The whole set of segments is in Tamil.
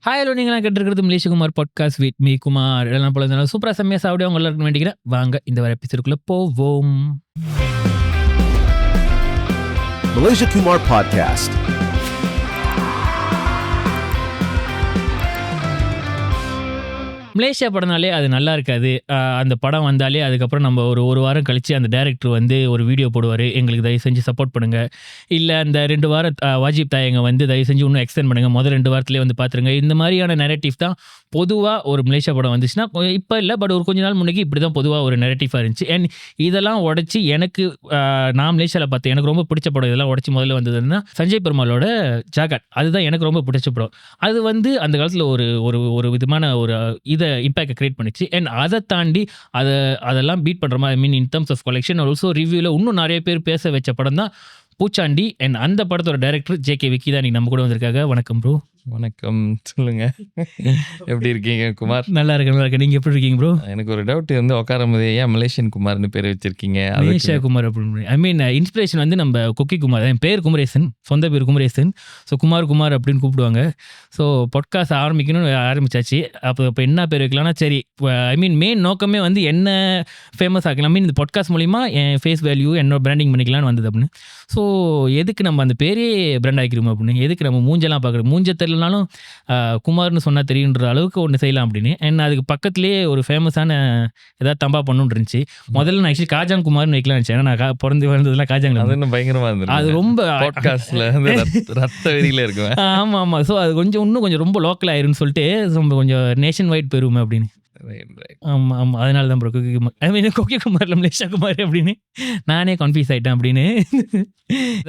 ஹாய் ஹலோ நீங்களாம் கேட்டிருக்கிறது மலேசியகுமார் பாட்காஸ்ட் வித் மீ குமார். எல்லாம் போல இருந்தாலும் சூப்பராக செம்மையாக சாப்பிட உங்களை இருக்குன்னு வேண்டிக்கிறேன். வாங்க இந்த வர எபிசோடுக்குள்ளே போவோம். Malaysia Kumar Podcast. மலேசியா படம்னாலே அது நல்லா இருக்காது. அந்த படம் வந்தாலே அதுக்கப்புறம் நம்ம ஒரு வாரம் கழித்து அந்த டைரக்டர் வந்து ஒரு வீடியோ போடுவார், எங்களுக்கு தயவு செஞ்சு சப்போர்ட் பண்ணுங்கள், இல்லை அந்த 2 வாரம் வாஜிப் தாயங்க வந்து தயவு செஞ்சு இன்னும் எக்ஸ்டெண்ட் பண்ணுங்கள், முதல் 2 வாரத்திலே வந்து பார்த்துருங்க. இந்த மாதிரியான நெரேட்டிவ் தான் பொதுவாக ஒரு மலேசியா படம் வந்துச்சுன்னா, இப்போ இல்லை பட் ஒரு கொஞ்ச நாள் முன்னாடி இப்படி தான் பொதுவாக ஒரு நெரேட்டிவாக இருந்துச்சு. அண்ட் இதெல்லாம் உடச்சி எனக்கு நான் மலேசியாவில் பார்த்தேன் எனக்கு ரொம்ப பிடிச்ச படம் இதெல்லாம் உடச்சி முதல்ல வந்ததுன்னா சஞ்சய் பெருமாளோட ஜாகாட். அதுதான் எனக்கு ரொம்ப பிடிச்ச படம். அது வந்து அந்த காலத்தில் ஒரு விதமான ஒரு இம்பேக்ட் கிரியேட் பண்ணிச்சு. அண்ட் அதை தாண்டி அதெல்லாம் பீட் பண்ணுற மாதிரி mean in terms of collection also ரிவ்யூவில் இன்னும் நிறைய பேர் பேச வச்ச படம் தான் பூச்சாண்டி. அண்ட் அந்த படத்தோட டைரக்டர் ஜே.கே. விக்கி தான் நீங்கள் நம்ம கூட வந்திருக்காங்க. வணக்கம் ப்ரோ. வணக்கம், சொல்லுங்க. எப்படி இருக்கீங்க குமார்? நல்லா இருக்கேன். நீங்கள் எப்படி இருக்கீங்க ப்ரோ? எனக்கு ஒரு டவுட் வந்து உட்காரும் போது ஏன் மலேசியன் குமார்னு பேர் வச்சிருக்கீங்க? மலேசியா குமார் அப்படின்னு ஐ மீன் இன்ஸ்பிரேஷன் வந்து நம்ம கொக்கி குமார், என் பேர் குமரேசன், சொந்த பேர் குமரேசன். ஸோ குமார் அப்படின்னு கூப்பிடுவாங்க. ஸோ பாட்காஸ்ட் ஆரம்பிக்கணும்னு ஆரம்பிச்சாச்சு. அப்போ என்ன பேர் வைக்கலாம்னா சரி, ஐ மீன் மெயின் நோக்கமே வந்து என்ன ஃபேமஸ் ஆக்கலாம், ஐ மீன் இந்த பாட்காஸ்ட் மூலிமா என் ஃபேஸ் வேல்யூ என்னோட பிராண்டிங் பண்ணிக்கலாம்னு வந்தது அப்படின்னு. ஸோ எதுக்கு நம்ம அந்த பேரே பிராண்ட் ஆகிக்கிறோம் அப்படின்னு, எதுக்கு நம்ம மூஞ்செல்லாம் பார்க்குறோம், மூஞ்ச தெரியலனாலும் குமார்னு சொன்னால் தெரியுன்ற அளவுக்கு ஒன்று செய்யலாம் அப்படின்னு. என்ன அதுக்கு பக்கத்துலேயே ஒரு ஃபேமஸான ஏதாவது தம்பா பண்ணுன்னு இருந்துச்சு. முதல்ல நான் ஆக்சுவலி காஜான் குமார்னு வைக்கலாம் நினச்சேன். ஏன்னா நான் பிறந்து வளர்ந்ததுலாம் காஜாங். அது இன்னும் பயங்கரமாக இருந்தது. அது ரொம்ப பாட்காஸ்ட்ல ரத்த வெறியில் இருக்குவேன். ஆமாம். ஸோ அது இன்னும் கொஞ்சம் ரொம்ப லோக்கல் ஆயிருன்னு சொல்லிட்டு ரொம்ப கொஞ்சம் நேஷன் வைட் பெருமை அப்படின்னு. ஆமாம். அதனால தான் ப்ரோ கொக்கி குமார், ஐ மீன் கொக்கி குமாரில் மலேசியா குமார் அப்படின்னு நானே கன்ஃபியூஸ் ஆகிட்டேன் அப்படின்னு.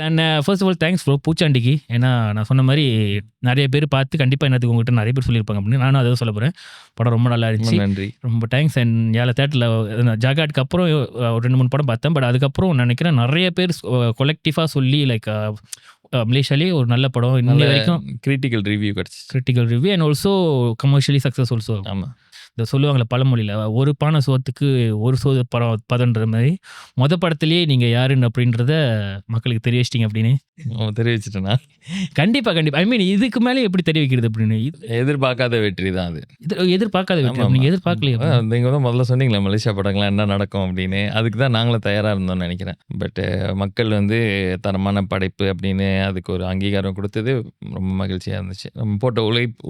And first of all thanks bro பூச்சாண்டிக்கு. ஏன்னா நான் சொன்ன மாதிரி நிறைய பேர் பார்த்து கண்டிப்பாக என்னத்துக்கு உங்கள்கிட்ட நிறைய பேர் சொல்லியிருப்பாங்க அப்படின்னு நானும் அதை சொல்ல போகிறேன். படம் ரொம்ப நல்லா இருந்துச்சு, நன்றி, ரொம்ப தேங்க்ஸ். அண்ட் ஏழை தேட்டரில் ஜாகாட்டுக்கு அப்புறம் ஒரு 2-3 படம் பார்த்தேன். பட் அதுக்கப்புறம் நினைக்கிறேன் நிறைய பேர் கொலெக்டிவாக சொல்லி லைக் மலேசியாலே ஒரு நல்ல படம் இன்னும் வரைக்கும் கிரிட்டிக்கல் ரிவ்யூ கிடச்சி, critical review and also commercially success also. ஆமாம், இந்த சொல்லுவாங்களே பழமொழியில், ஒரு பானை சோத்துக்கு ஒரு சோது பதன்ற மாதிரி படத்துலேயே நீங்கள் யாருன்னு அப்படின்றத மக்களுக்கு தெரிய வச்சிட்டிங்க அப்படின்னு. தெரிவிச்சிட்டேன்னா கண்டிப்பாக ஐ மீன் இதுக்கு மேலே எப்படி தெரிய வைக்கிறது அப்படின்னு. எதிர்பார்க்காத வெற்றி தான் அது. எதிர்பார்க்காத வெற்றி. நீங்கள் எதிர்பார்க்கலையே. நீங்கள் தான் முதல்ல சொன்னீங்களே மலேசியா படங்கள்லாம் என்ன நடக்கும் அப்படின்னு. அதுக்கு தான் நாங்களும் தயாராக இருந்தோம்னு நினைக்கிறேன். பட் மக்கள் வந்து தரமான படைப்பு அப்படின்னு அதுக்கு ஒரு அங்கீகாரம் கொடுத்தது ரொம்ப மகிழ்ச்சியாக இருந்துச்சு. நம்ம போட்ட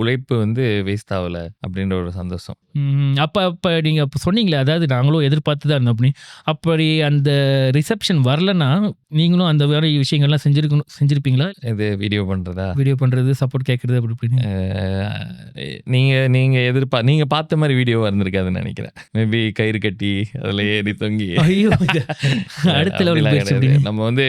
உழைப்பு வந்து வேஸ்ட் ஆகலை அப்படின்ற ஒரு சந்தோஷம். அப்போ நீங்கள் இப்போ சொன்னீங்களே, அதாவது நாங்களும் எதிர்பார்த்து தான் இருந்தோம் அப்படின்னு. அப்படி அந்த ரிசப்ஷன் வரலன்னா நீங்களும் அந்த மாதிரி விஷயங்கள்லாம் செஞ்சுருப்பீங்களா? இது வீடியோ பண்ணுறது, சப்போர்ட் கேட்குறது அப்படி இப்படின்னு. நீங்கள் பார்த்த மாதிரி வீடியோ வந்திருக்காதுன்னு நினைக்கிறேன். மேபி கயிறு கட்டி அதில் ஏறி தொங்கி அடுத்த லெவலுக்கு நம்ம வந்து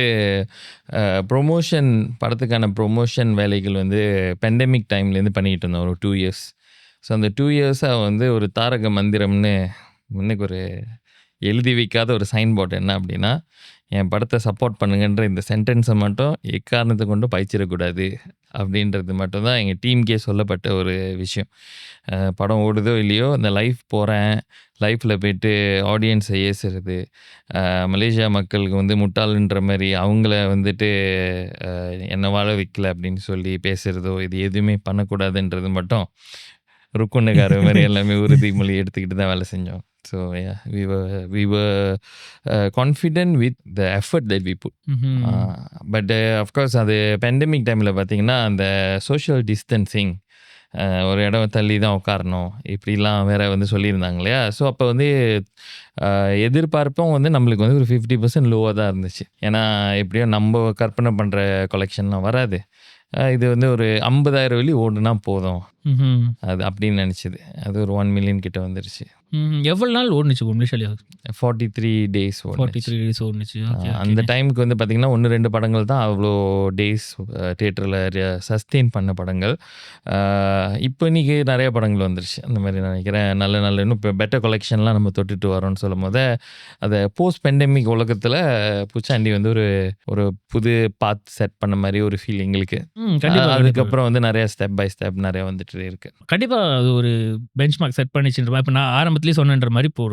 ப்ரொமோஷன், படத்துக்கான ப்ரொமோஷன் வேலைகள் வந்து பெண்டமிக் டைம்லேருந்து பண்ணிக்கிட்டு இருந்தோம் ஒரு 2 years. ஸோ அந்த 2 yearsஸாக வந்து ஒரு தாரக மந்திரம்னு முன்னுக்கு ஒரு எழுதி வைக்காத ஒரு சைன் போர்டு என்ன அப்படின்னா, என் படத்தை சப்போர்ட் பண்ணுங்கன்ற இந்த சென்டென்ஸை மட்டும் எக்காரணத்தை கொண்டு பயிச்சிடக்கூடாது அப்படின்றது மட்டும்தான் எங்கள் டீம்கே சொல்லப்பட்ட ஒரு விஷயம். படம் ஓடுதோ இல்லையோ இந்த லைஃப்பில் போய்ட்டு ஆடியன்ஸை ஏசுறது, மலேசியா மக்களுக்கு வந்து முட்டாளுன்ற மாதிரி அவங்கள வந்துட்டு என்னை வாழ வைக்கல அப்படின்னு சொல்லி பேசுகிறதோ இது எதுவுமே பண்ணக்கூடாதுன்றது மட்டும் ருக்குன்னக்கார மாதிரி எல்லாமே உறுதிமொழி எடுத்துக்கிட்டு தான் வேலை செஞ்சோம். So we were confident with the effort that we put. But of course அது பெண்டமிக் டைமில் பார்த்திங்கன்னா அந்த சோஷியல் டிஸ்டன்சிங், ஒரு இடம் தள்ளி தான் உட்காரணும் இப்படிலாம் வேறு வந்து சொல்லியிருந்தாங்க இல்லையா. ஸோ அப்போ வந்து எதிர்பார்ப்பும் வந்து நம்மளுக்கு வந்து ஒரு 50% லோவாக தான் இருந்துச்சு. ஏன்னா எப்படியோ நம்ம கற்பனை பண்ணுற கலெக்ஷன்லாம் வராது. இது வந்து ஒரு 50,000 வெளி ஓடுனா போதும் அது அப்படின்னு நினச்சிது. அது ஒரு 1 million கிட்ட வந்துருச்சு. எவ்வளோ நாள் ஓடுனுச்சு மலேசியால? 43 days 43 days ஓடுனுச்சு. அந்த டைமுக்கு வந்து பார்த்திங்கன்னா 1-2 படங்கள் தான் அவ்வளோ டேஸ் தியேட்டரில் சஸ்டெயின் பண்ண படங்கள். இப்போ இன்றைக்கி நிறைய படங்கள் வந்துருச்சு அந்த மாதிரி நினைக்கிறேன். நல்ல இன்னும் இப்போ பெட்டர் கலெக்ஷன்லாம் நம்ம தொட்டுட்டு வரோன்னு சொல்லும் போது அதை போஸ்ட் பெண்டமிக் உலகத்தில் பூச்சாண்டி வந்து ஒரு புது பாத் செட் பண்ண மாதிரி ஒரு ஃபீல் எங்களுக்கு. அதுக்கப்புறம் வந்து நிறைய ஸ்டெப் பை ஸ்டெப் நிறைய வந்துட்டு இருக்கு. கண்டிப்பாக அது ஒரு பெஞ்ச் மார்க் செட் பண்ணிச்சுன்ற மாதிரி. இப்போ நான் ஆரம்பத்துலேயே சொன்னன்ற மாதிரி இப்போ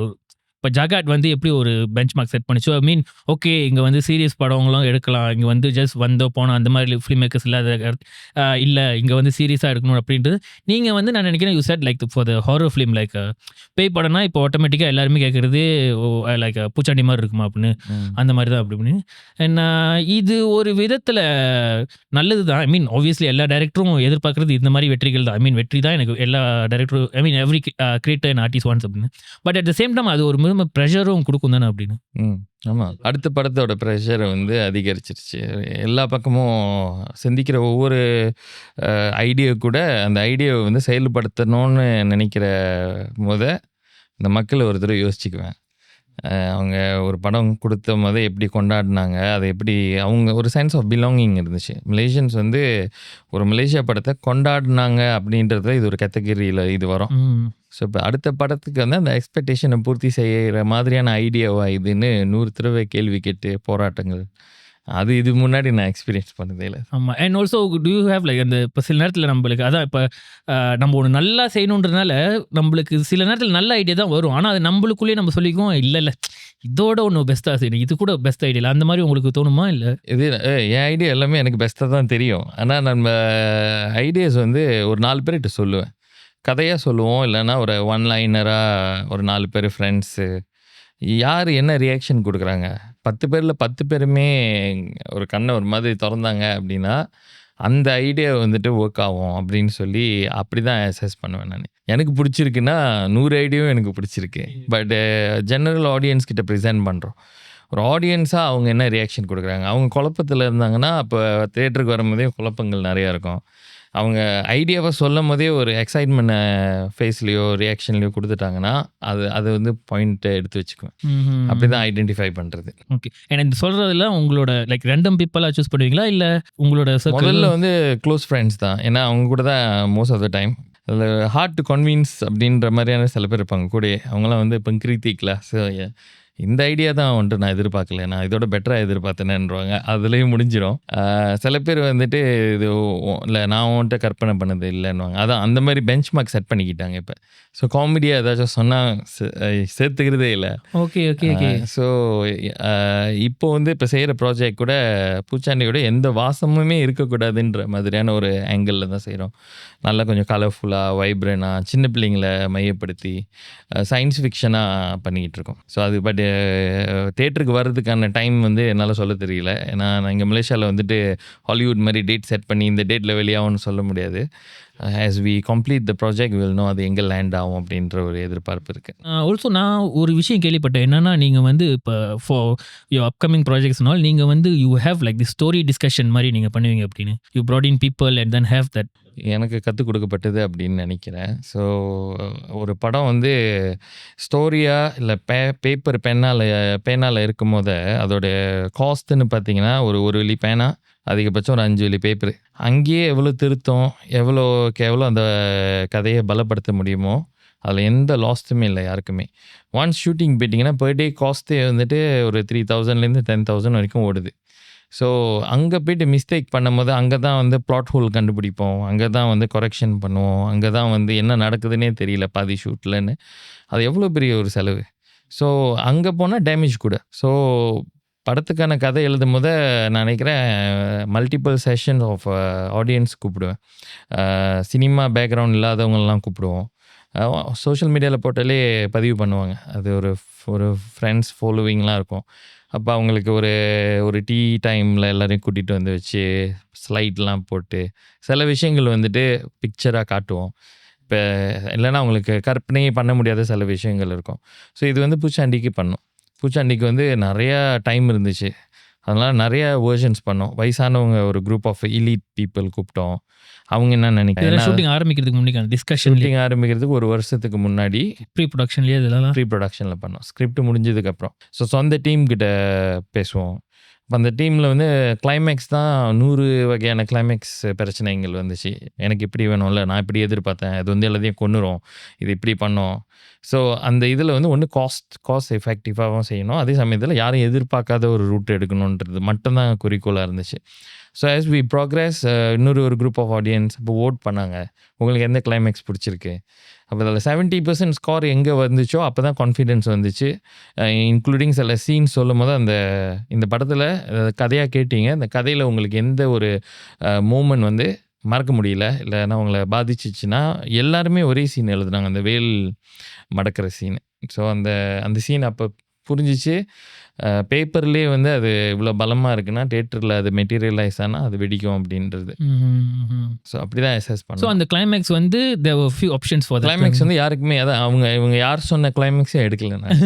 இப்போ ஜகாட் வந்து எப்படி ஒரு பெஞ்ச் மார்க் செட் பண்ணிச்சு. ஐ மீன் ஓகே இங்கே வந்து சீரியஸ் படங்களும் எடுக்கலாம், இங்கே வந்து ஜஸ்ட் வந்தோ போனோம் அந்த மாதிரி ஃபிலிம் மேக்கர்ஸ் இல்லாத இல்லை இங்கே வந்து சீரியஸாக எடுக்கணும் அப்படின்றது. நீங்கள் வந்து நான் நினைக்கிறேன் you said like for the horror film like பேய் படம்னா இப்போ ஆட்டோமேட்டிக்காக எல்லாருமே கேட்குறது லைக் பூச்சாண்டி மாதிரி இருக்குமா அப்படின்னு, அந்த மாதிரி தான் அப்படி அப்படின்னு. இது ஒரு விதத்தில் நல்லது தான். ஐ மீன் ஆப்வியஸ்லி எல்லா டைரக்டரும் எதிர்பார்க்குறது இந்த மாதிரி வெற்றிகள் தான். ஐ மீன் வெற்றி தான் எனக்கு எல்லா டைரக்டரும், I mean every creator and artist wants அப்படின்னு. But at the same time அது ஒரு மினிமம் ப்ரெஷரும் கொடுக்கும் தானே அப்படின்னு. ஆமாம், அடுத்த படத்தோட ப்ரெஷரை வந்து அதிகரிச்சிருச்சு. எல்லா பக்கமும் சிந்திக்கிற ஒவ்வொரு ஐடியா கூட அந்த ஐடியாவை வந்து செயல்படுத்தணும்னு நினைக்கிற இந்த மக்களை ஒரு தடவை யோசிச்சுக்குவேன். அவங்க ஒரு படம் கொடுத்த போது எப்படி கொண்டாடினாங்க, அதை எப்படி அவங்க ஒரு சென்ஸ் ஆஃப் பிலாங்கிங் இருந்துச்சு. மலேசியன்ஸ் வந்து ஒரு மலேசியா படத்தை கொண்டாடினாங்க அப்படின்றதுல இது ஒரு கேட்டகரியில் இது வரும். ஸோ இப்போ அடுத்த படத்துக்கு வந்து அந்த எக்ஸ்பெக்டேஷனை பூர்த்தி செய்கிற மாதிரியான ஐடியாவா இதுன்னு 100 தடவை கேள்வி கேட்டு போராட்டங்கள், அது இது முன்னாடி நான் எக்ஸ்பீரியன்ஸ் பண்ணதே இல்லை. ஆமாம். And also do you have like அந்த இப்போ சில நேரத்தில் நம்மளுக்கு அதான் இப்போ நம்ம ஒன்று நல்லா செய்யணுன்றதுனால நம்மளுக்கு சில நேரத்தில் நல்ல ஐடியா தான் வரும். ஆனால் அது நம்மளுக்குள்ளேயே நம்ம சொல்லிக்குவோம் இல்லை இதோட ஒன்று பெஸ்ட்டாக செய்யணும், இது கூட பெஸ்ட் ஐடியா இல்லை, அந்த மாதிரி உங்களுக்கு தோணுமா? இல்லை இது என் ஐடியா எல்லாமே எனக்கு பெஸ்ட்டாக தான் தெரியும். ஆனால் நம்ம ஐடியாஸ் வந்து ஒரு 4 பேர்கிட்ட சொல்லுவேன், கதையாக சொல்லுவோம், இல்லைன்னா ஒரு ஒன் லைனராக ஒரு 4 பேர் ஃப்ரெண்ட்ஸு, யார் என்ன ரியாக்ஷன் கொடுக்குறாங்க. 10 பேரில் 10 பேருமே ஒரு கண்ணை ஒரு மாதிரி திறந்தாங்க அப்படின்னா அந்த ஐடியா வந்துட்டு ஒர்க் ஆகும் அப்படின்னு சொல்லி அப்படி தான் அசஸ் பண்ணுவேன் நான். எனக்கு பிடிச்சிருக்குன்னா 100 ஐடியாவும் எனக்கு பிடிச்சிருக்கு. பட் ஜெனரல் ஆடியன்ஸ் கிட்ட ப்ரெசென்ட் பண்ணுறோம். ஒரு ஆடியன்ஸாக அவங்க என்ன ரியாக்ஷன் கொடுக்குறாங்க. அவங்க குழப்பத்தில் இருந்தாங்கன்னா அப்போ தேட்டருக்கு வரும்போதே குழப்பங்கள் நிறையா இருக்கும். அவங்க ஐடியாவை சொல்லும் போதே ஒரு எக்ஸைட்மெண்ட் ஃபேஸ்லேயோ ரியாக்ஷன்லேயோ கொடுத்துட்டாங்கன்னா அது வந்து பாயிண்ட்டை எடுத்து வச்சுக்குவேன். அப்படி தான் ஐடென்டிஃபை பண்ணுறது. ஓகே. ஏன்னா இந்த சொல்கிறதுல உங்களோட லைக் ரேண்டம் பீப்புளாக சூஸ் பண்ணுவீங்களா இல்லை உங்களோட முதல்ல வந்து க்ளோஸ் ஃப்ரெண்ட்ஸ் தான். ஏன்னா அவங்க கூட தான் மோஸ்ட் ஆஃப் த டைம். அதில் ஹார்ட் டு கன்வின்ஸ் அப்படின்ற மாதிரியான சில பேர் இருப்பாங்க கூட. அவங்களாம் வந்து இப்போ கிருத்திக்ல இந்த ஐடியா தான் வந்துட்டு நான் எதிர்பார்க்கல, நான் இதோட பெட்டராக எதிர்பார்த்தேனேன்றாங்க. அதுலேயும் முடிஞ்சிடும். சில பேர் வந்துட்டு இது இல்லை நான் உன்கிட்ட கற்பனை பண்ணது இல்லைன்னுவாங்க. அதான் அந்த மாதிரி பெஞ்ச் மார்க் செட் பண்ணிக்கிட்டாங்க இப்போ. ஸோ காமெடியாக ஏதாச்சும் சொன்னால் சேர்த்துக்கிறதே இல்லை. Okay okay okay. ஸோ இப்போ வந்து இப்போ செய்கிற ப்ராஜெக்ட் கூட பூச்சாண்டியோட எந்த வாசமுமே இருக்கக்கூடாதுன்ற மாதிரியான ஒரு ஆங்கிளில் தான் செய்கிறோம். நல்லா கொஞ்சம் கலர்ஃபுல்லாக வைப்ரண்டாக சின்ன பிள்ளைங்களை மையப்படுத்தி சயின்ஸ் ஃபிக்ஷனாக பண்ணிக்கிட்டு இருக்கோம். ஸோ அது பட் தேட்டருக்கு வர்றதுக்கான டைம் வந்து என்னால் சொல்ல தெரியல. ஏன்னா நான் இங்கே மலேசியாவில் வந்துட்டு ஹாலிவுட் மாதிரி டேட் செட் பண்ணி இந்த டேட்டில் வெளியாகும்னு சொல்ல முடியாது. as we complete the project we will know அது எங்கே லேண்ட் ஆகும் அப்படின்ற ஒரு எதிர்பார்ப்பு இருக்குது. ஆல்சோ நான் ஒரு விஷயம் கேள்விப்பட்டேன். என்னென்னா நீங்கள் வந்து இப்போ ஃபார் யுவர் அப்கமிங் ப்ராஜெக்ட்ஸ்னால் நீங்கள் வந்து you have like the story discussion மாதிரி நீங்கள் பண்ணுவீங்க அப்படின்னு. You brought in people and then have that. எனக்கு கற்றுக் கொடுக்கப்பட்டது அப்படின்னு நினைக்கிறேன். ஸோ ஒரு படம் வந்து ஸ்டோரியாக இல்லை பேப்பர் பேனால் இருக்கும் போது அதோட காஸ்ட்டுன்னு பார்த்தீங்கன்னா ஒரு வெள்ளி பேனா, அதிகபட்சம் ஒரு 5 வெள்ளி பேப்பர். அங்கேயே எவ்வளோ திருத்தம், எவ்வளோ அந்த கதையை பலப்படுத்த முடியுமோ அதில் எந்த லாஸ்ட்டுமே இல்லை யாருக்குமே. ஒன்ஸ் ஷூட்டிங் போயிட்டிங்கன்னா பெர் டே காஸ்ட்டே வந்துட்டு ஒரு 3000லேருந்து 10,000 வரைக்கும் ஓடுது. ஸோ அங்கே போய்ட்டு மிஸ்டேக் பண்ணும்போது அங்கே தான் வந்து பிளாட் ஹோல் கண்டுபிடிப்போம், அங்கே தான் வந்து கொரெக்ஷன் பண்ணுவோம், அங்கே தான் வந்து என்ன நடக்குதுன்னே தெரியல பாதி ஷூட்லன்னு. அது எவ்வளோ பெரிய ஒரு செலவு. ஸோ அங்கே போனால் டேமேஜ் கூட. ஸோ படத்துக்கான கதை எழுதும் போது நான் நினைக்கிறேன் மல்டிபிள் செஷன் ஆஃப் ஆடியன்ஸ் கூப்பிடுவேன். சினிமா பேக்ரவுண்ட் இல்லாதவங்கெல்லாம் கூப்பிடுவோம். சோஷியல் மீடியாவில் போட்டாலே பதிவு பண்ணுவாங்க. அது ஒரு ஃப்ரெண்ட்ஸ் ஃபாலோவிங்லாம் இருக்கும். அப்போ அவங்களுக்கு ஒரு டீ டைமில் எல்லோரையும் கூட்டிகிட்டு வந்து வச்சு ஸ்லைட்லாம் போட்டு சில விஷயங்கள் வந்துட்டு பிக்சராக காட்டுவோம். இப்போ இல்லைன்னா அவங்களுக்கு கற்பனையே பண்ண முடியாத சில விஷயங்கள் இருக்கும். ஸோ இது வந்து பூச்சாண்டிக்கு பண்ணோம். பூச்சாண்டிக்கு வந்து நிறையா டைம் இருந்துச்சு, அதனால் நிறையா வேர்ஷன்ஸ் பண்ணோம். வயசானவங்க ஒரு குரூப் ஆஃப் எலீட் பீப்புள் கூப்பிட்டோம். அவங்க என்ன நினைக்கிறேன், ஷூட்டிங் ஆரம்பிக்கிறதுக்கு முன்னாடி டிஸ்கஷன், ஷூட்டிங் ஆரம்பிக்கிறதுக்கு ஒரு வருஷத்துக்கு முன்னாடி ப்ரீ ப்ரொடக்ஷனில் பண்ணோம். ஸ்கிரிப்ட் முடிஞ்சதுக்கப்புறம் ஸோ சொந்த டீம் கிட்ட பேசுவோம். இப்போ அந்த டீமில் வந்து கிளைமேக்ஸ் தான் 100 வகையான கிளைமேக்ஸ் பிரச்சனைகள் வந்துச்சு. எனக்கு இப்படி வேணும்ல, நான் இப்படி எதிர்பார்த்தேன், அது வந்து எல்லாத்தையும் கொண்டுரும், இது இப்படி பண்ணோம். ஸோ அந்த இதில் வந்து ஒன்று காஸ்ட் எஃபெக்டிவாகவும் செய்யணும், அதே சமயத்தில் யாரும் எதிர்பார்க்காத ஒரு ரூட் எடுக்கணுன்றது மட்டும்தான் குறிக்கோளாக இருந்துச்சு. ஸோ ஆஸ் வி ப்ராக்ரஸ் இன்னொரு குரூப் ஆஃப் ஆடியன்ஸ் இப்போ ஓட் பண்ணாங்க, உங்களுக்கு எந்த கிளைமேக்ஸ் பிடிச்சிருக்கு. அப்போ அதில் 70% ஸ்கோர் எங்கே வந்துச்சோ அப்போ தான் கான்ஃபிடென்ஸ் வந்துச்சு. இன்க்ளூடிங் சில சீன்ஸ் சொல்லும் போது இந்த படத்தில் கதையாக கேட்டீங்க, இந்த கதையில் உங்களுக்கு எந்த ஒரு மூமெண்ட் வந்து மறக்க முடியல, இல்லைன்னா உங்களை பாதிச்சிச்சுன்னா எல்லாருமே ஒரே சீன் எழுதுனாங்க, அந்த வேல் மடக்கிற சீன். ஸோ அந்த சீன் அப்போ புரிஞ்சிச்சு. பேப்பர்லேயே வந்து அது இவ்வளோ பலமாக இருக்குன்னா தேட்டரில் அது மெட்டீரியலைஸ் ஆனால் அது வெடிக்கும் அப்படின்றது. ஸோ அப்படி தான் அசஸ் ஸோ பண்ணோம். அந்த கிளைமேக்ஸ் வந்து there were few options for that climax வந்து யாருக்குமே அதான் இவங்க யார் சொன்ன கிளைமேக்ஸே எடுக்கல நான்.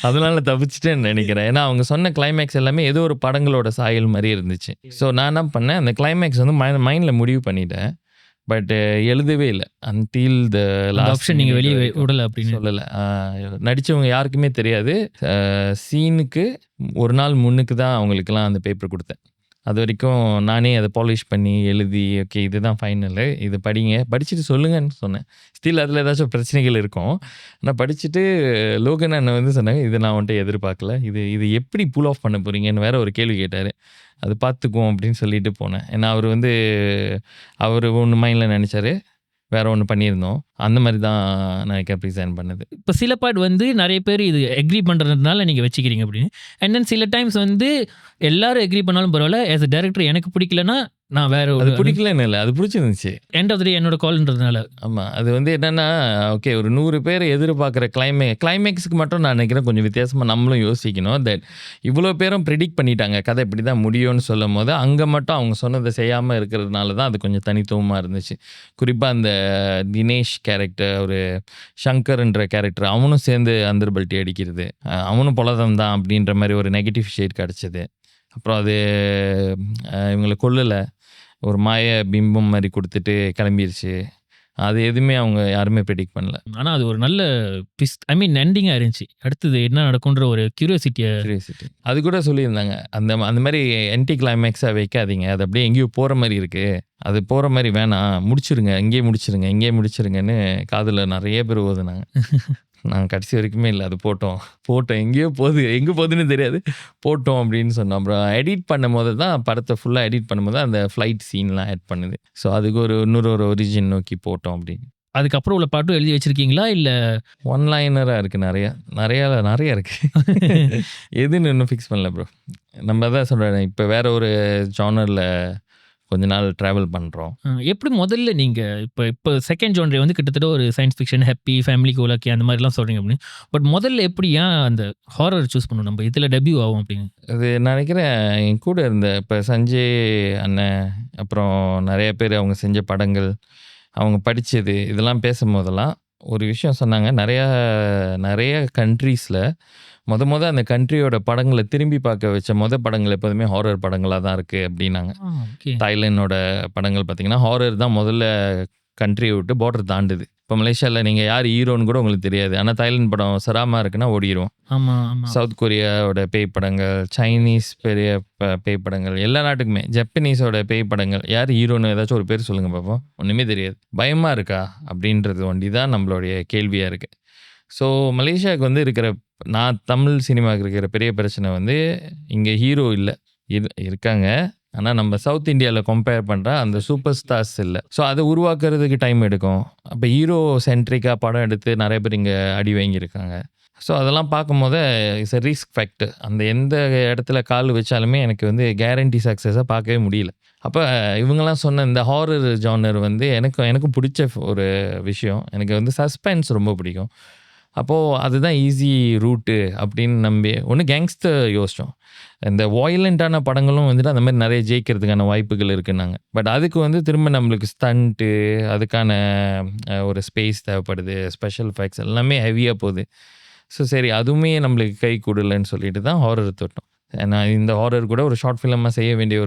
அதனால தப்பிச்சிட்டேன்னு நினைக்கிறேன். ஏன்னா அவங்க சொன்ன கிளைமேக்ஸ் எல்லாமே ஏதோ ஒரு படங்களோட சாயல் மாதிரி இருந்துச்சு. ஸோ நான் என்ன பண்ணேன், அந்த கிளைமேக்ஸ் வந்து மைண்டில் முடிவு பண்ணிட்டேன். பட் எழுதவே இல்லை அன்டில் த லாஸ்ட் ஆப்ஷன் நீங்க வெளியே விடல அப்படின்னு. சொல்லலை. நடித்தவங்க யாருக்குமே தெரியாது. சீனுக்கு ஒரு நாள் முன்னுக்கு தான் அவங்களுக்குலாம் அந்த பேப்பர் கொடுத்தேன். அது வரைக்கும் நானே அதை பாலிஷ் பண்ணி எழுதி, ஓகே இதுதான் ஃபைனலு, இது படிங்க, படிச்சுட்டு சொல்லுங்கன்னு சொன்னேன். ஸ்டில் அதில் ஏதாச்சும் பிரச்சனைகள் இருக்கும். ஆனால் படிச்சுட்டு லோகன் அண்ணன் வந்து சொன்னாங்க, இது நான் வந்துட்டு எதிர்பார்க்கல, இது எப்படி புல் ஆஃப் பண்ண போகிறீங்கன்னு வேற ஒரு கேள்வி கேட்டார். அது பார்த்துக்குவோம் அப்படின்னு சொல்லிட்டு போனேன். ஏன்னா அவர் ஒன்று மைண்டில் நினச்சாரு, வேற ஒன்று பண்ணியிருந்தோம். அந்த மாதிரி தான் நான் ப்ரிசைன் பண்ணது. இப்போ சில பார்ட் வந்து நிறைய பேர் இது எக்ரி பண்ணுறதுனால நீங்கள் வச்சுக்கிறீங்க அப்படின்னு. அண்ட் தென் சில டைம்ஸ் வந்து எல்லாரும் எக்ரி பண்ணாலும் பரவாயில்ல, ஆஸ் அ டேரக்டர் எனக்கு பிடிக்கலன்னா நான் வேற அது பிடிக்கலன்னு இல்லை, அது பிடிச்சிருந்துச்சு. எண்ட் ஆஃப் த டே என்னோட கால்ன்றதுனால. ஆமாம், அது வந்து என்னென்னா, ஓகே ஒரு 100 பேர் எதிர்பார்க்குற கிளைமேக்ஸுக்கு மட்டும் நான் நினைக்கிறேன் கொஞ்சம் வித்தியாசமாக நம்மளும் யோசிக்கணும். தட் இவ்வளோ பேரும் ப்ரெடிக்ட் பண்ணிட்டாங்க கதை இப்படி தான் முடியும்னு சொல்லும் போது, அங்கே மட்டும் அவங்க சொன்னதை செய்யாமல் இருக்கிறதுனால தான் அது கொஞ்சம் தனித்துவமாக இருந்துச்சு. குறிப்பாக அந்த தினேஷ் கேரக்டர், ஒரு ஷங்கர்ன்ற கேரக்டர், அவனும் சேர்ந்து அந்தர்பல்ட்டி அடிக்கிறது, அவனும் பொலதம் தான் அப்படின்ற மாதிரி ஒரு நெகட்டிவ் ஷேட் கிடச்சிது. அப்புறம் அது இவங்களை கொல்லலை, ஒரு மாய பிம்பம் மாதிரி கொடுத்துட்டு கிளம்பிருச்சு. அது எதுவுமே அவங்க யாருமே ப்ரெடிக்ட் பண்ணல. ஆனால் அது ஒரு நல்ல எண்டிங்காக இருந்துச்சு. அடுத்தது என்ன நடக்குன்ற ஒரு கியூரியாசிட்டி. அது கூட சொல்லியிருந்தாங்க, அந்த மாதிரி என்டி கிளைமேக்ஸாக வைக்காதீங்க, அது அப்படியே எங்கேயோ போகிற மாதிரி இருக்குது, அது போகிற மாதிரி வேணாம், முடிச்சிருங்க, இங்கேயே முடிச்சிருங்கன்னு காதில் நிறைய பேர் ஓதுனாங்க. நான் கடைசி வரைக்குமே இல்லை, அது போட்டோம் எங்கேயோ எங்கே போகுதுன்னு தெரியாது, போட்டோம் அப்படின்னு சொன்னோம். அப்புறம் எடிட் பண்ணும் போது தான் படத்தை ஃபுல்லாக எடிட் பண்ணும்போது அந்த ஃப்ளைட் சீன்லாம் ஆட் பண்ணுது. ஸோ அதுக்கு ஒரு ஒரிஜின் நோக்கி போட்டோம் அப்படின்னு. அதுக்கப்புறம் உள்ள பாட்டும் எழுதி வச்சிருக்கீங்களா, இல்லை ஒன் லைனராக இருக்குது? நிறைய இருக்குது. எதுன்னு இன்னும் ஃபிக்ஸ் பண்ணல ப்ரோ. நம்ம தான் சொல்கிறேன், இப்போ வேற ஒரு ஜானரில் கொஞ்ச நாள் ட்ராவல் பண்ணுறோம். எப்படி முதல்ல நீங்கள் இப்போ செகண்ட் ஜான்ரே வந்து கிட்டத்தட்ட ஒரு சயின்ஸ் ஃபிக்ஷன், ஹாப்பி, ஃபேமிலி கோலாக்கி அந்த மாதிரிலாம் சொல்கிறீங்க அப்படின்னு. பட் முதல்ல எப்படி ஏன் அந்த ஹாரர் சூஸ் பண்ணணும், நம்ம இதில் டெபியூ ஆகும் அப்படின்னு? அது நான் நினைக்கிறேன், என் கூட இருந்த இப்போ சஞ்சய் அண்ணன், அப்புறம் நிறைய பேர் அவங்க செஞ்ச படங்கள், அவங்க படித்தது இதெல்லாம் பேசும்போதெல்லாம் ஒரு விஷயம் சொன்னாங்க. நிறைய கண்ட்ரீஸில் அந்த கண்ட்ரியோட படங்களை திரும்பி பார்க்க வச்ச படங்கள் எப்போதுமே ஹாரர் படங்களாக தான் இருக்குது அப்படின்னாங்க. தாய்லாண்டோட படங்கள் பார்த்திங்கன்னா ஹாரர் தான் முதல்ல கண்ட்ரியை விட்டு பார்டர் தாண்டுது. இப்போ மலேசியாவில் நீங்கள் யார் ஹீரோன்னு கூட உங்களுக்கு தெரியாது, ஆனால் தாய்லாந்து படம் சராமா இருக்குன்னா ஓடிடும். சவுத் கொரியாவோட பேய் படங்கள், சைனீஸ் பெரிய பேய் படங்கள், எல்லா நாட்டுக்குமே, ஜப்பனீஸோட பேய் படங்கள், யார் ஹீரோன்னு ஏதாச்சும் ஒரு பேர் சொல்லுங்கள் பார்ப்போம். ஒன்றுமே தெரியாது. பயமாக இருக்கா அப்படின்றது ஒண்டி தான் நம்மளுடைய கேள்வியாக இருக்குது. ஸோ மலேசியாவுக்கு வந்து இருக்கிற, நான் தமிழ் சினிமாவுக்கு இருக்கிற பெரிய பிரச்சனை வந்து இங்கே ஹீரோ இல்லை, இருக்காங்க, ஆனால் நம்ம சவுத் இந்தியாவில் கம்பேர் பண்ணுற அந்த சூப்பர் ஸ்டார்ஸ் இல்லை. ஸோ அதை உருவாக்குறதுக்கு டைம் எடுக்கும். அப்போ ஹீரோ சென்ட்ரிக்காக படம் எடுத்து நிறைய பேர் இங்கே அடி வாங்கியிருக்காங்க. ஸோ அதெல்லாம் பார்க்கும்போது இட்ஸ் எ ரிஸ்க் ஃபேக்டர். அந்த எந்த இடத்துல கால் வச்சாலுமே எனக்கு வந்து கேரண்டி சக்ஸஸாக பார்க்கவே முடியல. அப்போ இவங்கெல்லாம் சொன்ன இந்த ஹாரர் ஜானர் வந்து எனக்கும் பிடிச்ச ஒரு விஷயம். எனக்கு வந்து சஸ்பென்ஸ் ரொம்ப பிடிக்கும். அப்போது அதுதான் ஈஸி ரூட்டு அப்படின்னு நம்பி ஒன்று கேங்ஸ்டர் யோசித்தோம். இந்த வாயலண்ட்டான படங்களும் வந்துட்டு அந்த மாதிரி நிறைய ஜெயிக்கிறதுக்கான வாய்ப்புகள் இருக்குன்னாங்க. பட் அதுக்கு வந்து திரும்ப நம்மளுக்கு ஸ்டண்ட்டு, அதுக்கான ஒரு ஸ்பேஸ் தேவைப்படுது, ஸ்பெஷல் எஃபெக்ட்ஸ் எல்லாமே ஹெவியாக போகுது. ஸோ சரி, அதுவுமே நம்மளுக்கு கை கூடலன்னு சொல்லிட்டு தான் ஹாரர் தொட்டோம். ஏன்னா இந்த ஹாரர் கூட ஒரு ஷார்ட் ஃபிலிமாக செய்ய வேண்டிய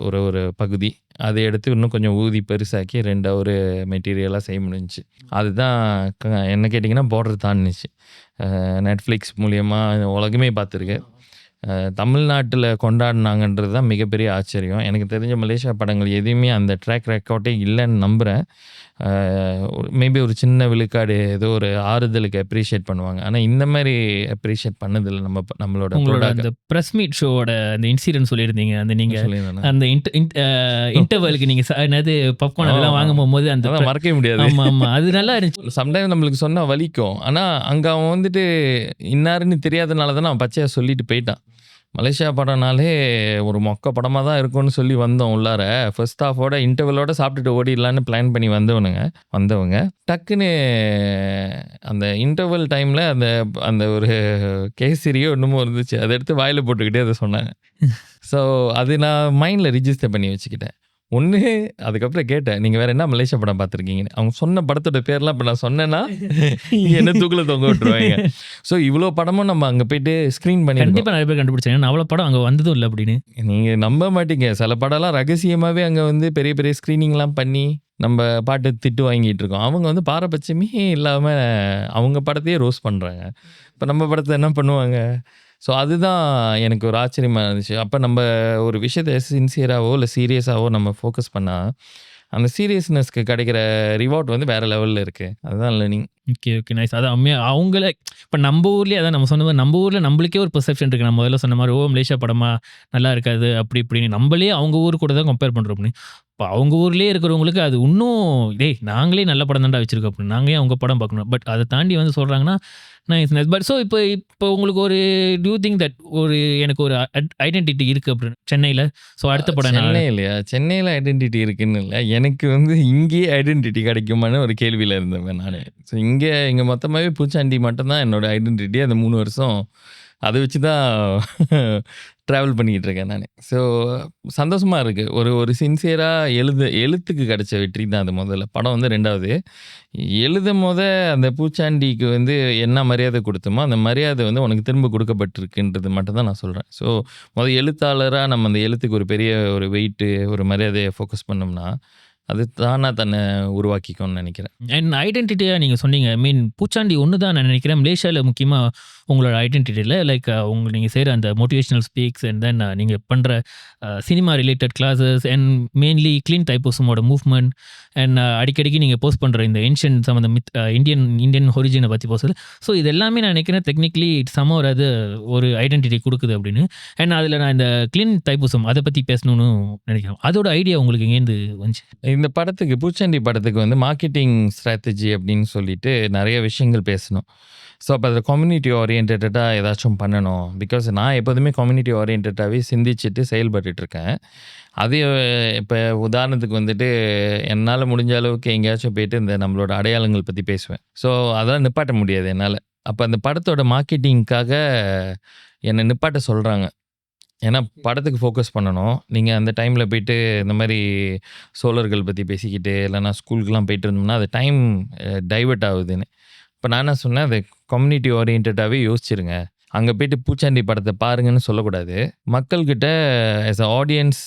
ஒரு பகுதி, அதை எடுத்து இன்னும் கொஞ்சம் ஊதி பெருசாக்கி ஒரு மெட்டீரியலாக செய்ய முடிஞ்சிச்சு. அதுதான் என்ன கேட்டிங்கன்னா பார்டர் தாண்டிச்சு. நெட்ஃப்ளிக்ஸ் மூலியமாக உலகமே பார்த்துருக்கு. தமிழ்நாட்டில் கொண்டாடினாங்கன்றது தான் மிகப்பெரிய ஆச்சரியம். எனக்கு தெரிஞ்ச மலேசியா படங்கள் எதுவுமே அந்த ட்ராக் ரெக்கார்டே இல்லைன்னு நம்புகிறேன். மேபி ஒரு சின்ன விழுக்காடு ஏதோ ஒரு ஆறுதலுக்கு அப்ரிஷியேட் பண்ணுவாங்க. ஆனா இந்த மாரி அப்ரிஷியேட் பண்ணதில்ல நம்மளோட உங்களோட ப்ராடக்ட். அந்த பிரஸ் மீட் ஷோவோட அந்த இன்சிடென்ட் சொல்லியிருந்தீங்க. அந்த நீங்க சொல்லியிருந்தேனா? அந்த இன்டர்வலுக்கு நீங்க என்னது பாப்கார்ன் அதெல்லாம் வாங்க போகும்போது அந்த அதான் மறக்கவே முடியாது. ஆமா அது நல்லா இருந்துச்சு. சம்டைம் நம்மளுக்கு சொன்னா வலிக்கும். ஆனா அங்க அவன் வந்துட்டு இன்னாருன்னு தெரியாதனால தான் அவன் பச்சையா சொல்லிட்டு போயிட்டான். மலேசியா படம்னாலே ஒரு மொக்க படமா தான் இருக்கும்னு சொல்லி வந்தோம் உள்ளார. ஃபர்ஸ்ட் ஹாஃபோட இன்டர்வலோட சாப்பிட்டுட்டு ஓடிடலான்னு பிளான் பண்ணி வந்தவங்க டக்குன்னு அந்த இன்டர்வல் டைம்ல அந்த அந்த ஒரு கேசரியோ என்னமோ இருந்துச்சு. அதை எடுத்து வாயில போட்டுக்கிட்டே அதை சொன்னாங்க. ஸோ அது நான் மைண்டில் ரிஜிஸ்டர் பண்ணி வச்சுக்கிட்டேன். ஒன்று அதுக்கப்புறம் கேட்டேன், நீங்கள் வேறு என்ன மலேசியா படம் பார்த்துருக்கீங்கன்னு. அவங்க சொன்ன படத்தோட பேர்லாம் இப்போ நான் சொன்னேன்னா என்ன தூக்கில் தொங்க விட்டுருவாங்க. ஸோ இவ்வளோ படமும் நம்ம அங்கே போயிட்டு ஸ்க்ரீன் பண்ணி கண்டிப்பாக நிறைய பேர் கண்டுபிடிச்சேன். ஏன்னா அவ்வளோ படம் அங்கே வந்ததும் இல்லை அப்படின்னு. நீங்கள் நம்ப மாட்டீங்க. சில படம்லாம் ரகசியமாகவே அங்கே வந்து பெரிய பெரிய ஸ்க்ரீனிங்லாம் பண்ணி நம்ம பாட்டு திட்டு வாங்கிட்டு இருக்கோம். அவங்க வந்து பாரபட்சமே இல்லாமல் அவங்க படத்தையே ரோஸ் பண்ணுறாங்க. இப்போ நம்ம படத்தை என்ன பண்ணுவாங்க? ஸோ அதுதான் எனக்கு ஒரு ஆச்சரியமாக இருந்துச்சு. அப்போ நம்ம ஒரு விஷயத்தை சின்சியராகவோ இல்லை சீரியஸாகவோ நம்ம ஃபோக்கஸ் பண்ணால் அந்த சீரியஸ்னஸ்க்கு கிடைக்கிற ரிவார்ட் வந்து வேறு லெவலில் இருக்குது. அதுதான் லேர்னிங். Okay nice. அதான் அவங்கள இப்போ நம்ம ஊர்லேயே அதான் நம்ம சொன்ன மாதிரி நம்ம ஊரில் நம்மளுக்கே ஒரு பெர்செப்ஷன் இருக்குது. நம்ம முதல்ல சொன்ன மாதிரி மலேசியா படமா நல்லா இருக்காது அப்படி இப்படின்னு நம்மளே அவங்க ஊர் கூட தான் கம்பேர் பண்ணுறோம் அப்படின்னு. இப்போ அவங்க ஊர்லேயே இருக்கிறவங்களுக்கு அது இன்னும் நாங்களே நல்ல படம் தான்டா வச்சிருக்கோம் அப்படின்னு நாங்களே அவங்க படம் பார்க்கணும். பட் அதை தாண்டி வந்து சொல்கிறாங்கன்னா நைஸ். பட் ஸோ இப்போ உங்களுக்கு ஒரு டியூ திங்க் தட் எனக்கு ஒரு ஐடென்டிட்டி இருக்குது அப்படின்னு சென்னையில். ஸோ அடுத்த படம் சென்னை இல்லையா? சென்னையில் ஐடென்டிட்டி இருக்குன்னு இல்லை, எனக்கு வந்து இங்கேயே ஐடென்டிட்டி கிடைக்குமான்னு ஒரு கேள்வியில் இருந்தேன் நான். ஸோ இங்கே மொத்தமாகவே பூச்சாண்டி மட்டும்தான் என்னோட ஐடென்டிட்டி. அந்த 3 வருஷம் அதை வச்சு தான் ட்ராவல் பண்ணிக்கிட்டு இருக்கேன் நான். ஸோ சந்தோஷமாக இருக்குது. ஒரு சின்சியராக எழுத்துக்கு கிடைச்ச வெற்றி தான் அது. முதல்ல படம் வந்து 2வது எழுதும் அந்த பூச்சாண்டிக்கு வந்து என்ன மரியாதை கொடுத்தோமோ அந்த மரியாதை வந்து உனக்கு திரும்ப கொடுக்கப்பட்டிருக்குன்றது மட்டும் தான் நான் சொல்கிறேன். ஸோ எழுத்தாளராக நம்ம அந்த எழுத்துக்கு ஒரு பெரிய ஒரு வெயிட்டு ஒரு மரியாதையை ஃபோக்கஸ் பண்ணோம்னா அது தானாக தன்னை உருவாக்கிக்கோன்னு நினைக்கிறேன். அண்ட் ஐடென்டிட்டியாக நீங்கள் சொன்னீங்க. பூச்சாண்டி ஒன்று தான் நான் நினைக்கிறேன் மலேசியாவில் முக்கியமாக உங்களோட ஐடென்டிட்டியில் லைக் நீங்கள் செய்கிற அந்த மோட்டிவேஷனல் ஸ்பீக்ஸ் அண்ட் தென் நீங்கள் பண்ணுற cinema related classes and mainly clean தைப்பூசமோட மூவ்மெண்ட் அண்ட் அடிக்கடிக்கு நீங்கள் போஸ்ட் பண்ணுற இந்த ஏன்ஷியன் சம்மந்த இந்தியன் ஒரிஜினை பற்றி போஸ்ட். ஸோ இது எல்லாமே நான் நினைக்கிறேன் டெக்னிக்கலி சம ஒரு ஐடென்டிட்டி கொடுக்குது அப்படின்னு. அண்ட் அதில் நான் இந்த க்ளீன் தைப்பூசம் அதை பற்றி பேசணும்னு நினைக்கிறேன். அதோட ஐடியா உங்களுக்கு எங்கேருந்து வந்துச்சு? இந்த படத்துக்கு பூச்சாண்டி படத்துக்கு வந்து மார்க்கெட்டிங் ஸ்ட்ராட்டஜி அப்படின்னு சொல்லிட்டு நிறைய விஷயங்கள் பேசணும். ஸோ அப்போ அதில் கம்யூனிட்டி ஓரியன்டாக ஏதாச்சும் பண்ணணும். பிகாஸ் நான் எப்போதுமே கம்யூனிட்டி ஓரியன்டாகவே சிந்திச்சுட்டு செயல்பட்டுருக்கேன். அது இப்போ உதாரணத்துக்கு வந்துட்டு என்னால் முடிஞ்ச அளவுக்கு எங்கேயாச்சும் போயிட்டு இந்த நம்மளோட அடையாளங்கள் பற்றி பேசுவேன். ஸோ அதெல்லாம் நிப்பாட்ட முடியாது என்னால். அப்போ அந்த படத்தோட மார்க்கெட்டிங்க்காக என்னை நிப்பாட்ட சொல்கிறாங்க. ஏன்னா படத்துக்கு ஃபோக்கஸ் பண்ணணும். நீங்கள் அந்த டைமில் போயிட்டு இந்த மாதிரி சோழர்கள் பற்றி பேசிக்கிட்டு இல்லைனா ஸ்கூலுக்குலாம் போயிட்டு இருந்தோம்னா அது டைம் டைவர்ட் ஆகுதுன்னு. இப்போ நான் என்ன சொன்னேன், அதை கம்யூனிட்டி ஓரியன்டாகவே யோசிச்சிருங்க. அங்கே போயிட்டு பூச்சாண்டி படத்தை பாருங்கன்னு சொல்லக்கூடாது. மக்கள்கிட்ட ஆஸ் அ ஆடியன்ஸ்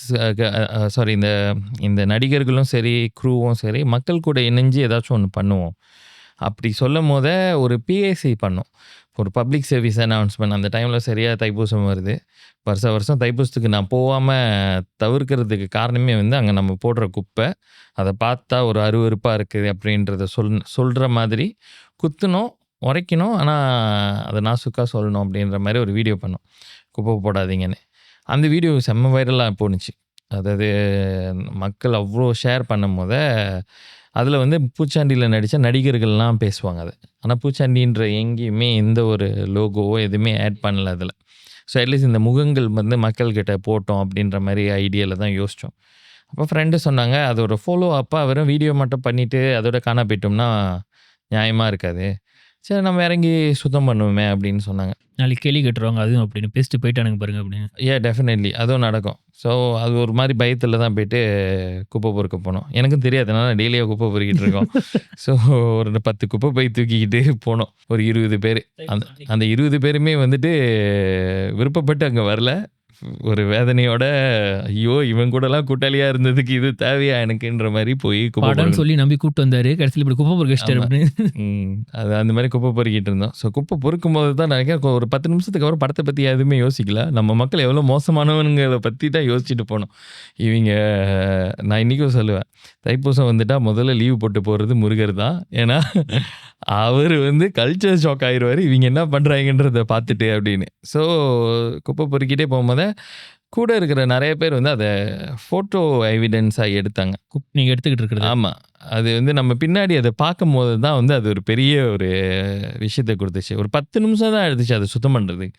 சாரி இந்த நடிகர்களும் சரி க்ரூவும் சரி மக்கள் கூட இணைஞ்சு ஏதாச்சும் ஒன்று பண்ணுவோம். அப்படி சொல்லும் போதே ஒரு பிஏசி பண்ணோம். ஒரு பப்ளிக் சர்வீஸ் அனௌன்ஸ்மெண்ட். அந்த டைமில் சரியாக தைப்பூசம் வருது. வருஷம் தைப்பூசத்துக்கு நான் போகாமல் தவிர்க்கிறதுக்கு காரணமே வந்து அங்கே நம்ம போடுற குப்பை அதை பார்த்தா ஒரு அருவருப்பாக இருக்குது அப்படின்றத சொல்கிற மாதிரி குத்தணும், உரைக்கணும். ஆனால் அதை நாசுக்காக சொல்லணும் அப்படின்ற மாதிரி ஒரு வீடியோ பண்ணோம், குப்பை போடாதீங்கன்னு. அந்த வீடியோ செம்ம வைரலாக போணுச்சு. அதாவது மக்கள் அவ்வளோ ஷேர் பண்ணும் போது அதில் வந்து பூச்சாண்டியில் நடித்த நடிகர்கள்லாம் பேசுவாங்க அதை. ஆனால் பூச்சாண்டின்ற எங்கேயுமே எந்த ஒரு லோகோவோ எதுவுமே ஆட் பண்ணல அதில். ஸோ அட்லீஸ்ட் இந்த முகங்கள் வந்து மக்கள்கிட்ட போட்டோம் அப்படின்ற மாதிரி ஐடியாவில் தான் யோசித்தோம். அப்போ ஃப்ரெண்டு சொன்னாங்க, அது ஒரு ஃபாலோ அப்பாக வெறும் வீடியோ மட்டும் பண்ணிவிட்டு அதோட காண போயிட்டோம்னா நியாயமாக இருக்காது. சரி நம்ம இறங்கி சுத்தம் பண்ணுவோமே அப்படின்னு சொன்னாங்க. நாளைக்கு கேள்வி கேட்டுருவாங்க அதுவும் அப்படின்னு பேசிட்டு போயிட்டானுங்க பாருங்க அப்படின்னு. டெஃபினெட்லி அதுவும் நடக்கும். ஸோ அது ஒரு மாதிரி பயத்தில் தான் போயிட்டு குப்பை பொறுக்க போனோம். எனக்கும் தெரியாதுனால டெய்லியாக குப்பை பொறுக்கிட்டு இருக்கோம். ஸோ ஒரு 10 குப்பை பை தூக்கிக்கிட்டு போனோம். ஒரு 20 பேர். அந்த 20 பேருமே வந்துட்டு விருப்பப்பட்டு அங்கே வரல, ஒரு வேதனையோட, ஐயோ! இவன் கூடலாம் கூட்டாளியா இருந்ததுக்கு இது தேவையா எனக்குன்ற மாரி போய் குப்பை படம்னு பொறுக்கணும். சொல்லி நம்பி கூட்டு வந்தாரு. கடைசில இப்படி குப்பை பொறுக்க வச்சுட்டாரு ஆமா. அப்படின்னு. அது அந்த மாரி குப்பை பொறுக்கிட்டு இருந்தோம். ஸோ குப்பை பொறுக்கும்போது தான் நினைக்கிறேன், ஒரு 10 நிமிஷத்துக்கு அப்புறம் படத்த பத்தி எதுவுமே யோசிக்கல. நம்ம மக்கள் எவ்வளோ மோசமானவனுங்கள பத்தி தான் யோசிச்சுட்டு போனோம். இவிங்க நான் இன்னைக்கும் சொல்லுவேன், தைப்பூசம் வந்துட்டா முதல்ல லீவ் போட்டு போறது முருகர் தான். ஏன்னா, அவரு வந்து கல்ச்சர் ஷாக் ஆயிருவாரு. இவிங்க என்ன பண்றாங்கன்றத பார்த்துட்டு அப்படின்னு. ஸோ குப்பை பொறுக்கிட்டே போகும்போதே, கூட இருக்கிற நெறைய பேர் வந்து அத ஃபோட்டோ எவிடன்ஸா எடுத்தாங்க. நீங்க எடுத்துக்கிட்டு இருக்கிறது. ஆமா. அது வந்து நம்ம பின்னாடி அத பார்க்கும்போது தான் வந்து அது ஒரு பெரிய ஒரு விஷயத்த குடுத்துச்சு. ஒரு 10 நிமிஷம் தான் எடுத்துச்சு அத சுத்தம் பண்றதுக்கு.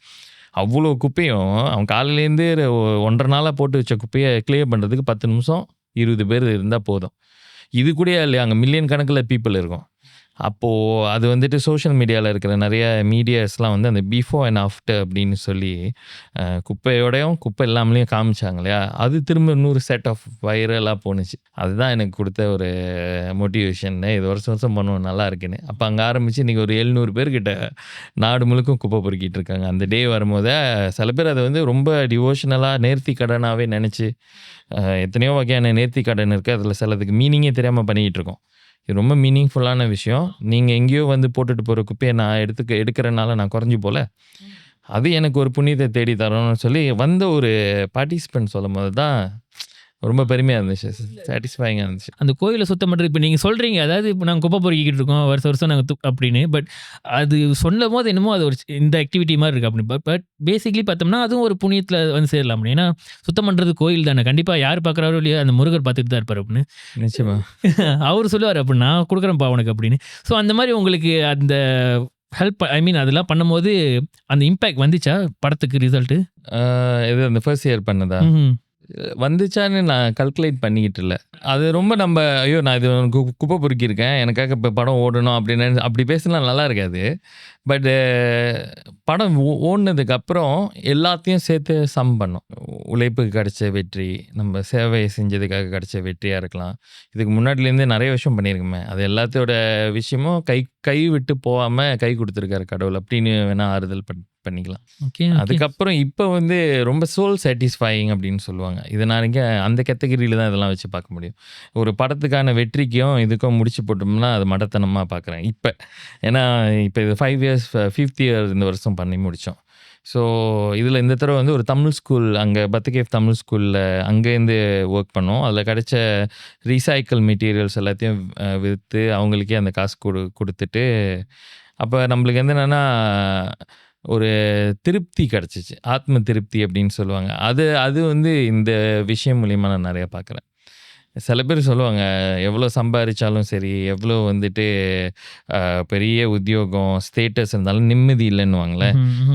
அவ்ளோ குப்பையும் அவன் காலையிலேருந்து 1 1/2 நாளா போட்டு வச்ச குப்பைய கிளியர் பண்றதுக்கு 10 நிமிஷம் 20 பேர் இருந்தா போதும். இது கூடயா இல்லையா, அங்க மில்லியன் கணக்குல பீப்பிள் இருக்கும். அப்போ அது வந்துட்டு சோஷியல் மீடியால இருக்கிற நெறைய மீடியாஸ்லாம் வந்து அந்த பிஃபோர் அண்ட் ஆஃப்டர் அப்படின்னு சொல்லி குப்பையோடையும், குப்பை இல்லாமலேயும் காமிச்சாங்க இல்லையா? அது திரும்ப இன்னொரு செட் ஆஃப் வைரலா போணுச்சு. அதுதான் எனக்கு குடுத்த ஒரு மோட்டிவேஷன். இது வருஷம் வருஷம் பண்ணுவோம் நல்லா இருக்குன்னு. அப்ப அங்க ஆரம்பிச்சு இன்னைக்கு ஒரு 700 பேர்கிட்ட நாடு முழுக்க குப்பை பொறுக்கிட்டு இருக்காங்க. அந்த டே வரும்போதே சில பேர் அத வந்து ரொம்ப டிவோஷனலா நேர்த்தி கடனாவே நெனச்சு, எத்தனையோ வகையான நேர்த்தி கடன் இருக்கு. அதுல சிலதுக்கு மீனிங்கே தெரியாம பண்ணிக்கிட்டு இருக்கோம். இது ரொம்ப மீனிங்ஃபுல்லான விஷயம். நீங்க எங்கேயோ வந்து போட்டுட்டு போற குப்பைய நான் எடுக்கிறனால நான் குறைஞ்சு போல. அது எனக்கு ஒரு புண்ணியத்த தேடி தரும்னு சொல்லி வந்த ஒரு பார்ட்டிசிபென்ட் சொல்லும்போது தான் ரொம்ப பெருமையா இருந்துச்சு. சாட்டிஸ்ஃபையிங்கா இருந்துச்சு. அந்த கோயில சுத்தம் பண்றது இப்ப நீங்க சொல்றீங்க. அதாவது இப்ப நாங்க குப்பை பொறுக்கிக்கிட்டு இருக்கோம். வருஷம் வருஷம் நாங்க அப்படின்னு. பட் அது சொல்லும்போது என்னமோ அது ஒரு இந்த ஆக்டிவிட்டி மாரி இருக்கு அப்படி. பட் பேசிக்கலி பார்த்தோம்னா, அதுவும் ஒரு புண்ணியத்துல வந்து சேரலாம். ஏன்னா சுத்தம் பண்றது கோயில் தானே. கண்டிப்பா யார் பார்க்குறாரோ இல்லையோ அந்த முருகர் பார்த்துட்டு தான் இருப்பாரு அப்படின்னு. நிச்சயமா. அவரு சொல்லுவாரு அப்படி நான் குடுக்குறேன்ப்பா உனக்கு அப்படின்னு. ஸோ அந்த மாரி உங்களுக்கு அந்த ஹெல்ப் ஐ மீன் அதெல்லாம் பண்ணும்போது அந்த இம்பாக்ட் வந்துச்சா படத்துக்கு ரிசல்ட்டு? இது அந்த ஃபர்ஸ்ட் இயர் பண்ணதா? ம்ஹ்ம். வந்துச்சான்னு நான் கல்குலேட் பண்ணிக்கிட்டு இல்ல. அது ரொம்ப ஐயோ! நான் இது குப்பை பொறுக்கியிருக்கேன். எனக்காக இப்ப படம் ஓடணும் அப்படின்னு அப்படி பேசினா நல்லா இருக்காது. பட் படம் ஓடுனதுக்கு அப்புறம் எல்லாத்தையும் சேர்த்து சம் பண்ணோம். உழைப்புக்கு கிடைச்ச வெற்றி, நம்ம சேவை செஞ்சதுக்காக கிடைச்ச வெற்றியா இருக்கலாம். இதுக்கு முன்னாடிலேருந்தே நிறைய விஷயம் பண்ணியிருக்கோமே. அது எல்லாத்தோட விஷயமும் கை விட்டு போகாம கை குடுத்துருக்காரு கடவுள் அப்படின்னு வேணா ஆறுதல் பண்ணிக்கலாம். ஓகே. அதுக்கப்புறம் இப்ப வந்து ரொம்ப சோல் சாட்டிஸ்ஃபையிங் அப்படின்னு சொல்லுவாங்க. இத நான் இங்க அந்த கேட்டகரியில தான் இதெல்லாம் வச்சு பார்க்க முடியும். ஒரு படத்துக்கான வெற்றிக்கும் இதுக்கும் முடிச்சு போட்டோம்னா அது மடத்தனமா பார்க்குறேன் இப்ப. ஏன்னா இப்ப இது 5 இயர்ஸ் 5th இயர் இந்த வருஷம் பண்ணி முடிச்சோம். ஸோ இதில் இந்த தடவை வந்து ஒரு தமிழ் ஸ்கூல் அங்கே பத்துகேஃப் தமிழ் ஸ்கூலில் அங்கேருந்து ஒர்க் பண்ணோம். அதில் கிடைச்ச ரீசைக்கிள் மெட்டீரியல்ஸ் எல்லாத்தையும் விற்று அவங்களுக்கே அந்த காசு கொடுத்துட்டு, அப்போ நம்மளுக்கு வந்து என்னென்னா ஒரு திருப்தி கிடச்சிச்சு. ஆத்ம திருப்தி அப்படின்னு சொல்லுவாங்க. அது வந்து இந்த விஷயம் மூலியமாக நான் நிறையா பார்க்குறேன். சில பேர் சொல்லுவாங்க, எவ்வளோ சம்பாதிச்சாலும் சரி, எவ்வளோ வந்துட்டு பெரிய உத்தியோகம், ஸ்டேட்டஸ் இருந்தாலும் நிம்மதி இல்லைன்னுவாங்களே.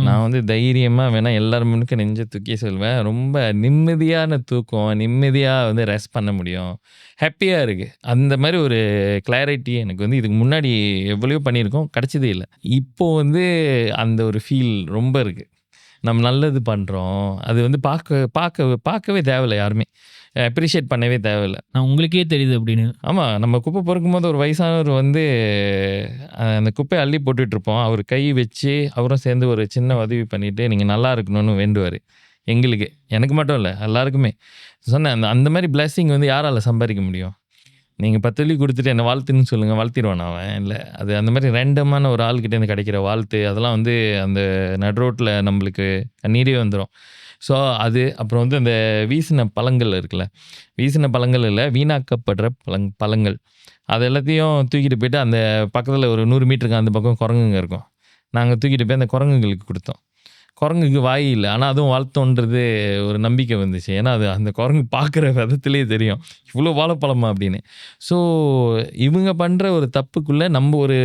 நான் வந்து தைரியமாக வேணால் எல்லார் முன்னுக்கு நெஞ்ச தூக்கி சொல்வேன், ரொம்ப நிம்மதியான தூக்கம், நிம்மதியாக வந்து ரெஸ்ட் பண்ண முடியும், ஹாப்பியாக இருக்குது. அந்த மாதிரி ஒரு கிளாரிட்டி எனக்கு வந்து இதுக்கு முன்னாடி எவ்வளோ பண்ணியிருக்கோம், கிடச்சதே இல்லை. இப்போது வந்து அந்த ஒரு ஃபீல் ரொம்ப இருக்குது. நம்ம நல்லது பண்ணுறோம், அது வந்து பார்க்கவே தேவையில்லை, யாருமே அப்ரிஷியேட் பண்ணவே தேவையில்லை. நான் உங்களுக்கே தெரியுது அப்படின்னு. ஆமாம், நம்ம குப்பை பொறுக்கும்போது ஒரு வயசானவர் வந்து அந்த குப்பையை அள்ளி போட்டுட்ருப்போம். அவர் கை வச்சு அவரும் சேர்ந்து ஒரு சின்ன உதவி பண்ணிவிட்டு நீங்கள் நல்லா இருக்கணும்னு வேண்டுவார். எங்களுக்கு, எனக்கு மட்டும் இல்லை, எல்லாருக்குமே சொன்னேன். அந்த மாதிரி பிளெஸிங் வந்து யாரால் சம்பாதிக்க முடியும்? நீங்கள் 10 வெள்ளி கொடுத்துட்டு என்ன வாழ்த்துன்னு சொல்லுங்கள், வாழ்த்திடுவான் அவன்? இல்லை, அது அந்த மாதிரி ரேண்டமான ஒரு ஆள்கிட்டேருந்து கிடைக்கிற வாழ்த்து, அதெல்லாம் வந்து அந்த நடுரோட்டில் நம்மளுக்கு கண்ணீரே வந்துடும். ஸோ அது அப்புறம் வந்து அந்த வீசின பழங்கள் இருக்குல்ல, வீசின பழங்கள் இல்லை, வீணாக்கப்படுற பழங்கள், அது எல்லாத்தையும் தூக்கிட்டு போயிட்டு அந்த பக்கத்தில் ஒரு 100 மீட்டருக்கு அந்த பக்கம் குரங்குங்க இருக்கும். நாங்கள் தூக்கிட்டு போய் அந்த குரங்குங்களுக்கு கொடுத்தோம். குரங்குக்கு வாய் இல்லை, ஆனால் அதுவும் வாழ்த்தோன்றது ஒரு நம்பிக்கை வந்துச்சு. ஏன்னா அது அந்த குரங்கு பார்க்குற விதத்துலேயே தெரியும், இவ்வளோ வாழைப்பழமா அப்படின்னு. ஸோ இவங்க பண்ணுற ஒரு தப்புக்குள்ளே நம்ம ஒரு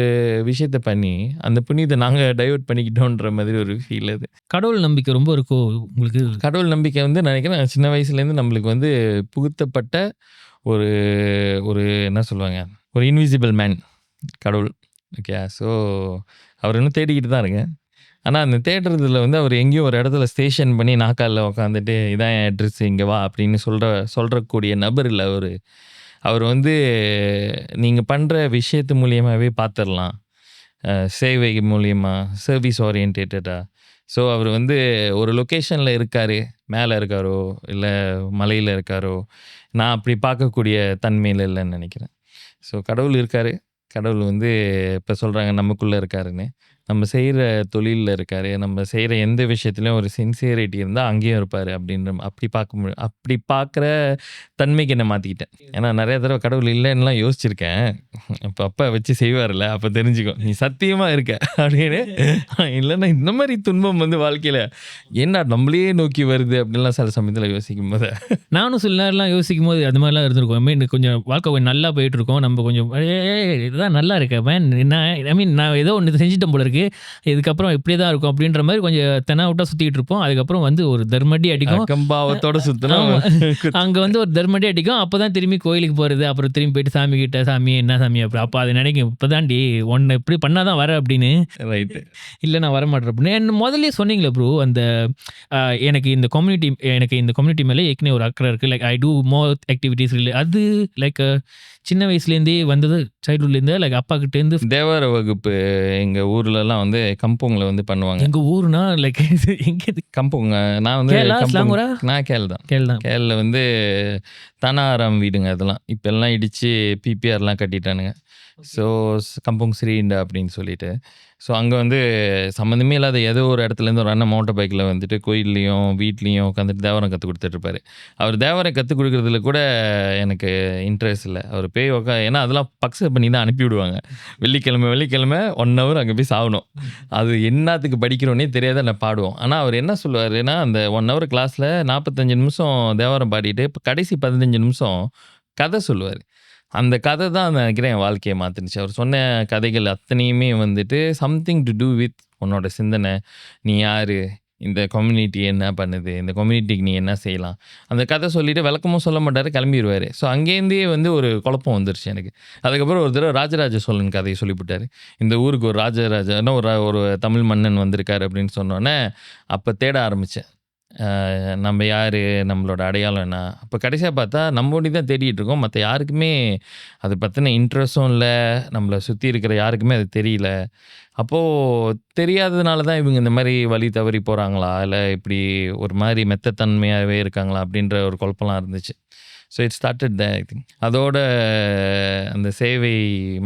விஷயத்த பண்ணி அந்த புண்ணியத்தை நாங்கள் டைவர்ட் பண்ணிக்கிட்டோன்ற மாதிரி ஒரு ஃபீல். அது கடவுள் நம்பிக்கை ரொம்ப இருக்கோ உங்களுக்கு? கடவுள் நம்பிக்கை வந்து நினைக்கிறேன் சின்ன வயசுலேருந்து நம்மளுக்கு வந்து புகுத்தப்பட்ட ஒரு ஒரு என்ன சொல்லுவாங்க, ஒரு இன்விசிபிள் மேன் கடவுள். ஓகே, ஸோ அவர் இன்னும் தேடிக்கிட்டு தான் இருக்கேன். ஆனால் அந்த தேடுறதுல வந்து அவர் எங்கேயும் ஒரு இடத்துல ஸ்டேஷன் பண்ணி நாக்காலில் உட்காந்துட்டு இதான் என் அட்ரஸ் இங்கே வா அப்படின்னு சொல்கிறக்கூடிய நபர் இல்லை. அவர் வந்து நீங்கள் பண்ணுற விஷயத்து மூலியமாகவே பார்த்துடலாம், சேவை மூலியமாக, சர்வீஸ் ஓரியன்டேட்டடாக. ஸோ அவர் வந்து ஒரு லொக்கேஷனில் இருக்கார், மேலே இருக்காரோ இல்லை மலையில் இருக்காரோ, நான் அப்படி பார்க்கக்கூடிய தன்மையில் இல்லைன்னு நினைக்கிறேன். ஸோ கடவுள் இருக்கார். கடவுள் வந்து இப்போ சொல்கிறாங்க நமக்குள்ளே இருக்காருன்னு. நம்ம செய்கிற தொழிலில் இருக்கார். நம்ம செய்கிற எந்த விஷயத்துலையும் ஒரு சின்சியரிட்டி இருந்தால் அங்கேயும் இருப்பார் அப்படின்ற அப்படி பார்க்குற தன்மைக்கு என்ன மாற்றிக்கிட்டேன். ஏன்னா நிறைய தடவை கடவுள் இல்லைன்னுலாம் யோசிச்சிருக்கேன். இப்போ அப்பா வச்சு செய்வார்ல, அப்போ தெரிஞ்சுக்கோ நீ சத்தியமாக இருக்க அப்படின்னு. இல்லைன்னா இந்த மாதிரி துன்பம் வந்து வாழ்க்கையில் என்ன நம்மளே நோக்கி வருது அப்படின்லாம் சில சமயத்தில் யோசிக்கும் போது நானும் சில நேரம்லாம் யோசிக்கும் போது அது மாதிரிலாம் இருந்திருக்கும். ஐ மீன் கொஞ்சம் வாழ்க்கை கொஞ்சம் நல்லா போயிட்டு இருக்கோம். நம்ம கொஞ்சம் இதுதான் நல்லா இருக்கேன் மேன், நான் ஏதோ ஒன்று செஞ்சுட்டேன் போல இருக்கு, இதுக்கப்புறம் இப்படியே தான் இருக்கும் அப்படின்ற மாதிரி கொஞ்சம் தெனாவுட்டா சுற்றிட்டு இருப்போம். அதுக்கப்புறம் வந்து ஒரு தர்மடி அடிக்கும், கம்பாவத்தோட சுத்தணும். அங்கே வந்து ஒரு தர்மடி அடிக்கும். அப்போ தான் திரும்பி கோயிலுக்கு போகிறது. அப்புறம் திரும்பி போயிட்டு சாமி கிட்ட, சாமி என்ன சாமி அப்படி, அப்போ அதை நினைக்கும் இப்போதாண்டி ஒன்று இப்படி பண்ணாதான் வர அப்படின்னு. ரைட்டு. இல்லை நான் வரமாட்டேன் அப்படின்னு. என்ன முதல்ல சொன்னீங்களே ப்ரோ, அந்த எனக்கு இந்த கம்யூனிட்டி மேலே ஏற்கனவே ஒரு அக்கறை இருக்குது. Like I do more activities. அது லைக் சின்ன வயசுலேருந்தே வந்தது, சைல்ட்ஹுட்லேருந்தே லைக் அப்பா கிட்டேருந்து. தேவார வகுப்பு எங்கள் ஊர்லலாம் வந்து கம்பூங்கில் வந்து பண்ணுவாங்க. எங்கள் ஊர்னா லைக் எங்கே? கம்பூங்க. நான் வந்து கேரளா, ஸ்லாங்கூரா? நான் கேரளா தான். கேள்தான். கேரளில் வந்து தனாராம் வீடுங்க அதெல்லாம். இப்போ எல்லாம் இடித்து பிபிஆர்லாம் கட்டிட்டானுங்க. ஸோ கம்பூங் ஸ்ரீண்டா அப்படின்னு சொல்லிட்டு. ஸோ அங்கே வந்து சம்மந்தமே இல்லாத ஏதோ ஒரு இடத்துலேருந்து ஒரு அண்ணன் மோட்டர் பைக்கில் வந்துட்டு கோயில்லையும் வீட்லேயும் உட்காந்துட்டு தேவாரம் கற்றுக் கொடுத்துட்ருப்பாரு. அவர் தேவாரம் கற்றுக் கொடுக்குறதுல கூட எனக்கு இன்ட்ரெஸ்ட் இல்லை. அவர் போய் ஏன்னா அதெல்லாம் பக்ஸை பண்ணி தான் அனுப்பி விடுவாங்க. வெள்ளிக்கிழமை 1 hour அங்கே போய் சாகணும். அது என்னத்துக்கு படிக்கிறோன்னே தெரியாத நான் பாடுவோம். ஆனால் அவர் என்ன சொல்லுவாருன்னா, அந்த 1 hour கிளாஸில் 45 நிமிஷம் தேவாரம் பாடிட்டு இப்போ கடைசி 15 நிமிஷம் கதை சொல்லுவார். அந்த கதை தான் நினைக்கிறேன் என் வாழ்க்கையை மாற்றினுச்சு. அவர் சொன்ன கதைகள் அத்தனையுமே வந்துட்டு சம்திங் டு டூ வித் உன்னோட சிந்தனை. நீ யார், இந்த கம்யூனிட்டி என்ன பண்ணுது, இந்த கம்யூனிட்டிக்கு நீ என்ன செய்யலாம். அந்த கதை சொல்லிவிட்டு விளக்கமும் சொல்ல மாட்டார், கிளம்பிடுவார். ஸோ அங்கேருந்தே வந்து ஒரு குழப்பம் வந்துருச்சு எனக்கு. அதுக்கப்புறம் ஒரு தடவை ராஜராஜ சோழன் கதையை சொல்லிவிட்டார். இந்த ஊருக்கு ஒரு ராஜராஜன்னா ஒரு தமிழ் மன்னன் வந்திருக்காரு அப்படின்னு சொன்னோன்னே அப்போ தேட ஆரம்பித்தேன். நம்ம யார், நம்மளோட அடையாளம் என்ன. அப்போ கடைசியாக பார்த்தா நம்ம ஒண்டி தான் தேடிட்டு இருக்கோம். மற்ற யாருக்குமே அதை பற்றின இன்ட்ரெஸ்ட்டும் இல்லை, நம்மளை சுற்றி இருக்கிற யாருக்குமே அது தெரியல. அப்போது தெரியாததுனால தான் இவங்க இந்த மாதிரி வழி தவறி போகிறாங்களா, இல்லை இப்படி ஒரு மாதிரி மெத்தத்தன்மையாகவே இருக்காங்களா அப்படின்ற ஒரு குழப்பம்லாம் இருந்துச்சு. So it started the I think. அதோட அந்த சேவை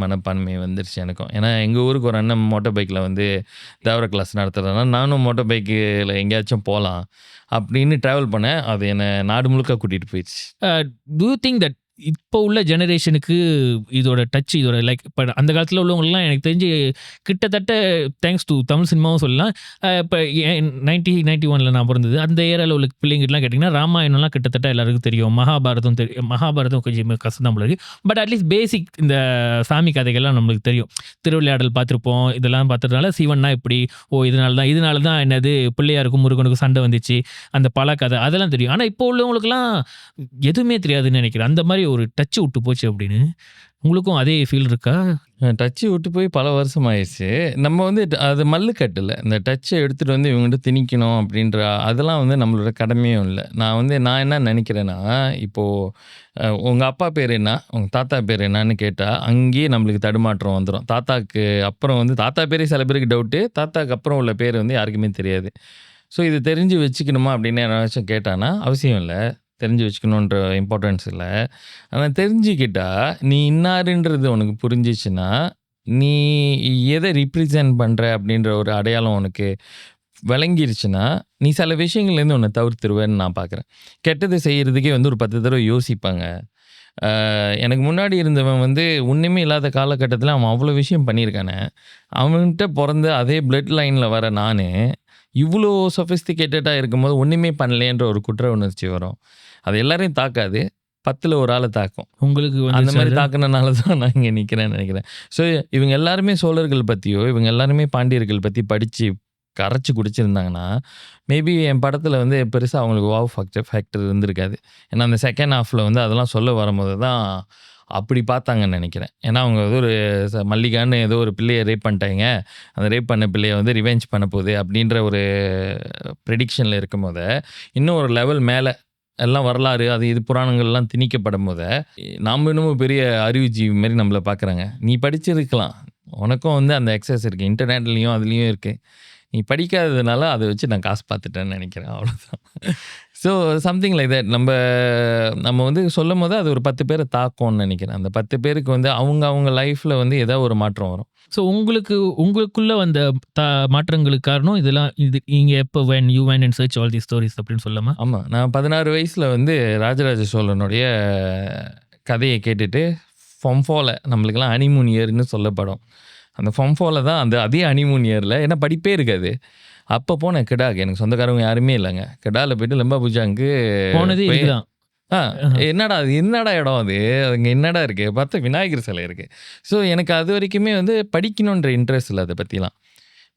மனப்பான்மை வந்துருச்சு எனக்கும். ஏன்னா எங்கள் ஊருக்கு ஒரு அண்ணன் மோட்டர் பைக்கில் வந்து தேவர கிளாஸ் நடத்துகிறதுனால நானும் மோட்டர் பைக்கில் எங்கேயாச்சும் போகலாம் அப்படின்னு ட்ராவல் பண்ணேன். அது என்னை நாடு முழுக்க கூட்டிகிட்டு போயிடுச்சு. டூ யூ திங்க் தட் இப்போ உள்ள ஜெனரேஷனுக்கு இதோட டச், இதோட லைக் இப்போ அந்த காலத்தில் உள்ளவங்கலாம் எனக்கு தெரிஞ்சு கிட்டத்தட்ட தேங்க்ஸ் டு தமிழ் சினிமாவும் சொல்லலாம். இப்போ 1991 நான் பிறந்தது, அந்த ஏரியாவில் உள்ள பிள்ளைங்கிட்டலாம் கேட்டிங்கன்னா ராமாயணம்லாம் கிட்டத்தட்ட எல்லாருக்கும் தெரியும். மகாபாரதம் தெரியும். மகாபாரதம் கொஞ்சம் கஷ்டம் தான் போல. பட் அட்லீஸ்ட் பேசிக் இந்த சாமி கதைகள்லாம் நம்மளுக்கு தெரியும். திருவிளையாடல் பார்த்துருப்போம். இதெல்லாம் பார்த்ததுனால சிவன்னா இப்படி, இதனால தான் என்னது பிள்ளையாருக்கும் முருகனுக்கும் சண்டை வந்துச்சு, அந்த பல கதை அதெல்லாம் தெரியும். ஆனால் இப்போ உள்ளவங்களுக்குலாம் எதுவுமே தெரியாதுன்னு நினைக்கிறேன். அந்த மாதிரி ஒரு டச் விட்டு போச்சு அப்படின்னு. உங்களுக்கும் அதே ஃபீல் இருக்கா? டச்சு விட்டு போய் பல வருஷம் ஆயிடுச்சு. நம்ம வந்து அது மல்லு கட்டலை. இந்த டச்சை எடுத்துகிட்டு வந்து இவங்ககிட்ட திணிக்கணும் அப்படின்ற அதெல்லாம் வந்து நம்மளோட கடமையும் இல்லை. நான் என்ன நினைக்கிறேன்னா, இப்போது உங்கள் அப்பா பேர் என்ன, உங்கள் தாத்தா பேர் என்னன்னு கேட்டால் அங்கேயே நம்மளுக்கு தடுமாற்றம் வந்துடும். தாத்தாக்கு அப்புறம் வந்து தாத்தா பேரே சில பேருக்கு டவுட்டு, தாத்தாக்கு அப்புறம் உள்ள பேர் வந்து யாருக்குமே தெரியாது. ஸோ இது தெரிஞ்சு வச்சுக்கணுமா அப்படின்னு யாராச்சும் கேட்டானா அவசியம் இல்லை, தெரிஞ்சு வச்சுக்கணுன்ற இம்பார்ட்டன்ஸ் இல்லை. ஆனால் தெரிஞ்சுக்கிட்டா நீ இன்னாருன்றது உனக்கு புரிஞ்சிச்சுன்னா, நீ எதை ரிப்ரசன்ட் பண்ணுற அப்படின்ற ஒரு அடையாளம் உனக்கு விளங்கிருச்சுன்னா, நீ சில விஷயங்கள்லேருந்து உன்னை தவிர்த்துருவேன்னு நான் பார்க்குறேன். கெட்டது செய்கிறதுக்கே வந்து ஒரு 10 தடவை யோசிப்பாங்க. எனக்கு முன்னாடி இருந்தவன் வந்து ஒன்றுமே இல்லாத காலகட்டத்தில் அவன் அவ்வளோ விஷயம் பண்ணியிருக்கானே. அவன்கிட்ட பிறந்த அதே பிளட் லைனில் வர நான் இவ்வளோ சொஃபிஸ்டிகேட்டடாக இருக்கும்போது ஒன்றுமே பண்ணலேன்ற ஒரு குற்ற உணர்ச்சி வரும். அது எல்லாரையும் தாக்காது, 10ல் ஒரு ஆளை தாக்கும். உங்களுக்கு அந்த மாதிரி தாக்குனனால தான் நான் இங்கே நிற்கிறேன்னு நினைக்கிறேன். ஸோ இவங்க எல்லாருமே சோழர்கள் பற்றியோ இவங்க எல்லாருமே பாண்டியர்கள் பற்றி படித்து கரைச்சி குடிச்சிருந்தாங்கன்னா மேபி என் படத்தில் வந்து பெருசாக அவங்களுக்கு வாவ் ஃபேக்டர் இருந்திருக்காது. ஏன்னா அந்த செகண்ட் ஹாஃபில் வந்து அதெல்லாம் சொல்ல வரும்போது தான் அப்படி பார்த்தாங்கன்னு நினைக்கிறேன். ஏன்னா அவங்க ஏதோ ஒரு மல்லிகான்னு ஏதோ ஒரு பிள்ளையை ரேப் பண்ணிட்டாங்க, அந்த ரேப் பண்ண பிள்ளையை வந்து ரிவெஞ்ச் பண்ண போகுது அப்படின்ற ஒரு ப்ரெடிக்ஷனில் இருக்கும் போது இன்னும் ஒரு லெவல் மேலே எல்லாம் வரலாறு அது இது புராணங்கள்லாம் திணிக்கப்படும் போது நாம் இன்னமும் பெரிய அறிவுஜீவி மாதிரி நம்மளை பார்க்குறாங்க. நீ படிச்சிருக்கலாம், உனக்கும் வந்து அந்த எக்ஸஸ் இருக்குது, இன்டர்நெட்லேயும் அதுலேயும் இருக்குது, நீ படிக்காததுனால அதை வச்சு நான் காசு பார்த்துட்டேன்னு நினைக்கிறேன். அவ்வளோதான். So something like that. நம்ம வந்து சொல்லும் போது அது ஒரு 10 பேரை தாக்கும்னு நினைக்கிறேன். அந்த 10 பேருக்கு வந்து அவங்க லைஃப்பில் வந்து ஏதாவது ஒரு மாற்றம் வரும். ஸோ உங்களுக்குள்ள வந்த மாற்றங்களுக்கு காரணம் இதெல்லாம். இது நீங்கள் எப்போ when you went and search all these stories அப்படின்னு சொல்லாமா? ஆமாம், நான் 16 வயசில் வந்து ராஜராஜ சோழனுடைய கதையை கேட்டுட்டு ஃபம்ஃபோவில் நம்மளுக்கெல்லாம் ஹனிமூன் இயர்னு சொல்லப்படும். அந்த ஃபம்ஃபோவில் தான் அதே ஹனிமூன் இயரில், ஏன்னா படிப்பே இருக்காது. அப்போ போனேன் கிடாக்கு. எனக்கு சொந்தக்காரங்க யாருமே இல்லைங்க. கிடாவில் போயிட்டு லம்பா பூஜாங்கு போனது இதுதான். என்னடா இடம் அது, அங்கே என்னடா இருக்குது பார்த்தா விநாயகர் சிலை இருக்குது. ஸோ எனக்கு அது வரைக்குமே வந்து படிக்கணுன்ற இன்ட்ரெஸ்ட் இல்லை அதை பற்றிலாம்.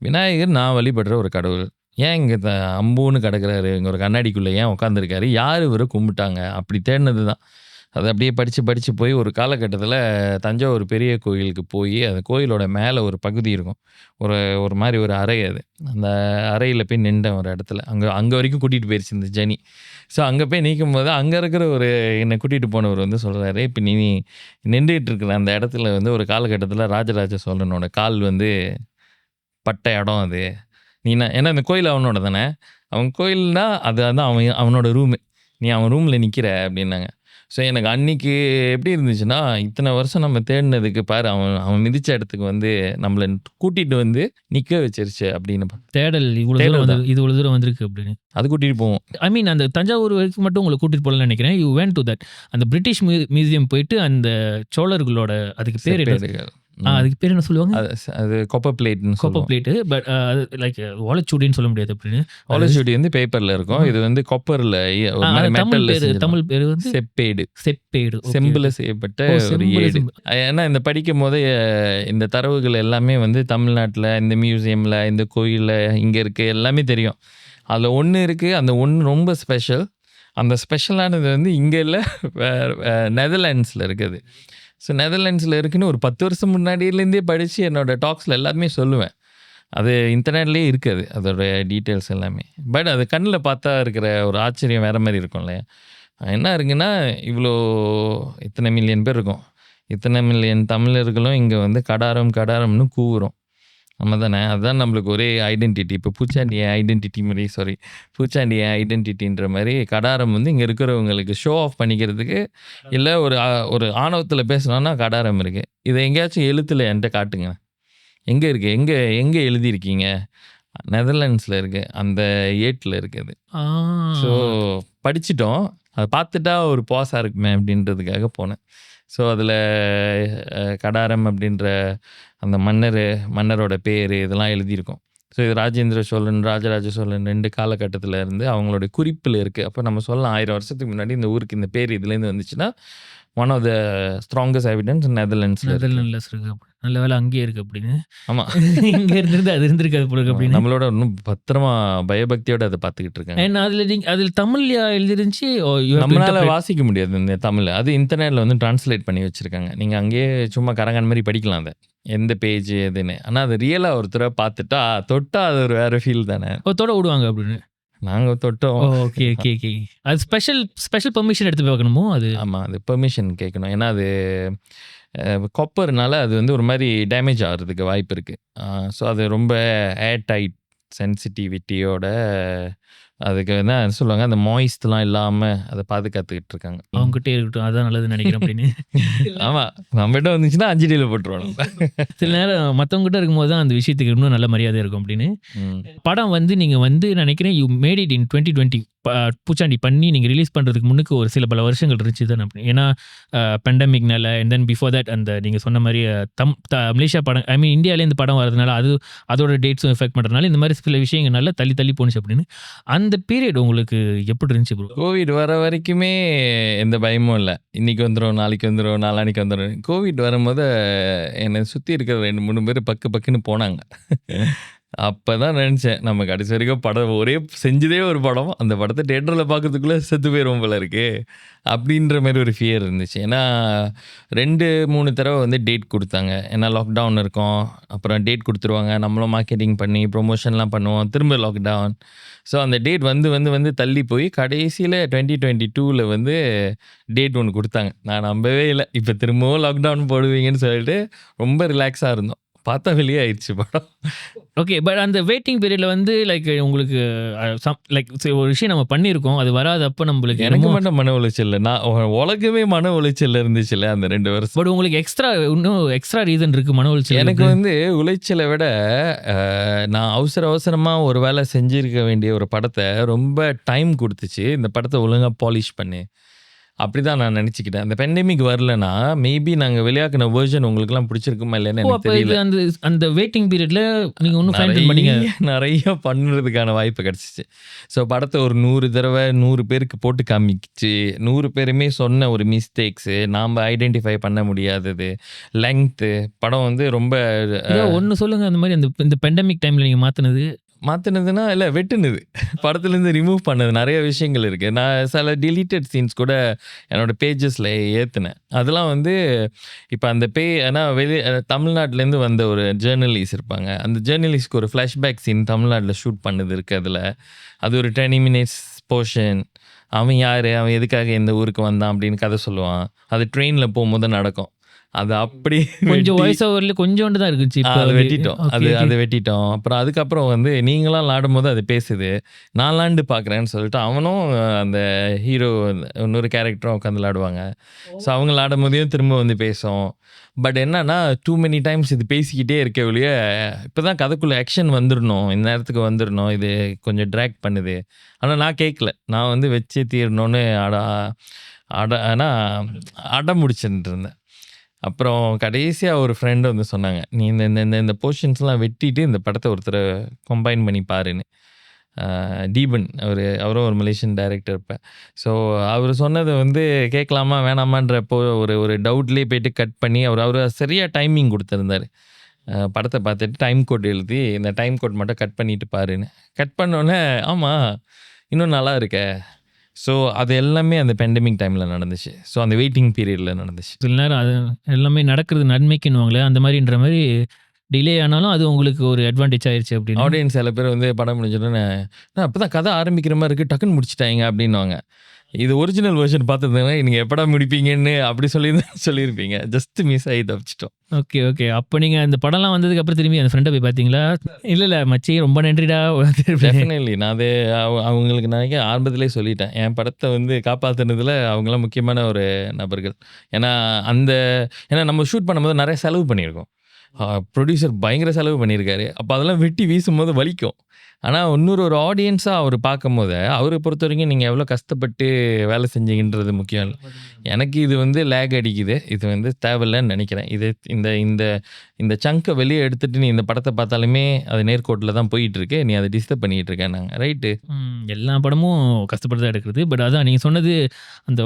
விநாயகர் நான் வழிபடுற ஒரு கடவுள். ஏன் இங்கே அம்புன்னு கிடக்கிறாரு, இங்கே ஒரு கண்ணாடிக்குள்ளே ஏன் உட்காந்துருக்காரு, யார் இவரை கும்பிட்டாங்க, அப்படி தேடினது தான். அதை அப்படியே படித்து போய் ஒரு காலகட்டத்தில் தஞ்சாவூர் பெரிய கோயிலுக்கு போய் அந்த கோயிலோட மேலே ஒரு பகுதி இருக்கும், ஒரு மாதிரி ஒரு அறை. அது அந்த அறையில் போய் நின்றேன் ஒரு இடத்துல. அங்கே வரைக்கும் கூட்டிகிட்டு போயிடுச்சு இந்த ஜனி. ஸோ அங்கே போய் நிற்கும் போது அங்கே இருக்கிற என்னை கூட்டிகிட்டு போனவர் வந்து சொல்கிறாரு, இப்போ நீ நின்றுட்டு இருக்கிற அந்த இடத்துல வந்து ஒரு காலகட்டத்தில் ராஜராஜ சோழனோட கால் வந்து பட்ட இடம் அது. ஏன்னா இந்த கோயில் அவனோட தானே, அவன் கோயில்னா அது வந்து அவனோட ரூமு, நீ அவன் ரூமில் நிற்கிற அப்படின்னாங்க. ஸோ எனக்கு அன்றைக்கி எப்படி இருந்துச்சுன்னா, இத்தனை வருஷம் நம்ம தேடினதுக்கு பாரு அவன் மிதித்த இடத்துக்கு வந்து நம்மளை கூட்டிகிட்டு வந்து நிற்க வச்சிருச்சு அப்படின்னு. தேடல் இவ்வளோ தூரம் வந்திருக்கு அப்படின்னு அது கூட்டிகிட்டு போவோம். ஐ மீன் அந்த தஞ்சாவூர் வரைக்கும் மட்டும் உங்களை கூட்டிகிட்டு போகலன்னு நினைக்கிறேன். You went to that. அந்த பிரிட்டிஷ் மியூசியம் போயிட்டு அந்த சோழர்களோட அதுக்கு பேர் அதுக்கு பேர் என்ன சொல்லுவாங்க, அது கொப்பர் பிளேட்டு. பட் அது லைக் ஓலைச்சுவடின்னு சொல்ல முடியாது அப்படின்னு. ஓலைச்சுவடி வந்து பேப்பரில் இருக்கும், இது வந்து கொப்பரில் தமிழ் பேர் வந்து செப்பேடு. செம்பில் செய்யப்பட்ட ஒரு ஏடு. ஏன்னா இந்த படிக்கும் போது இந்த தரவுகள் எல்லாமே வந்து தமிழ்நாட்டில் இந்த மியூசியமில் இந்த கோயிலில் இங்கே இருக்குது எல்லாமே தெரியும். அதில் ஒன்று இருக்குது, அந்த ஒன்று ரொம்ப ஸ்பெஷல். அந்த ஸ்பெஷலானது வந்து இங்கே இல்லை, நெதர்லாண்ட்ஸில் இருக்குது. ஸோ நெதர்லாண்ட்ஸில் இருக்குன்னு ஒரு 10 வருஷம் முன்னாடியிலேருந்தே படித்து என்னோடய டாக்ஸில் எல்லாமே சொல்லுவேன். அது இன்டர்நெட்லேயே இருக்குது அதோட டீட்டெயில்ஸ் எல்லாமே. பட் அது கண்ணில் பார்த்தா இருக்கிற ஒரு ஆச்சரியம் வேறு மாதிரி இருக்கும் இல்லையா. என்ன இருக்குன்னா, இத்தனை மில்லியன் பேர் இருக்கும், இத்தனை மில்லியன் தமிழர்களும் இங்கே வந்து கடாரம்னு கூவுறோம் நம்ம தானே. அதுதான் நம்மளுக்கு ஒரே ஐடென்டிட்டி. இப்போ பூச்சாண்டி ஐடென்டிட்டின்ற மாதிரி கடாரம் வந்து இங்கே இருக்கிறவங்களுக்கு ஷோ ஆஃப் பண்ணிக்கிறதுக்கு, இல்லை ஒரு ஆணவத்தில் பேசணும்னா கடாரம் இருக்குது. இதை எங்கேயாச்சும் எழுத்தில் என்கிட்ட காட்டுங்க, எங்கே இருக்குது, எங்கே எழுதியிருக்கீங்க? நெதர்லாண்ட்ஸில் இருக்குது, அந்த ஏட்டில் இருக்குது. ஸோ படிச்சிட்டோம், அதை பார்த்துட்டா ஒரு பாஸாக இருக்குமே அப்படின்றதுக்காக போனேன். ஸோ அதில் கடாரம் அப்படின்ற அந்த மன்னரோட பேர் இதெல்லாம் எழுதியிருக்கும். ஸோ இது ராஜேந்திர சோழன், ராஜராஜ சோழன் 2 காலகட்டத்தில் இருந்து அவங்களோட குறிப்பில் இருக்குது. அப்போ நம்ம சொல்லலாம் 1000 வருஷத்துக்கு முன்னாடி இந்த ஊருக்கு இந்த பேர் இதுலேருந்து வந்துச்சுன்னா, one of the strongest evidence நெதர்லாண்ட்ஸில் இருக்குது. நல்ல வேலை அங்கேயே இருக்குது அப்படின்னு. ஆமாம், இங்கே இருந்திருந்து அது இருந்திருக்காது போல அப்படின்னு நம்மளோட இன்னும் பத்திரமா பயபக்தியோடு அதை பார்த்துக்கிட்டு இருக்காங்க. அதில் தமிழ்லையா எழுதிருந்துச்சு, நம்மளால் வாசிக்க முடியாது இந்த தமிழ். அது இன்டர்நெட்டில் வந்து டிரான்ஸ்லேட் பண்ணி வச்சுருக்காங்க. நீங்கள் அங்கேயே சும்மா கரங்கன் மாதிரி படிக்கலாம் அதை, எந்த பேஜ் எதுன்னு. ஆனால் அது ரியலாக ஒருத்தரை பார்த்துட்டா தொட்டா அது ஒரு வேறு ஃபீல் தானே. தொட விடுவாங்க அப்படின்னு நாங்கள் தொட்டோம். ஓகே. அது ஸ்பெஷல் பெர்மிஷன் எடுத்து பார்க்கணுமோ அது? ஆமாம், அது பெர்மிஷன் கேட்கணும். ஏன்னா அது காப்பர்னால அது வந்து ஒரு மாதிரி டேமேஜ் ஆகிறதுக்கு வாய்ப்பு இருக்குது. ஸோ அது ரொம்ப ஏர் டைட் சென்சிட்டிவிட்டியோட அதுக்கு என்ன சொல்லுவாங்க, அந்த மாய்ஸ்ட்லாம் இல்லாமல் அதை பாதுகாத்துக்கிட்டு இருக்காங்க. அவங்ககிட்டே இருக்கட்டும், அதான் நல்லதுன்னு நினைக்கிறேன் அப்படின்னு. ஆமாம், நம்மகிட்ட வந்துச்சுன்னா 5 அடியில் போட்டுருவோம். சில நேரம் மற்றவங்ககிட்ட இருக்கும்போது தான் அந்த விஷயத்துக்கு இன்னும் நல்ல மரியாதை இருக்கும் அப்படின்னு. படம் வந்து நீங்கள் வந்து நினைக்கிறேன் யூ மேட் இட் இன் 2020 பூச்சாண்டி பண்ணி நீங்கள் ரிலீஸ் பண்ணுறதுக்கு முன்னுக்கு ஒரு சில வருஷங்கள் இருந்துச்சு தான் அப்படி. ஏன்னா பெண்டமிக்னால அண்ட் தென் பிஃபோர் தட் அந்த நீங்கள் சொன்ன மாதிரி மலேசியா படம், ஐ மீன் இந்தியாவிலே இந்த படம் வரதுனால அதோட டேட்ஸும் எஃபெக்ட் பண்ணுறதுனால இந்த மாதிரி சில விஷயங்கள்னால தள்ளி போணுச்சு அப்படின்னு. அந்த பீரியட் உங்களுக்கு எப்படி இருந்துச்சு ப்ரோ? கோவிட் வர வரைக்குமே எந்த பயமும் இல்லை. இன்றைக்கி வந்துடும், நாளைக்கு வந்துடும், நாளானிக்கு வந்துடும். கோவிட் வரும்போது என்னை சுற்றி இருக்கிற 2-3 பேர் பக்குன்னு போனாங்க. அப்போ தான் நினச்சேன், நம்ம கடைசி வரைக்கும் படம் செஞ்சதே ஒரு படம், அந்த படத்தை தேட்டரில் பார்க்கறதுக்குள்ளே செத்து போயிடுவோம் போல இருக்கு அப்படின்ற மாதிரி ஒரு ஃபியர் இருந்துச்சு. ஏன்னா 2-3 தடவை வந்து டேட் கொடுத்தாங்க. ஏன்னா லாக்டவுன் இருக்கும், அப்புறம் டேட் கொடுத்துருவாங்க, நம்மளும் மார்க்கெட்டிங் பண்ணி ப்ரொமோஷன்லாம் பண்ணுவோம், திரும்ப லாக்டவுன். ஸோ அந்த டேட் வந்து தள்ளி போய் கடைசியில் 2022 வந்து டேட் ஒன்று கொடுத்தாங்க. நான் நம்பவே இல்லை, இப்போ திரும்பவும் லாக்டவுன் போடுவீங்கன்னு சொல்லிட்டு ரொம்ப ரிலாக்ஸாக இருந்தோம். பார்த்தா வெளியே ஆயிடுச்சு படம். ஓகே. பட் அந்த வெயிட்டிங் பீரியட்ல வந்து லைக் உங்களுக்கு லைக் ஒரு விஷயம் நம்ம பண்ணியிருக்கோம். அது வராதப்ப நம்மளுக்கு எனக்கு என்னமோ மட்டும் மன உளைச்சல் இல்ல. நான் உலகமே மன உளைச்சல்ல இருந்துச்சுல்ல அந்த 2 வருஷம். பட் உங்களுக்கு இன்னும் எக்ஸ்ட்ரா ரீசன் இருக்கு மன உளைச்சல். எனக்கு வந்து உளைச்சலை விட நான் அவசரமா ஒரு வேலை செஞ்சிருக்க வேண்டிய ஒரு படத்தை ரொம்ப டைம் கொடுத்துச்சு. இந்த படத்தை ஒழுங்கா பாலிஷ் பண்ணு. அப்படிதான் நான் நினச்சிக்கிட்டேன். அந்த பெண்டமிக் வரலனா மேபி நாங்கள் வெளியாக்கின வெர்ஷன் உங்களுக்குலாம் பிடிச்சிருக்குமா இல்லைன்னு எனக்கு அப்ப தெரியல. இது அந்த வெயிட்டிங் பீரியட்ல நீங்க ஒன்றும் ஃபைன் பண்ணீங்க. நிறைய பண்ணுறதுக்கான வாய்ப்பு கிடச்சிச்சு. ஸோ படத்தை ஒரு 100 தடவை 100 பேருக்கு போட்டு காமிச்சு 100 பேருமே சொன்ன ஒரு மிஸ்டேக்ஸு, நாம் ஐடென்டிஃபை பண்ண முடியாதது, லெங்க்த்து, படம் வந்து ரொம்ப ஒன்று சொல்லுங்க அந்த மாதிரி இந்த பெண்டமிக் டைம்ல நீங்க மாத்தினது. மாற்றினதுன்னா இல்லை வெட்டுனது, படத்துலேருந்து ரிமூவ் பண்ணது நிறைய விஷயங்கள் இருக்குது. நான் சில டிலீட்டட் சீன்ஸ் கூட என்னோடய பேஜஸில் ஏற்றினேன். அதெல்லாம் வந்து இப்போ அந்த ஏன்னா தமிழ்நாட்டிலேருந்து வந்த ஒரு ஜேர்னலிஸ்ட் இருப்பாங்க. அந்த ஜேர்னலிஸ்ட்க்கு ஒரு ஃப்ளாஷ்பேக் சீன் தமிழ்நாட்டில் ஷூட் பண்ணது இருக்குது. அதில் அது ஒரு 20 மினிட்ஸ் போர்ஷன். அவன் யார், அவன் எதுக்காக எந்த ஊருக்கு வந்தான் அப்படின்னு கதை சொல்லுவான். அது ட்ரெயினில் போகும்போது நடக்கும். அது அப்படி கொஞ்சம் வாய்ஸ் ஓவர்ல கொஞ்சோண்டு தான் இருந்துச்சு. அதை வெட்டிட்டோம். அதை வெட்டிட்டோம். அப்புறம் அதுக்கப்புறம் வந்து நீங்களாம் ஆடும்போது அது பேசுது, நான் விளாண்டு பார்க்குறேன்னு சொல்லிட்டு அவனும் அந்த ஹீரோ இன்னொரு கேரக்டரும் உட்காந்து விளாடுவாங்க. ஸோ அவங்க விளாடும் போதையும் திரும்ப வந்து பேசும். பட் என்னன்னா டூ மெனி டைம்ஸ் இது பேசிக்கிட்டே இருக்க ஒழிய இப்போ தான் கதைக்குள்ளே ஆக்ஷன் வந்துடணும், இந்த நேரத்துக்கு வந்துடணும், இது கொஞ்சம் ட்ராக் பண்ணுது. ஆனால் நான் கேட்கல, நான் வந்து வச்சு தீரணும்னு அடம் முடிச்சுட்டு இருந்தேன். அப்புறம் கடைசியாக ஒரு ஃப்ரெண்டு வந்து சொன்னாங்க, நீ இந்த போர்ஷன்ஸ்லாம் வெட்டிட்டு இந்த படத்தை ஒருத்தரை கம்பைன் பண்ணி பாருன்னு. டீபன் அவரும் ஒரு மலேசியன் டைரக்டர். இப்போ ஸோ அவர் சொன்னதை வந்து கேட்கலாமா வேணாமான்றப்போ ஒரு டவுட்லேயே போயிட்டு கட் பண்ணி அவர் சரியாக டைமிங் கொடுத்துருந்தார். படத்தை பார்த்துட்டு டைம் கோட் எழுதி இந்த டைம் கோட் மட்டும் கட் பண்ணிட்டு பாருன்னு. கட் பண்ணோன்னே ஆமாம் இன்னும் நல்லா இருக்க. ஸோ அது எல்லாமே அந்த பெண்டமிக் டைமில் நடந்துச்சு. ஸோ அந்த வெயிட்டிங் பீரியடில் நடந்துச்சு. சில நேரம் அது எல்லாமே நடக்கிறது நன்மைக்குன்னுவாங்களே, அந்த மாதிரின்ற மாதிரி டிலே ஆனாலும் அது உங்களுக்கு ஒரு அட்வான்டேஜ் ஆயிடுச்சு அப்படின்னு. ஆடியன்ஸ் சில பேர் வந்து படம் முடிஞ்சிட்டோன்னே அப்போ தான் கதை ஆரம்பிக்கிற மாதிரி இருக்குது, டக்குன்னு முடிச்சிட்டாங்க அப்படின்னுவாங்க. இது ஒரிஜினல் வெர்ஷன் பார்த்ததுன்னா நீங்கள் எப்படா முடிப்பீங்கன்னு அப்படி சொல்லியிருப்பீங்க. ஜஸ்ட் மிஸ் ஆகி தப்பிச்சிட்டோம். Okay okay. அப்போ நீங்கள் அந்த படம்லாம் வந்ததுக்கு அப்புறம் திரும்பி அந்த ஃப்ரெண்டை போய் பார்த்தீங்களா? இல்லை மச்சி ரொம்ப நன்றிடா. டெஃபினெட்லி நான் அது அவங்களுக்கு நினைக்க ஆரம்பத்திலே சொல்லிட்டேன். என் படத்தை வந்து காப்பாற்றுனதில் அவங்களாம் முக்கியமான ஒரு நபர்கள். ஏன்னா நம்ம ஷூட் பண்ணும்போது நிறைய செலவு பண்ணியிருக்கோம். ப்ரொடியூசர் பயங்கர செலவு பண்ணியிருக்காரு. அப்போ அதெல்லாம் வெட்டி வீசும்போது வலிக்கும். ஆனால் ஒரு ஆடியன்ஸாக அவர் பார்க்கும்போது அவரை பொறுத்த வரைக்கும் நீங்கள் எவ்வளோ கஷ்டப்பட்டு வேலை செஞ்சீங்கன்றது முக்கியம் இல்லை. எனக்கு இது வந்து லேக் அடிக்குது, இது வந்து தேவையில்லைன்னு நினைக்கிறேன். இது இந்த சங்கை வெளியே எடுத்துகிட்டு நீ இந்த படத்தை பார்த்தாலுமே அது நேர்கோட்டில் தான் போயிட்டுருக்கு, நீ அதை டிஸ்டர்ப் பண்ணிகிட்டு இருக்கேன் நாங்கள். ரைட்டு, எல்லா படமும் கஷ்டப்பட்டு தான் எடுக்கிறது. பட் அதான் நீங்கள் சொன்னது அந்த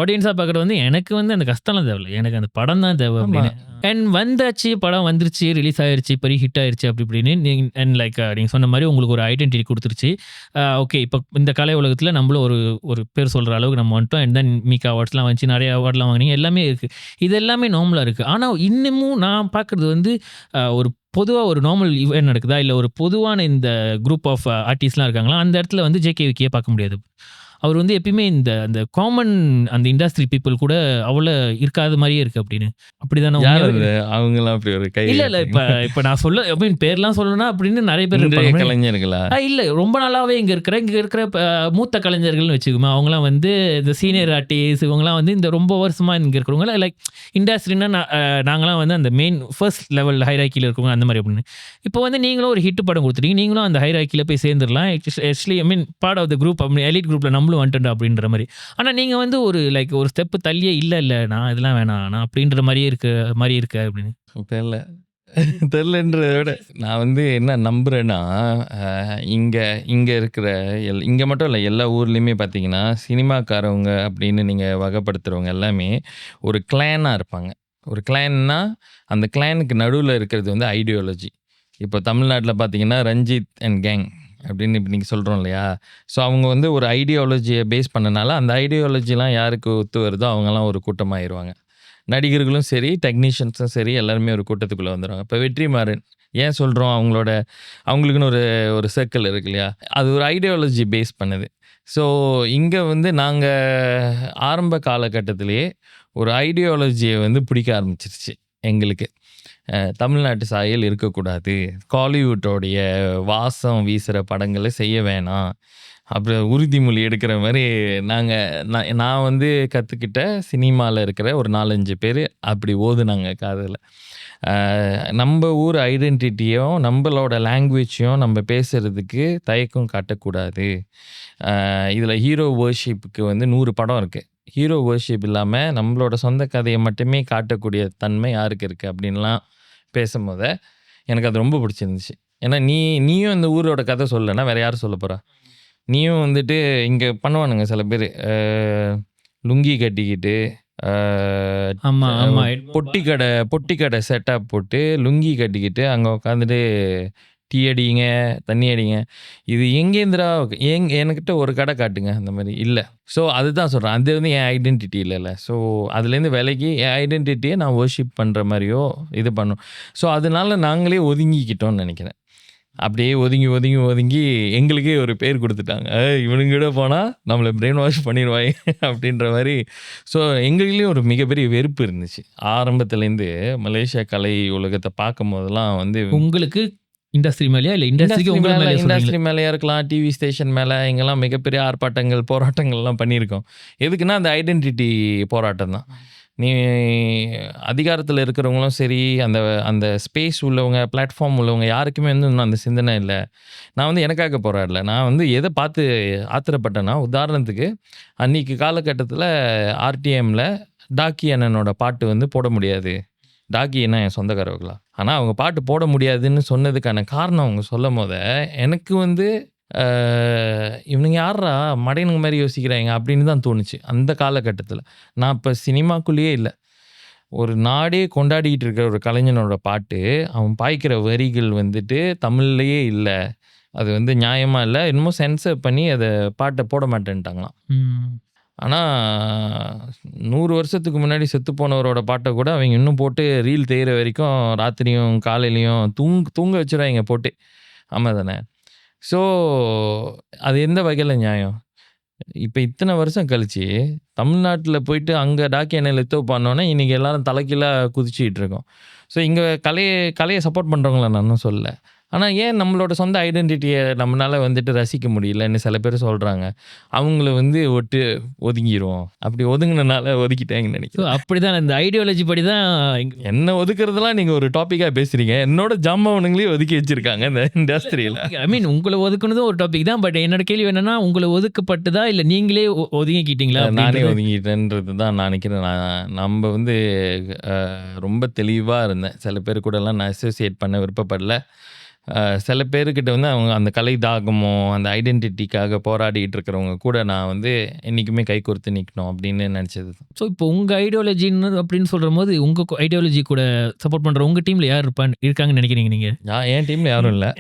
ஆடியன்ஸாக பார்க்குறது வந்து எனக்கு வந்து அந்த கஷ்டம்லாம் தேவையில்லை, எனக்கு அந்த படம் தான் தேவை அப்படின்னு. அண்ட் வந்தாச்சு, படம் வந்துருச்சு, ரிலீஸ் ஆயிடுச்சு, பெரிய ஹிட் ஆயிடுச்சு அப்படி இப்படின்னு அண்ட் லைக் நீங்கள் சொன்ன மாதிரி உங்களுக்கு ஒரு ஐடென்டிட்டி கொடுத்துருச்சு. ஓகே, இப்போ இந்த கலை உலகத்தில் நம்மளும் ஒரு பேர் சொல்கிற அளவுக்கு நம்ம வந்துட்டோம். அண்ட் தென் மீகா அவார்ட்ஸ்லாம் வந்துச்சு, நிறைய அவார்ட்லாம் வாங்கினீங்க, எல்லாமே இருக்குது. இது எல்லாமே நார்மலாக இருக்குது. ஆனால் இன்னமும் நான் பார்க்குறது வந்து ஒரு பொதுவாக ஒரு நார்மல் ஈவென்ட் நடக்குதா, இல்லை ஒரு பொதுவான இந்த குரூப் ஆஃப் ஆர்டிஸ்ட்லாம் இருக்காங்களா, அந்த இடத்துல வந்து ஜேகே விக்கியே பார்க்க முடியாது. அவர் வந்து எப்பயுமே அந்த காமன் அந்த இண்டஸ்ட்ரி பீப்புள் கூட அவ்வளோ இருக்காத மாதிரியே இருக்கு அப்படின்னு. அப்படிதானே? அவங்களாம் அப்படி ஒரு கை இல்லை இப்போ நான் பேர்லாம் சொல்லணும்னா அப்படின்னு நிறைய பேர் இருப்பாங்க. கலைஞர்களா? இல்லை, ரொம்ப நாளாவே இங்கே இருக்கிற மூத்த கலைஞர்கள்னு வச்சுக்கோமா, அவங்களாம் வந்து இந்த சீனியர் ஆர்டிஸ்ட், இவங்கலாம் வந்து இந்த ரொம்ப வருஷமாக இங்கே இருக்கிறவங்க, லைக் இண்டஸ்ட்ரின்னா நாங்களாம் வந்து அந்த மெயின் ஃபர்ஸ்ட் லெவல் ஹைராக்கியில் இருக்கவங்க அந்த மாதிரி அப்படின்னு. இப்போ வந்து நீங்களும் ஒரு ஹிட் படம் கொடுத்துட்டீங்க, நீங்களும் அந்த ஹைராக்கியில் போய் சேர்ந்துடலாம். Actually part of the group அப்படி எலிட் குரூப்பில் நம்மளும் வந்துட்டோம் அப்படின்ற மாதிரி. ஆனால் நீங்கள் வந்து ஒரு ஸ்டெப்பு தள்ளியே இல்லை நான் இதெல்லாம் வேணாம் நான் அப்படின்ற மாதிரியே இருக்க அப்படின்னு. தெரிலன்றத விட நான் வந்து என்ன நம்புகிறேன்னா, இங்கே இருக்கிற இங்கே மட்டும் இல்லை, எல்லா ஊர்லேயுமே பார்த்தீங்கன்னா சினிமாக்காரவங்க அப்படின்னு நீங்கள் வகைப்படுத்துகிறவங்க எல்லாமே ஒரு கிளானாக இருப்பாங்க. ஒரு கிளான்னா அந்த கிளானுக்கு நடுவில் இருக்கிறது வந்து ஐடியாலஜி. இப்போ தமிழ்நாட்டில் பார்த்தீங்கன்னா ரஞ்சித் அண்ட் கேங் அப்படின்னு இப்போ நீங்கள் சொல்கிறோம் இல்லையா? ஸோ அவங்க வந்து ஒரு ஐடியாலஜியை பேஸ் பண்ணனால அந்த ஐடியாலஜிலாம் யாருக்கு ஒத்து வருதோ அவங்கெல்லாம் ஒரு கூட்டமாகிடுவாங்க. நடிகர்களும் சரி, டெக்னீஷியன்ஸும் சரி, எல்லாருமே ஒரு கூட்டத்துக்குள்ளே வந்துடுவாங்க. இப்போ வெற்றிமாறன் ஏன் சொல்கிறோம், அவங்களுக்குன்னு ஒரு சர்க்கிள் இருக்கு இல்லையா? அது ஒரு ஐடியாலஜி பேஸ் பண்ணுது. ஸோ இங்கே வந்து நாங்கள் ஆரம்ப காலகட்டத்திலேயே ஒரு ஐடியாலஜியை வந்து பிடிக்க ஆரம்பிச்சிருச்சு எங்களுக்கு. தமிழ்நாட்டு சாயல் இருக்கக்கூடாது, காலிவுட்டோடைய வாசம் வீசுகிற படங்களை செய்ய வேணாம், அப்புறம் உறுதிமொழி எடுக்கிற மாதிரி நான் வந்து கற்றுக்கிட்ட சினிமாவில் இருக்கிற ஒரு 4-5 பேர் அப்படி ஓதுனாங்க காதில். நம்ம ஊர் ஐடென்டிட்டியும் நம்மளோட லாங்குவேஜையும் நம்ம பேசுகிறதுக்கு தயக்கம் காட்டக்கூடாது. இதில் ஹீரோ வர்ஷிப்புக்கு வந்து 100 படம் இருக்குது. ஹீரோ வர்ஷிப் இல்லாமல் நம்மளோட சொந்த கதையை மட்டுமே காட்டக்கூடிய தன்மை யாருக்கு இருக்குது அப்படின்லாம் பேசும்போது எனக்கு அது ரொம்ப பிடிச்சிருந்துச்சு. ஏன்னா நீயும் இந்த ஊரோட கதை சொல்லலைன்னா வேறு யார் சொல்ல போகிறா? நீயும் வந்துட்டு இங்கே பண்ணுவானுங்க சில பேர், லுங்கி கட்டிக்கிட்டு ஆமா ஆமா பொட்டி கடை செட்டப் போட்டு லுங்கி கட்டிக்கிட்டு அங்கே உட்காந்துட்டு டீ அடிங்க, தண்ணி அடிங்க. இது எங்கேந்திரா என்கிட்ட ஒரு கடை காட்டுங்க அந்த மாதிரி இல்லை. ஸோ அதுதான் சொல்கிறேன், அது வந்து என் ஐடென்டிட்டி இல்லைல்ல. ஸோ அதுலேருந்து விலகி என் ஐடென்டிட்டியை நான் வர்ஷிப் பண்ணுற மாதிரியோ இது பண்ணும். ஸோ அதனால நாங்களே ஒதுங்கிக்கிட்டோம்னு நினைக்கிறேன். அப்படியே ஒதுங்கி எங்களுக்கே ஒரு பேர் கொடுத்துட்டாங்க, இவனுங்கிட்ட போனால் நம்மளை பிரெயின் வாஷ் பண்ணிடுவாங்க அப்படின்ற மாதிரி. ஸோ எங்களுக்குலேயும் ஒரு மிகப்பெரிய வெறுப்பு இருந்துச்சு ஆரம்பத்துலேருந்து. மலேசியா கலை உலகத்தை பார்க்கும் போதெல்லாம் வந்து உங்களுக்கு இண்டஸ்ட்ரி மேலேயா இல்லை இண்டஸ்ட்ரி மேலேயா இருக்கலாம், டிவி ஸ்டேஷன் மேலே, இங்கெல்லாம் மிகப்பெரிய ஆர்ப்பாட்டங்கள் போராட்டங்கள்லாம் பண்ணியிருக்கோம். எதுக்குன்னா அந்த ஐடென்டிட்டி போராட்டம் தான். நீ அதிகாரத்தில் இருக்கிறவங்களும் சரி, அந்த ஸ்பேஸ் உள்ளவங்க, பிளாட்ஃபார்ம் உள்ளவங்க யாருக்குமே வந்து இன்னும் அந்த சிந்தனை இல்லை. நான் வந்து எனக்காக போராடல, நான் வந்து எதை பார்த்து ஆத்திரப்பட்டேன்னா, உதாரணத்துக்கு அன்றைக்கி காலகட்டத்தில் ஆர்டிஎம்மில் டாக்கி அண்ணனோட பாட்டு வந்து போட முடியாது. டாக்கி அண்ணன் என் சொந்தக்காரவங்களா, ஆனால் அவங்க பாட்டு போட முடியாதுன்னு சொன்னதுக்கான காரணம் அவங்க சொல்லும் போத எனக்கு வந்து இவனுங்க யாரா மடையனுங்க மாதிரி யோசிக்கிறாங்க அப்படின்னு தான் தோணுச்சு அந்த காலகட்டத்தில். நான் இப்போ சினிமாக்குள்ளேயே இல்லை, ஒரு நாடே கொண்டாடிக்கிட்டு இருக்கிற ஒரு கலைஞனோட பாட்டு, அவன் பாய்க்கிற வரிகள் வந்துட்டு தமிழ்லையே இல்லை, அது வந்து நியாயமாக இல்லை, இன்னமும் சென்சர் பண்ணி அதை பாட்டை போட மாட்டேன்ட்டாங்களாம். ஆனால் 100 வருஷத்துக்கு முன்னாடி செத்து போனவரோட பாட்டை கூட அவங்க இன்னும் போட்டு ரீல் தேயிற வரைக்கும் ராத்திரியும் காலையிலையும் தூங்க வச்சுருவாங்க போட்டு. ஆமாம் தானே? ஸோ அது எந்த வகையில் நியாயம்? இப்போ இத்தனை வருஷம் கழிச்சு தமிழ்நாட்டில் போயிட்டு அங்கே டாக்கி எண்ணெயில் எத்தோ பண்ணோன்னே இன்றைக்கி எல்லாரும் தலைக்கீழாக குதிச்சிக்கிட்டு இருக்கோம். ஸோ இங்கே கலையை சப்போர்ட் பண்ணுறவங்கள நான் இன்னும் சொல்லலை. ஆனால் ஏன் நம்மளோட சொந்த ஐடென்டிட்டியை நம்மளால் வந்துட்டு ரசிக்க முடியலன்னு சில பேர் சொல்கிறாங்க. அவங்கள வந்து ஒதுங்கிடுவோம், அப்படி ஒதுங்கினால ஒதுக்கிட்டாங்கன்னு நினைக்கிறேன். அப்படி தான் இந்த ஐடியாலஜி படி தான் என்ன ஒதுக்குறதுலாம் நீங்கள் ஒரு டாப்பிக்காக பேசுகிறீங்க. என்னோட ஜாமாவனுங்களே ஒதுக்கி வச்சுருக்காங்க இந்த இண்டஸ்ட்ரியில். ஐ மீன் உங்களை ஒதுக்குனதும் ஒரு டாபிக் தான். பட் என்னோட கேள்வி என்னன்னா, உங்களை ஒதுக்கப்பட்டதா இல்லை நீங்களே ஒதுங்கிக்கிட்டீங்களா? நானே ஒதுங்கிட்டேன்றது தான் நான் நினைக்கிறேன். நம்ம வந்து ரொம்ப தெளிவாக இருந்தேன். சில பேர் கூடலாம் நான் அசோசியேட் பண்ண விருப்பப்படல. சில பேர்கிட்ட வந்து அவங்க அந்த கலை தாகமோ அந்த ஐடென்டிட்டிக்காக போராடிட்டு இருக்கிறவங்க கூட நான் வந்து என்றைக்குமே கை கோர்த்து நிற்கணும் அப்படின்னு நினச்சது. ஸோ இப்போ உங்கள் ஐடியாலஜின்னு அப்படின்னு சொல்கிற போது உங்கள் ஐடியாலஜி கூட சப்போர்ட் பண்ணுற உங்கள் டீமில் யார் இருக்காங்கன்னு நினைக்கிறீங்க நீங்கள்? என் டீமில் யாரும் இல்லை,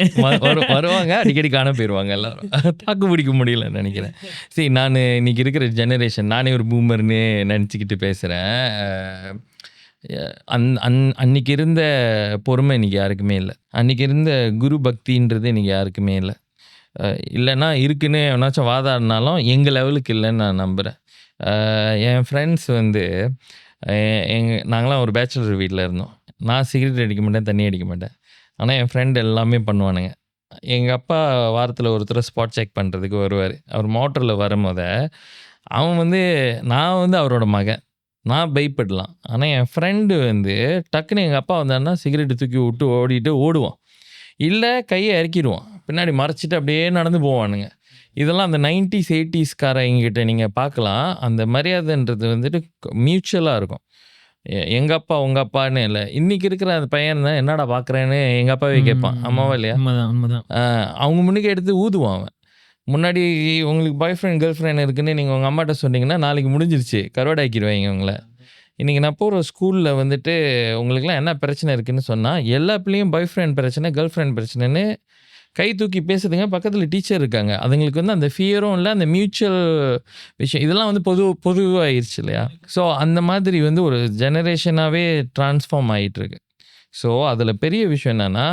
வருவாங்க அடிக்கடி காண போயிடுவாங்க எல்லாரும். தாக்கு பிடிக்க முடியலன்னு நினைக்கிறேன். சரி, நான் இன்னைக்கு இருக்கிற ஜெனரேஷன், நானே ஒரு பூமர்னு நினச்சிக்கிட்டு பேசுகிறேன். அன்னைக்கு இருந்த பொறுமை இன்னைக்கு யாருக்குமே இல்லை. அன்னைக்கு இருந்த குரு பக்தின்றது இன்னைக்கு யாருக்குமே இல்லை. இல்லைன்னா இருக்குன்னு எவனாச்சும் வாதாடினாலும் எங்கள் லெவலுக்கு இல்லைன்னு நான் நம்புகிறேன். என் ஃப்ரெண்ட்ஸ் வந்து நாங்களாம் ஒரு பேச்சுலர் வீட்டில் இருந்தோம். நான் சிகரெட் அடிக்க மாட்டேன், தண்ணி அடிக்க மாட்டேன். ஆனால் என் ஃப்ரெண்ட் எல்லாமே பண்ணுவானுங்க. எங்கள் அப்பா வாரத்தில் ஒருத்தர் ஸ்பாட் செக் பண்ணுறதுக்கு வருவார். அவர் மோட்டரில் வரும்போத அவன் வந்து நான் வந்து அவரோட மகன், நான் பயப்படலாம். ஆனால் என் ஃப்ரெண்டு வந்து டக்குன்னு எங்கள் அப்பா வந்தாருன்னா சிகரெட்டு தூக்கி விட்டு ஓடுவான், இல்லை கையை இறக்கிடுவான், பின்னாடி மறைச்சிட்டு அப்படியே நடந்து போவானுங்க. இதெல்லாம் அந்த 90s 80s நீங்கள் பார்க்கலாம். அந்த மரியாதைன்றது வந்துட்டு மியூச்சுவலாக இருக்கும். எங்கள் அப்பா உங்கள் அப்பான்னு இல்லை. இன்றைக்கி இருக்கிற அந்த பையன் தான் என்னடா பார்க்குறேன்னு எங்கள் அப்பாவே கேட்பான். அம்மாவா இல்லையா? உண்மைதான். அவங்க முன்னுக்கு எடுத்து ஊதுவான் அவன். முன்னாடி உங்களுக்கு பாய் ஃப்ரெண்ட் கேர்ள் ஃப்ரெண்ட் இருக்குன்னு நீங்கள் உங்கள் அம்மாட்ட சொன்னீங்கன்னா நாளைக்கு முடிஞ்சிருச்சு, கருவாடாக்கிடுவாங்க உங்களை. இன்றைக்கி நான் போகிற ஸ்கூலில் வந்துட்டு உங்களுக்குலாம் என்ன பிரச்சனை இருக்குதுன்னு சொன்னால் எல்லா பிள்ளையும் பாய் ஃப்ரெண்ட் பிரச்சனை கேர்ள் ஃப்ரெண்ட் பிரச்சனைன்னு கை தூக்கி பேசுதுங்க. பக்கத்தில் டீச்சர் இருக்காங்க. அதுங்களுக்கு வந்து அந்த ஃபியரும் இல்லை, அந்த மியூச்சுவல் விஷயம் இதெல்லாம் வந்து பொதுவாகிருச்சு இல்லையா? ஸோ அந்த மாதிரி வந்து ஒரு ஜெனரேஷனாகவே ட்ரான்ஸ்ஃபார்ம் ஆகிட்டுருக்கு. ஸோ அதில் பெரிய விஷயம் என்னென்னா,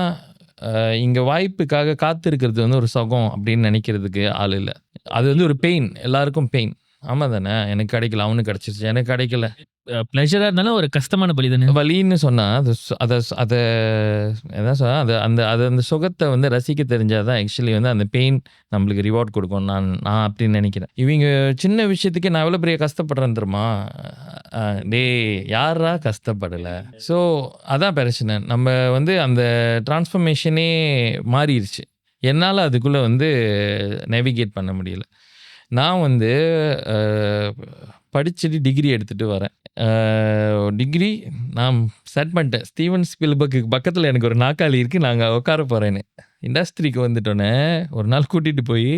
இங்கே வாய்ப்புக்காக காத்திருக்கிறது வந்து ஒரு சுகம் அப்படின்னு நினைக்கிறதுக்கு ஆள் இல்லை. அது வந்து ஒரு பெயின், எல்லாருக்கும் பெயின். ஆமா தானே. எனக்கு கிடைக்கல, அவனுக்கு கிடைச்சிருச்சு. எனக்கு கிடைக்கல. ப்ளஷரா இருந்தாலும் ஒரு கஷ்டமான பலி தானே. வலின்னு சொன்னா அது அத எதான் சொன்னா அந்த சுகத்த வந்து ரசிக்க தெரிஞ்சா தான் ஆக்சுவலி வந்து அந்த பெயின் நம்மளுக்கு ரிவார்ட் குடுக்கும். நான் அப்படின்னு நெனைக்கிறேன். இவங்க சின்ன விஷயத்துக்கே நான் எவ்வளோ பெரிய கஷ்டப்படுறேன் தெரியுமா? டேய் யார்றா கஷ்டப்படல? ஸோ அதான் பிரச்சனை. நம்ம வந்து அந்த ட்ரான்ஸ்ஃபர்மேஷனே மாறிருச்சு. என்னால அதுக்குள்ள வந்து நேவிகேட் பண்ண முடியல. நான் வந்து அ படிச்சுட்டு டிகிரி எடுத்துட்டு வரேன். டிகிரி நான் செட் பண்ணிட்டேன். ஸ்டீவன் ஸ்பீல்பர்க்குக்கு பக்கத்துல எனக்கு ஒரு நாற்காலி இருக்கு. நான் அங்க உட்கார போறேன்னு. இண்டஸ்ட்ரிக்கு வந்துட்டோனே, ஒரு நாள் கூட்டிட்டு போய்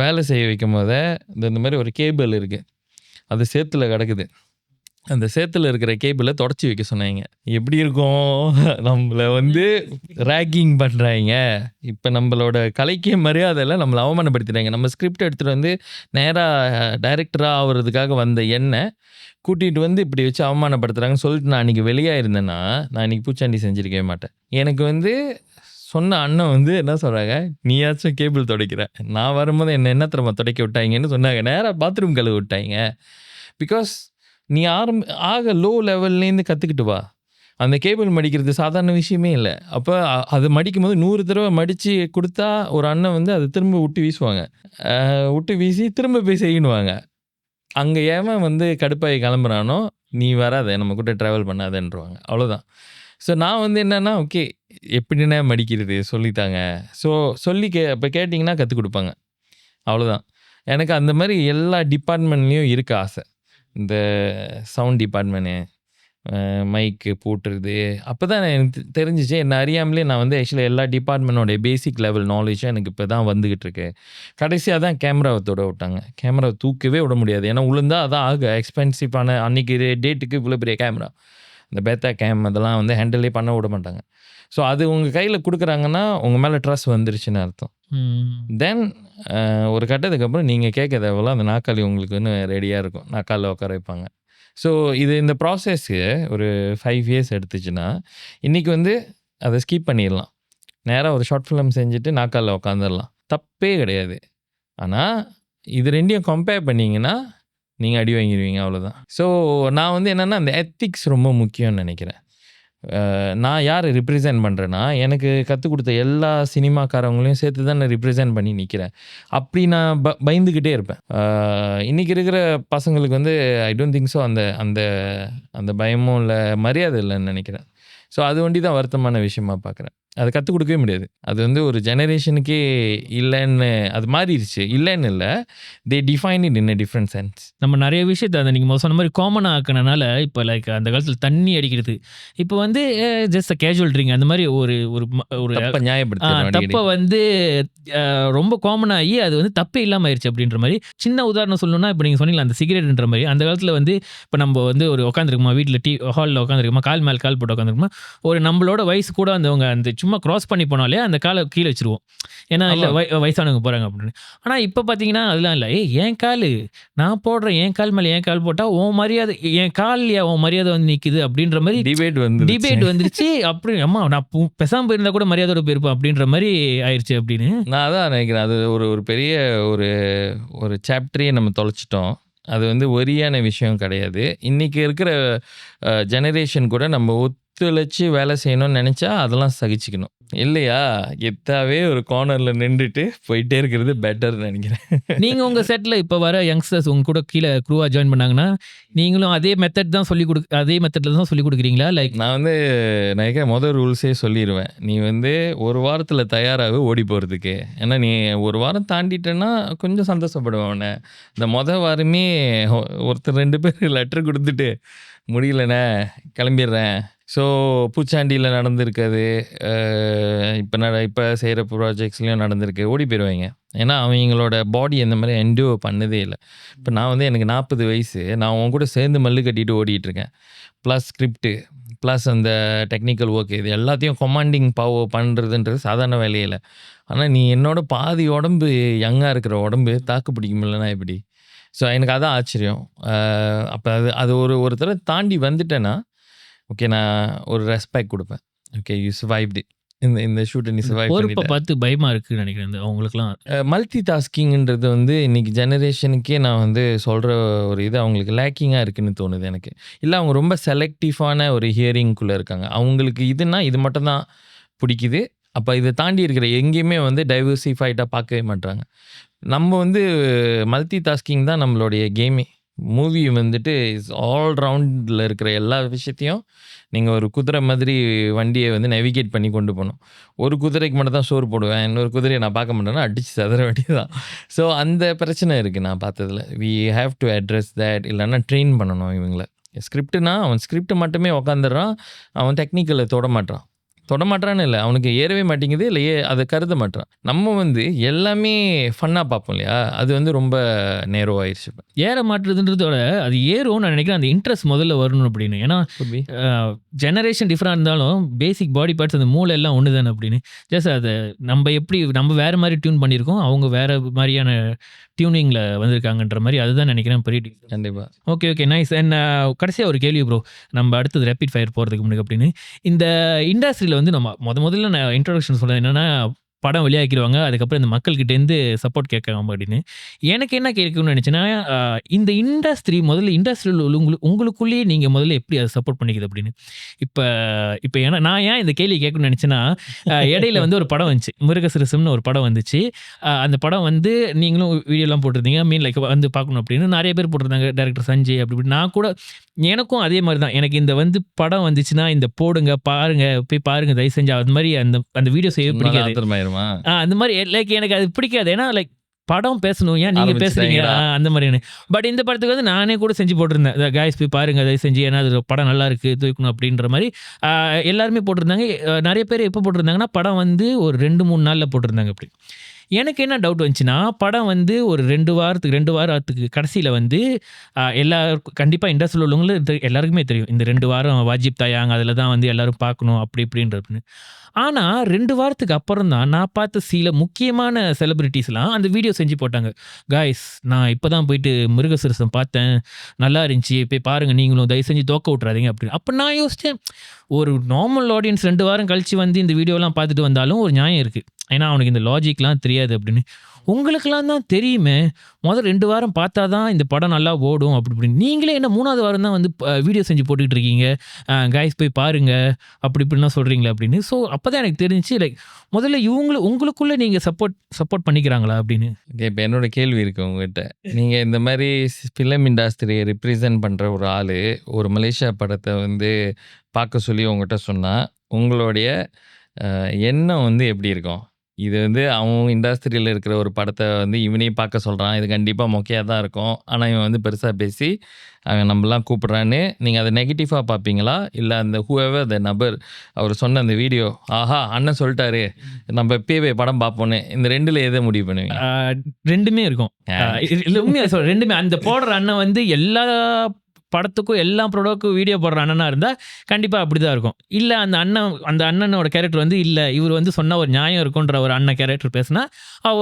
வேலை செய்ய வைக்கும்போதே, இந்த மாரி ஒரு கேபிள் இருக்கு. அது சேத்துல கிடக்குது. அந்த சேத்துல இருக்கிற கேபிள தொடச்சு வைக்க சொன்னாய்ங்க. எப்படி இருக்கும்? நம்மள வந்து ராக்கிங் பண்றாய்ங்க. இப்ப நம்மளோட கலைக்கே மரியாதை இல்ல. நம்மள அவமானப்படுத்திட்டாய்ங்க. நம்ம ஸ்கிரிப்ட் எடுத்துட்டு வந்து நேரா டைரக்டரா ஆவறதுக்காக வந்த என்ன, கூட்டிட்டு வந்து இப்படி வச்சு அவமானப்படுத்துறாங்கன்னு சொல்லிட்டு நான் அன்னைக்கு வெளியா இருந்தேன்னா, நான் இன்னைக்கு பூச்சாண்டி செஞ்சிருக்கவே மாட்டேன். எனக்கு வந்து சொன்ன அண்ணன் வந்து என்ன சொல்றாங்க, "நீயாச்சும் கேபிள் துடைக்கிற. நான் வரும்போது என்ன தெரியுமா துடைக்க விட்டாய்ங்கன்னு" சொன்னாங்க. நேரா பாத்ரூம் கழுவ விட்டாய்ங்க. பிகாஸ் நீ ஆக லோ லெவல்லேருந்து கத்துக்கிட்டு வா. அந்த கேபிள் மடிக்கிறது சாதாரண விஷயமே இல்ல. அப்ப அது மடிக்கும்போது 100 தடவ மடிச்சு குடுத்தா, ஒரு அண்ணன் வந்து அத திரும்ப விட்டு வீசுவாங்க. விட்டு வீசி திரும்ப போய் செய்யின்னுவாங்க. அங்க எவன் வந்து கடுப்பாயி கிளம்புறானோ, "நீ வராத, நம்ம கூட ட்ராவல் பண்ணாதன்றுவாங்க." அவ்வளோதான். ஸோ நான் வந்து என்னன்னா, ஓகே எப்படிண்ணே மடிக்கிறது சொல்லித்தாங்க. ஸோ சொல்லி இப்ப கேட்டீங்கன்னா கத்துக் குடுப்பாங்க. அவ்வளோதான். எனக்கு அந்த மாரி எல்லா டிபார்ட்மெண்ட்லயும் இருக்க ஆசை. இந்த சவுண்ட் டிபார்ட்மெண்ட்டு, மைக்கு போட்டுறது. அப்பதான் எனக்கு தெரிஞ்சுச்சு. என்ன அறியாமலே நான் வந்து ஆக்சுவலா எல்லா டிபார்ட்மெண்ட்டோட பேசிக் லெவல் நாலேட்ஜும் எனக்கு இப்ப தான் வந்துகிட்டு இருக்கு. கடைசியா தான் கேமராவ தொட விட்டாங்க. கேமராவ தூக்கவே விட முடியாது. ஏன்னா உழுந்தா அதான் எக்ஸ்பென்சிவான அன்னைக்கு டேட்டுக்கு இவ்வளோ பெரிய கேமரா. இந்த பேத்தா கேம் அதெல்லாம் வந்து ஹேண்டிலே பண்ண விட மாட்டாங்க. ஸோ அது உங்க கையில குடுக்குறாங்கன்னா, உங்க மேல ட்ரஸ்ட் வந்துருச்சுன்னு அர்த்தம். தென் ஒரு கட்டத்துக்கு அப்புறம் நீங்க கேட்க தேவையில்ல. அந்த நாற்காலி உங்களுக்குன்னு ரெடியா இருக்கும். நாற்காலில உட்கார வைப்பாங்க. ஸோ இந்த ப்ராசஸ்ஸு ஒரு 5 இயர்ஸ் எடுத்துச்சுன்னா, இன்னைக்கு வந்து அத ஸ்கிப் பண்ணிறலாம். நேரா ஒரு ஷார்ட் ஃபிலிம் செஞ்சுட்டு நாற்காலில உட்காந்துரலாம். தப்பே கிடையாது. ஆனா, இது 2யும் கம்பேர் பண்ணீங்கன்னா, நீங்க அடி வாங்கிருவீங்க அவ்வளோதான். ஸோ நான் வந்து என்னன்னா, அந்த எத்திக்ஸ் ரொம்ப முக்கியம்னு நெனைக்கிறேன். நான் யார ரிப்ரசன்ட் பண்றேன்னா, எனக்கு கத்துக் குடுத்த எல்லா சினிமாக்காரவங்களையும் சேர்த்து தான் நான் ரிப்ரசன்ட் பண்ணி நிக்கிறேன். அப்படி நான் பயந்துகிட்டே இருப்பேன். இன்னைக்கு இருக்கிற பசங்களுக்கு வந்து ஐ டோன்ட் திங்க் ஸோ அந்த அந்த அந்த பயமும் இல்ல, மரியாதை இல்லன்னு நெனைக்கிறேன். ஸோ அது ஒண்டி தான் வருத்தமான விஷயமா பார்க்குறேன். அத கத்துக் குடுக்கவே முடியாது. அது வந்து ஒரு ஜெனரேஷனுக்கே இல்லன்னு அது மாறிருச்சு. இல்லன்னு இல்ல. They define it in a different sense. நம்ம நெறைய விஷயத்த அந்த நீங்க சொன்ன மாரி காமனா ஆக்குனனால, இப்ப லைக் அந்த காலத்துல தண்ணி அடிக்கிறது. இப்ப வந்து ஜஸ்ட் கேஷுவல் ட்ரிங்க் அந்த மாரி ஒரு ஒரு ஒரு தப்ப நியாயப்படுத்திடுறோம் அடிக்கடி. தப்ப வந்து ரொம்ப காமன் ஆகி அது வந்து தப்பே இல்லாம ஆயிருச்சு அப்படின்ற மாரி. சின்ன உதாரணம் சொல்லணும்னா, இப்ப நீங்க சொன்னீங்கல்ல அந்த சிகரெட்ன்ற மாரி, அந்த காலத்துல வந்து இப்ப நம்ம வந்து ஒரு உட்காந்துருக்கோமா வீட்ல ஹால்ல உட்காந்துருக்கோமா, கால் மேல கால் போட்டு உட்காந்துருக்கோமா, ஒரு நம்மளோட வயசு கூட அந்தவங்க அந்த சும்மா கிராஸ் பண்ணி போனாலே அந்த கால கீழ வச்சுருவோம். ஏன்னா இல்ல ஆமா. வயசானவங்க போறாங்க அப்படின்னு. ஆனா இப்ப பார்த்தீங்கன்னா, அதெல்லாம் இல்ல. ஏய் என் காலு, நான் போடுறேன் என் கால் மேல என் கால் போட்டா உன் மரியாதை என் கால்லையா உன் மரியாதை வந்து நிக்குது அப்படின்ற மாரி டிபேட் வந்துருச்சு. டிபேட் வந்துருச்சு. அப்படி அம்மா நான் பேசாம போயிருந்தா கூட மரியாதையோட போயிருப்பேன் அப்படின்ற மாரி ஆயிருச்சு அப்படின்னு. நான் அதான் நினைக்கிறேன். அது ஒரு பெரிய ஒரு ஒரு சாப்டரயே நம்ம தொலைச்சுட்டோம். அது வந்து ஒரியான விஷயம் கிடையாது. இன்னைக்கு இருக்கிற ஜெனரேஷன் கூட நம்ம ஒத்துழைச்சு வேலை செய்யணும்னு நெனைச்சா, அதெல்லாம் சகிச்சுக்கணும். இல்லையா, கெத்தாவே ஒரு கார்னர்ல நின்டுட்டு போயிட்டே இருக்கிறது பெட்டர்ன்னு நெனைக்கிறேன். நீங்க உங்க செட்ல இப்ப வர யங்ஸ்டர்ஸ் உங்க கூட கீழ க்ரூவா ஜாயின் பண்ணாங்கன்னா, நீங்களும் அதே மெத்தட் தான் அதே மெத்தட்ல தான் சொல்லிக் குடுக்குறீங்களா? லைக் நான் வந்து நினைக்கிறேன் மொத ரூல்ஸே சொல்லிருவேன். நீ வந்து 1 வாரத்துல தயாராகு ஓடி போறதுக்கு. ஏன்னா நீ 1 வாரம் தாண்டிட்டேன்னா கொஞ்சம் சந்தோஷப்படுவேன் உன்ன. இந்த மொத வாரமே ஒருத்தர் 2 பேர் லெட்டர் குடுத்துட்டு, முடியலண்ணே கிளம்பிடுறேன். ஸோ பூச்சாண்டியில நடந்திருக்குது. இப்ப செய்ற ப்ராஜெக்ட்ஸ்லயும் நடந்திருக்கு. ஓடி போயிருவாய்ங்க. ஏன்னா அவங்களோட பாடி அந்த மாரி என்டூர் பண்ணதே இல்ல. இப்ப நான் வந்து எனக்கு 40 வயசு. நான் உன் கூட சேர்ந்து மல்லு கட்டிட்டு ஓடிட்டுருக்கேன். ப்ளஸ் ஸ்கிரிப்ட்டு, ப்ளஸ் அந்த டெக்னிக்கல் ஒர்க் இது எல்லாத்தையும் கமாண்டிங் பவர் பண்றதுன்றது சாதாரண வேலையே இல்ல. ஆனா நீ என்னோட பாதி உடம்பு யங்கா இருக்கிற உடம்பு தாக்கு பிடிக்க முடியலன்னா எப்படி? ஸோ எனக்கு அதான் ஆச்சரியம். அப்ப அது ஒரு தடவ தாண்டி வந்துட்டேன்னா, ஓகே நான் ஒரு ரெஸ்பெக்ட் குடுப்பேன். Okay you survived it. இந்த இந்த ஷூட்டை நீ சர்வைவ் பொறுப்பை பண்ணிட்ட. பார்த்து பயமா இருக்குன்னு நினைக்கிறேன் அவங்களுக்குலாம். மல்டி டாஸ்கிங்ன்றது வந்து இன்னைக்கு ஜெனரேஷனுக்கே நான் வந்து சொல்கிற ஒரு இது அவங்களுக்கு லேக்கிங்காக இருக்குன்னு தோணுது எனக்கு. இல்லை அவங்க ரொம்ப செலக்டிவான ஒரு ஹியரிங்குள்ளே இருக்காங்க. அவங்களுக்கு இதுனா இது மட்டும் தான் பிடிக்குது. அப்போ இதை தாண்டி இருக்கிற எங்கேயுமே வந்து டைவர்சிஃபைடாக பார்க்கவே மாட்டாங்க. நம்ம வந்து மல்டி டாஸ்கிங் தான் நம்மளுடைய கேமே. மூவி வந்துட்டு இஸ் ஆல் ரவுண்டில் இருக்கிற எல்லா விஷயத்தையும் நீங்கள் ஒரு குதிரை மாதிரி வண்டியை வந்து நேவிகேட் பண்ணி கொண்டு போகணும். ஒரு குதிரைக்கு மட்டும் தான் சோறு போடுவேன், இன்னொரு குதிரையை நான் பார்க்க மாட்டேன்னா அடித்து சதற வேண்டியதான். ஸோ அந்த பிரச்சனை இருக்குது நான் பார்த்ததில். We have to address that. இல்லைன்னா ட்ரெயின் பண்ணணும் இவங்கள. ஸ்கிரிப்டுனா அவன் ஸ்கிரிப்ட் மட்டுமே உக்காந்துடுறான், அவன் டெக்னிக்கலை தொடமாட்டான்னு இல்லை, அவனுக்கு ஏறவே மாட்டேங்குது, இல்லை அதை கருத மாட்டான். நம்ம வந்து எல்லாமே ஃபன்னாக பார்ப்போம் இல்லையா, அது வந்து ரொம்ப நேரோ ஆயிடுச்சு. ஏற மாட்டுறதுன்றதோட அது ஏறும் நான் நினைக்கிறேன். அந்த இன்ட்ரெஸ்ட் முதல்ல வரணும் அப்படின்னு. ஏன்னா ஜெனரேஷன் டிஃப்ரெண்ட் இருந்தாலும் பேசிக் பாடி பார்ட்ஸ் அந்த மூளை எல்லாம் ஒன்று தானே அப்படின்னு. ஜஸ்ட் அதை நம்ம வேறு மாதிரி டியூன் பண்ணியிருக்கோம், அவங்க வேறு மாதிரியான டியூனிங்கில் வந்திருக்காங்கன்ற மாதிரி அதுதான் நினைக்கிறேன் பெரிய டிஃப்ரெண்ட். கண்டிப்பாக. Okay nice. அண்ட் கடைசியாக ஒரு கேள்வி ப்ரோ, நம்ம அடுத்தது ரேபிட் ஃபயர் போகிறதுக்கு முன்னாடி அப்படின்னு, இந்த இண்டஸ்ட்ரியில் வந்து நம்ம முதல்ல நான் இன்ட்ரோடக்ஷன் சொல்கிறேன் என்னென்னா, படம் வெளியாக்கிடுவாங்க, அதுக்கப்புறம் இந்த மக்கள்கிட்டேருந்து சப்போர்ட் கேட்காம அப்படின்னு. எனக்கு என்ன கேட்கணும்னு நினச்சேன்னா, இந்த இண்டஸ்ட்ரியில் உங்களுக்குள்ளேயே நீங்கள் முதல்ல எப்படி அதை சப்போர்ட் பண்ணிக்குது அப்படின்னு. இப்போ ஏன்னா நான் ஏன் இந்த கேள்வி கேட்கணும்னு நினச்சேன்னா, இடையில வந்து ஒரு படம் வந்துச்சு, மிருகசிரசம்னு ஒரு படம் வந்துச்சு. அந்த படம் வந்து நீங்களும் வீடியோலாம் போட்டிருந்தீங்க, லைக் வந்து பார்க்கணும் அப்படின்னு நிறைய பேர் போட்டிருந்தாங்க, டைரக்டர் சஞ்சய் அப்படி இப்படி. நான் கூட எனக்கும் அதே மாதிரி தான், எனக்கு இந்த வந்து படம் வந்துச்சுன்னா இந்த போடுங்க பாருங்க, போய் பாருங்க தயவு செஞ்சு, அது மாதிரி அந்த வீடியோ செய்ய பிடிக்காது. அந்த மாதிரி லைக் எனக்கு அது பிடிக்காது. ஏன்னா லைக் படம் பேசணும், ஏன் நீங்க பேசுறீங்க அந்த மாதிரியான. பட் இந்த படத்துக்கு வந்து நானே கூட செஞ்சு போட்டிருந்தேன், காய்ஸ் போய் பாருங்க தயவு செஞ்சு, ஏன்னா அது படம் நல்லா இருக்கு தூக்கணும் அப்படின்ற மாதிரி எல்லாருமே போட்டிருந்தாங்க. நிறைய பேர் எப்போ போட்டிருந்தாங்கன்னா, படம் வந்து ஒரு 2-3 நாளில் போட்டிருந்தாங்க அப்படி. எனக்கு என்ன டவுட் வந்துச்சுன்னா, படம் வந்து ஒரு 2 வாரத்துக்கு கடைசியில் வந்து எல்லாருக்கும் கண்டிப்பாக இண்டஸ்ட்ரியில் உள்ளவங்களும் எல்லாருக்குமே தெரியும், இந்த 2 வாரம் வாஜிப் தாயாங் அதில் தான் வந்து எல்லாரும் பார்க்கணும் அப்படி இப்படின்றதுன்னு. ஆனால் 2 வாரத்துக்கு அப்புறம் தான் நான் பார்த்த சில முக்கியமான செலிபிரிட்டிஸ்லாம் அந்த வீடியோ செஞ்சு போட்டாங்க. காய்ஸ் நான் இப்போ தான் போயிட்டு மிருகசிரசம் பார்த்தேன், நல்லா இருந்துச்சு, போய் பாருங்கள் நீங்களும், தயவு செஞ்சு தோக்க விட்றாதீங்க அப்படின்னு. அப்போ நான் யோசித்தேன், ஒரு நார்மல் ஆடியன்ஸ் 2 வாரம் கழித்து வந்து இந்த வீடியோலாம் பார்த்துட்டு வந்தாலும் ஒரு நியாயம் இருக்குது, ஏன்னா அவனுக்கு இந்த லாஜிக்லாம் தெரியாது அப்படின்னு. உங்களுக்கெல்லாம் தான் தெரியுமே, முதல் 2 வாரம் பார்த்தா தான் இந்த படம் நல்லா ஓடும் அப்படி இப்படின்னு. நீங்களே என்ன 3வது வாரம் தான் வந்து வீடியோ செஞ்சு போட்டுக்கிட்டு இருக்கீங்க, காய்ஸ் போய் பாருங்க அப்படி இப்படிலாம் சொல்கிறீங்களே அப்படின்னு. ஸோ அப்போ தான் எனக்கு தெரிஞ்சிச்சு, லைக் முதல்ல உங்களுக்குள்ளே நீங்கள் சப்போர்ட் பண்ணிக்கிறாங்களா அப்படின்னு. ஓகே, இப்போ என்னோட கேள்வி இருக்குது உங்ககிட்ட. நீங்கள் இந்த மாதிரி ஃபிலிம் இண்டஸ்ட்ரியை ரிப்ரசன்ட் பண்ணுற ஒரு ஆள் ஒரு மலேசியா படத்தை வந்து பார்க்க சொல்லி உங்கள்கிட்ட சொன்னால், உங்களுடைய எண்ணம் வந்து எப்படி இருக்கும்? இது வந்து அவன் இண்டஸ்ட்ரியில் இருக்கிற ஒரு படத்தை வந்து இவனே பார்க்க சொல்கிறான், இது கண்டிப்பாக மொக்கையாக தான் இருக்கும், ஆனால் இவன் வந்து பெருசாக பேசி அவன் நம்மளாம் கூப்பிட்றான்னு நீங்கள் அதை நெகட்டிவாக பார்ப்பீங்களா? இல்லை அந்த ஹூஎவர் த நபர் அவர் சொன்ன அந்த வீடியோ, ஆஹா அண்ணன் சொல்லிட்டாரு நம்ம இப்பயே படம் பார்ப்போன்னு, இந்த 2ல் எதை முடிவு பண்ணுவீங்க? 2மே இருக்கும். இல்லை உண்மையாக சொல்கிறேன், 2மே. அந்த போடுற அண்ணன் வந்து எல்லா படத்துக்கும் எல்லா ப்ராடக்ட்டுக்கும் வீடியோ போடுற அண்ணனாக இருந்தால் கண்டிப்பாக அப்படி தான் இருக்கும். இல்லை அந்த அண்ணனோட கேரக்டர் வந்து இல்லை இவர் வந்து சொன்ன ஒரு நியாயம் இருக்குன்ற ஒரு அண்ணன் கேரக்டர் பேசுனா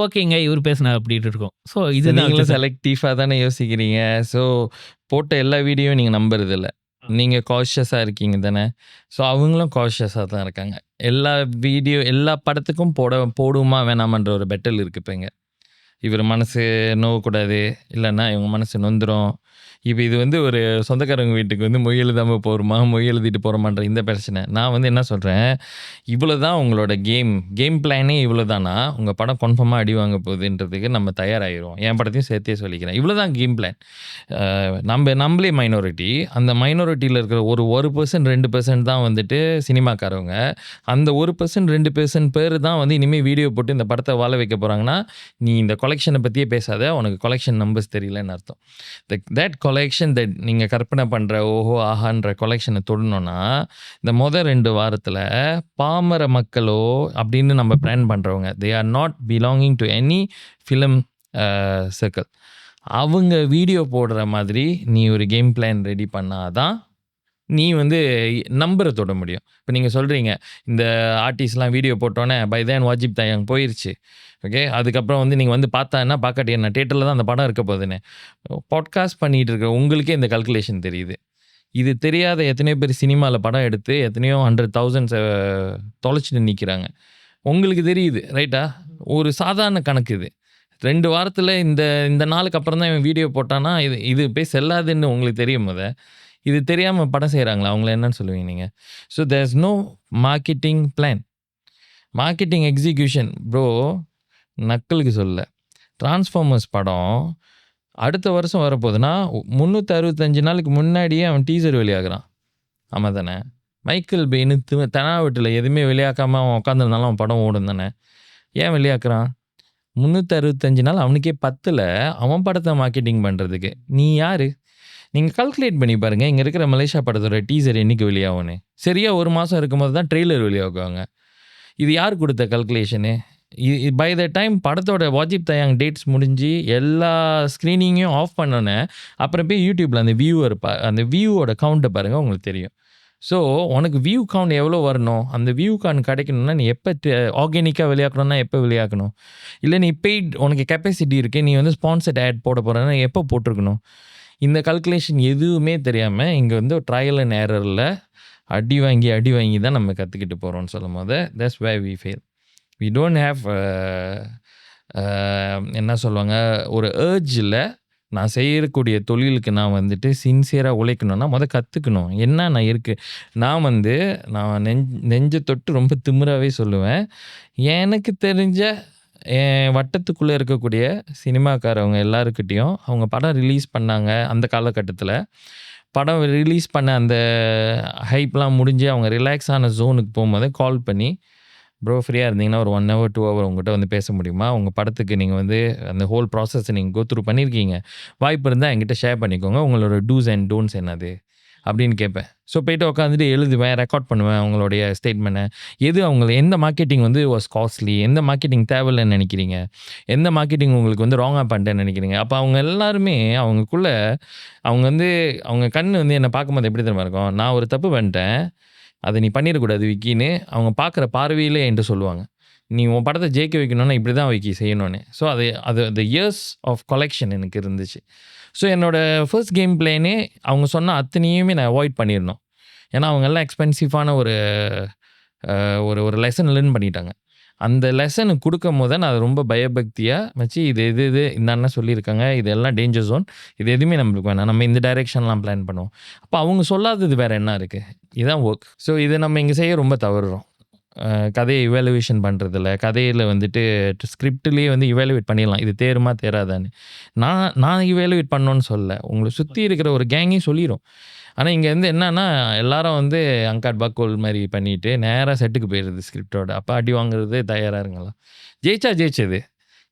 ஓகேங்க இவர் பேசுனா அப்படின்ட்டு இருக்கும். ஸோ இது நீங்களும் செலக்டிவாக தானே யோசிக்கிறீங்க. ஸோ போட்ட எல்லா வீடியோவும் நீங்கள் நம்புறதில்ல, நீங்கள் காஷியஸாக இருக்கீங்க தானே. ஸோ அவங்களும் காஷியஸாக தான் இருக்காங்க. எல்லா படத்துக்கும் போடுமா வேணாமன்ற ஒரு பெட்டல் இருக்குது. இப்போ இவர் மனசு நோவக்கூடாது, இல்லைன்னா இவங்க மனசு நொந்துரும். இப்போ இது வந்து ஒரு சொந்தக்காரங்க வீட்டுக்கு வந்து மொய் எழுதாமல் போகிறோமா, மொய் எழுதிட்டு போகிறோமான்ற இந்த பிரச்சனை. நான் வந்து என்ன சொல்கிறேன், இவ்வளோ தான் உங்களோட கேம் பிளானே இவ்வளோ தானா, உங்கள் படம் கன்ஃபார்மாக அடி வாங்க போகுதுன்றதுக்கு நம்ம தயாராகிடுவோம். என் படத்தையும் சேர்த்தே சொல்லிக்கிறேன், இவ்வளோ தான் கேம் பிளான். நம்மளே மைனாரிட்டி, அந்த மைனாரிட்டியில் இருக்கிற ஒரு 1% 2% தான் வந்துட்டு சினிமாக்காரவங்க. அந்த 1% 2% பேர் தான் வந்து இனிமேல் வீடியோ போட்டு இந்த படத்தை வாழ வைக்க போகிறாங்கன்னா, நீ இந்த கொலெக்ஷனை பற்றியே பேசாத, உனக்கு கொலெக்ஷன் நம்பர்ஸ் தெரியலன்னு அர்த்தம். தட் கொலெக்ஷன் தட் நீங்கள் கற்பனை பண்ணுற ஓஹோ ஆஹான்ற கொலெக்ஷனை தொடணும்னா, இந்த 2 வாரத்தில் பாமர மக்களோ அப்படின்னு நம்ம பிளான் பண்ணுறவங்க, they are not belonging to any film circle, அவங்க வீடியோ போடுற மாதிரி நீ ஒரு கேம் பிளான் ரெடி பண்ணாதான் நீ வந்து நம்பரை தொட முடியும். இப்போ நீங்கள் சொல்கிறீங்க இந்த ஆர்டிஸ்ட்லாம் வீடியோ போட்டோன்னே பை தேன் வாஜிப் தாயாங் போயிடுச்சு, ஓகே, அதுக்கப்புறம் வந்து நீங்கள் வந்து பார்த்தான்னா பார்க்காட்டி என்ன தேட்டரில் தான் அந்த படம் இருக்க போகுதுன்னு பாட்காஸ்ட் பண்ணிகிட்டு இருக்க உங்களுக்கே இந்த கல்குலேஷன் தெரியுது. இது தெரியாத எத்தனையோ பேர் சினிமால படம் எடுத்து எத்தனையோ 100,000 தொலைச்சிட்டு நிக்கிறாங்க. உங்களுக்கு தெரியுது ரைட்டா? ஒரு சாதாரண கணக்கு இது. 2 வாரத்துல இந்த நாளுக்கு அப்புறம் தான் இவன் வீடியோ போட்டான்னா, இது போய் செல்லாதுன்னு உங்களுக்கு தெரியும் மொத. இது தெரியாம படம் செய்றாங்களா? அவங்கள என்னன்னு சொல்லுவீங்க நீங்க? So there is no marketing plan. Marketing execution bro நக்கலுக்கு சொல்லல. டிரான்ஸ்ஃபார்மர்ஸ் படம் அடுத்த வருஷம் வரப்போகுதுன்னா 365 நாளுக்கு முன்னாடியே அவன் டீசர் வெளியாகிறான். ஆமா தானே? மைக்கேல் பெயின் தெனாவட்டில் எதுவுமே வெளியாக்காம அவன் உட்காந்துருந்தாலும் அவன் படம் ஓடும் தானே? ஏன் வெளியாக்குறான்? 365 நாள் அவனுக்கே பத்தல அவன் படத்தை மார்க்கெட்டிங் பண்ணுறதுக்கு. நீ யாரு? நீங்கள் கால்குலேட் பண்ணி பாருங்கள். இங்கே இருக்கிற மலேசியா படத்தோட டீசர் என்னைக்கு வெளியாகும்னு. சரியாக 1 மாதம் இருக்கும்போது தான் ட்ரெய்லர் வெளியாகுவாங்க. இது யார் கொடுத்த கால்குலேஷனு? பை த டைம் படத்தோட வாஜிப் தயாங் டேட்ஸ் முடிஞ்சு எல்லா ஸ்க்ரீனிங்கையும் ஆஃப் பண்ணோன்னே அப்புறம் போய் யூடியூப்பில் அந்த அந்த வியூவோட கவுண்ட்டை பாருங்கள், உங்களுக்கு தெரியும். ஸோ உனக்கு வியூ கவுண்ட் எவ்வளோ வரணும்? அந்த வியூ கவுண்ட் கிடைக்கணும்னா நீ எப்போ ஆர்கானிக்காக வெளியாக்கணும்னா எப்போ வெளியாக்கணும்? இல்லை நீ பெய்ட் உனக்கு கெப்பாசிட்டி இருக்குது, நீ வந்து ஸ்பான்சர்ட் ஆட் போட போகிறேன்னா எப்போ போட்டிருக்கணும்? இந்த கால்குலேஷன் எதுவுமே தெரியாமல் இங்கே வந்து ட்ரையல் அண்ட் ஏரரில் அடி வாங்கி தான் நம்ம கற்றுக்கிட்டு போகிறோம்னு சொல்லும் போது that's way we fail. We don't have என்ன சொல்லுவாங்க, ஒரு ஏர்ஜில் நான் செய்யக்கூடிய தொழிலுக்கு நான் வந்துட்டு சின்சியராக உழைக்கணும்னா கற்றுக்கணும் என்ன நான் இருக்குது. நான் நெஞ்சை தொட்டு ரொம்ப திமிராகவே சொல்லுவேன், எனக்கு தெரிஞ்ச என் வட்டத்துக்குள்ளே இருக்கக்கூடிய சினிமாக்காரவங்க எல்லாருக்கிட்டேயும் அவங்க படம் ரிலீஸ் பண்ணாங்க அந்த காலகட்டத்தில், படம் ரிலீஸ் பண்ண அந்த ஹைப்லாம் முடிஞ்சு அவங்க ரிலாக்ஸ் ஆன ஜோனுக்கு போகும்போது கால் பண்ணி, ப்ரோ ஃப்ரீயாக இருந்தீங்கன்னா ஒரு 1 hour 2 hour உங்கள்கிட்ட வந்து பேச முடியுமா? உங்கள் படத்துக்கு நீங்கள் வந்து அந்த ஹோல் ப்ராசஸை நீங்கள் கோ த்ரூ பண்ணியிருக்கீங்க, வாய்ப்பு இருந்தால் என்கிட்ட ஷேர் பண்ணிக்கோங்க, உங்களோட டூஸ் அண்ட் டோன்ட்ஸ் என்னது அப்படின்னு கேட்பேன். ஸோ போய்ட்டு உட்காந்துட்டு எழுதுவேன், ரெக்கார்ட் பண்ணுவேன் அவங்களுடைய ஸ்டேட்மெண்ட்டை. எந்த மார்க்கெட்டிங் வந்து வாஸ் காஸ்ட்லி, எந்த மார்க்கெட்டிங் தேவையில்லைன்னு நினைக்கிறீங்க, எந்த மார்க்கெட்டிங் உங்களுக்கு வந்து ராங்காக பண்ணிட்டேன்னு நினைக்கிறீங்க. அப்போ அவங்க எல்லாருமே அவங்களுக்குள்ளே அவங்க கண் வந்து என்னை பார்க்கும்போது எப்படி தெரியுமா இருக்கும், நான் ஒரு தப்பு பண்ணிட்டேன் அதை நீ பண்ணிடக்கூடாது விக்கின்னு அவங்க பார்க்குற பார்வையிலே என்கிட்ட சொல்லுவாங்க. நீ உன் படத்தை ஜெயிக்க வைக்கணும்னா இப்படி தான் விக்கி செய்யணும்னு. ஸோ அது இயர்ஸ் ஆஃப் கலெக்ஷன் எனக்கு இருந்துச்சு. ஸோ என்னோடய ஃபர்ஸ்ட் கேம் பிளேனே அவங்க சொன்ன அத்தனையுமே நான் அவாய்ட் பண்ணிடணும். ஏன்னா அவங்கெல்லாம் எக்ஸ்பென்சிவான ஒரு லெசன் லேர்ன் பண்ணிட்டாங்க. அந்த லெசனு கொடுக்கும் போது நான் அது ரொம்ப பயபக்தியாக வச்சு இது இந்த அண்ணன் சொல்லியிருக்காங்க, இதெல்லாம் டேஞ்சர் ஜோன், இது எதுவுமே நம்மளுக்கு வேணாம், நம்ம இந்த டைரெக்ஷன்லாம் பிளான் பண்ணுவோம். அப்போ அவங்க சொல்லாதது வேறு என்ன இருக்குது? இதுதான் ஒர்க். ஸோ இதை நம்ம இங்கே செய்ய ரொம்ப தவறுறோம். கதையை இவாலுவேஷன் பண்ணுறதில்ல, கதையில் வந்துட்டு ஸ்கிரிப்ட்லேயே வந்து இவாலுவேட் பண்ணிடலாம், இது தேருமா தேராதான்னு. நான் இவாலுவேட் பண்ணோன்னு சொல்ல, உங்களை சுற்றி இருக்கிற ஒரு கேங்கையும் சொல்லிடும். ஆனால் இங்கே வந்து என்னன்னா எல்லாரும் வந்து அங்காட் பக்கோல் மாதிரி பண்ணிட்டு நேராக செட்டுக்கு போயிடுது ஸ்கிரிப்டோட. அப்போ அடி வாங்குறது தயாராக இருங்களா? ஜெயிச்சது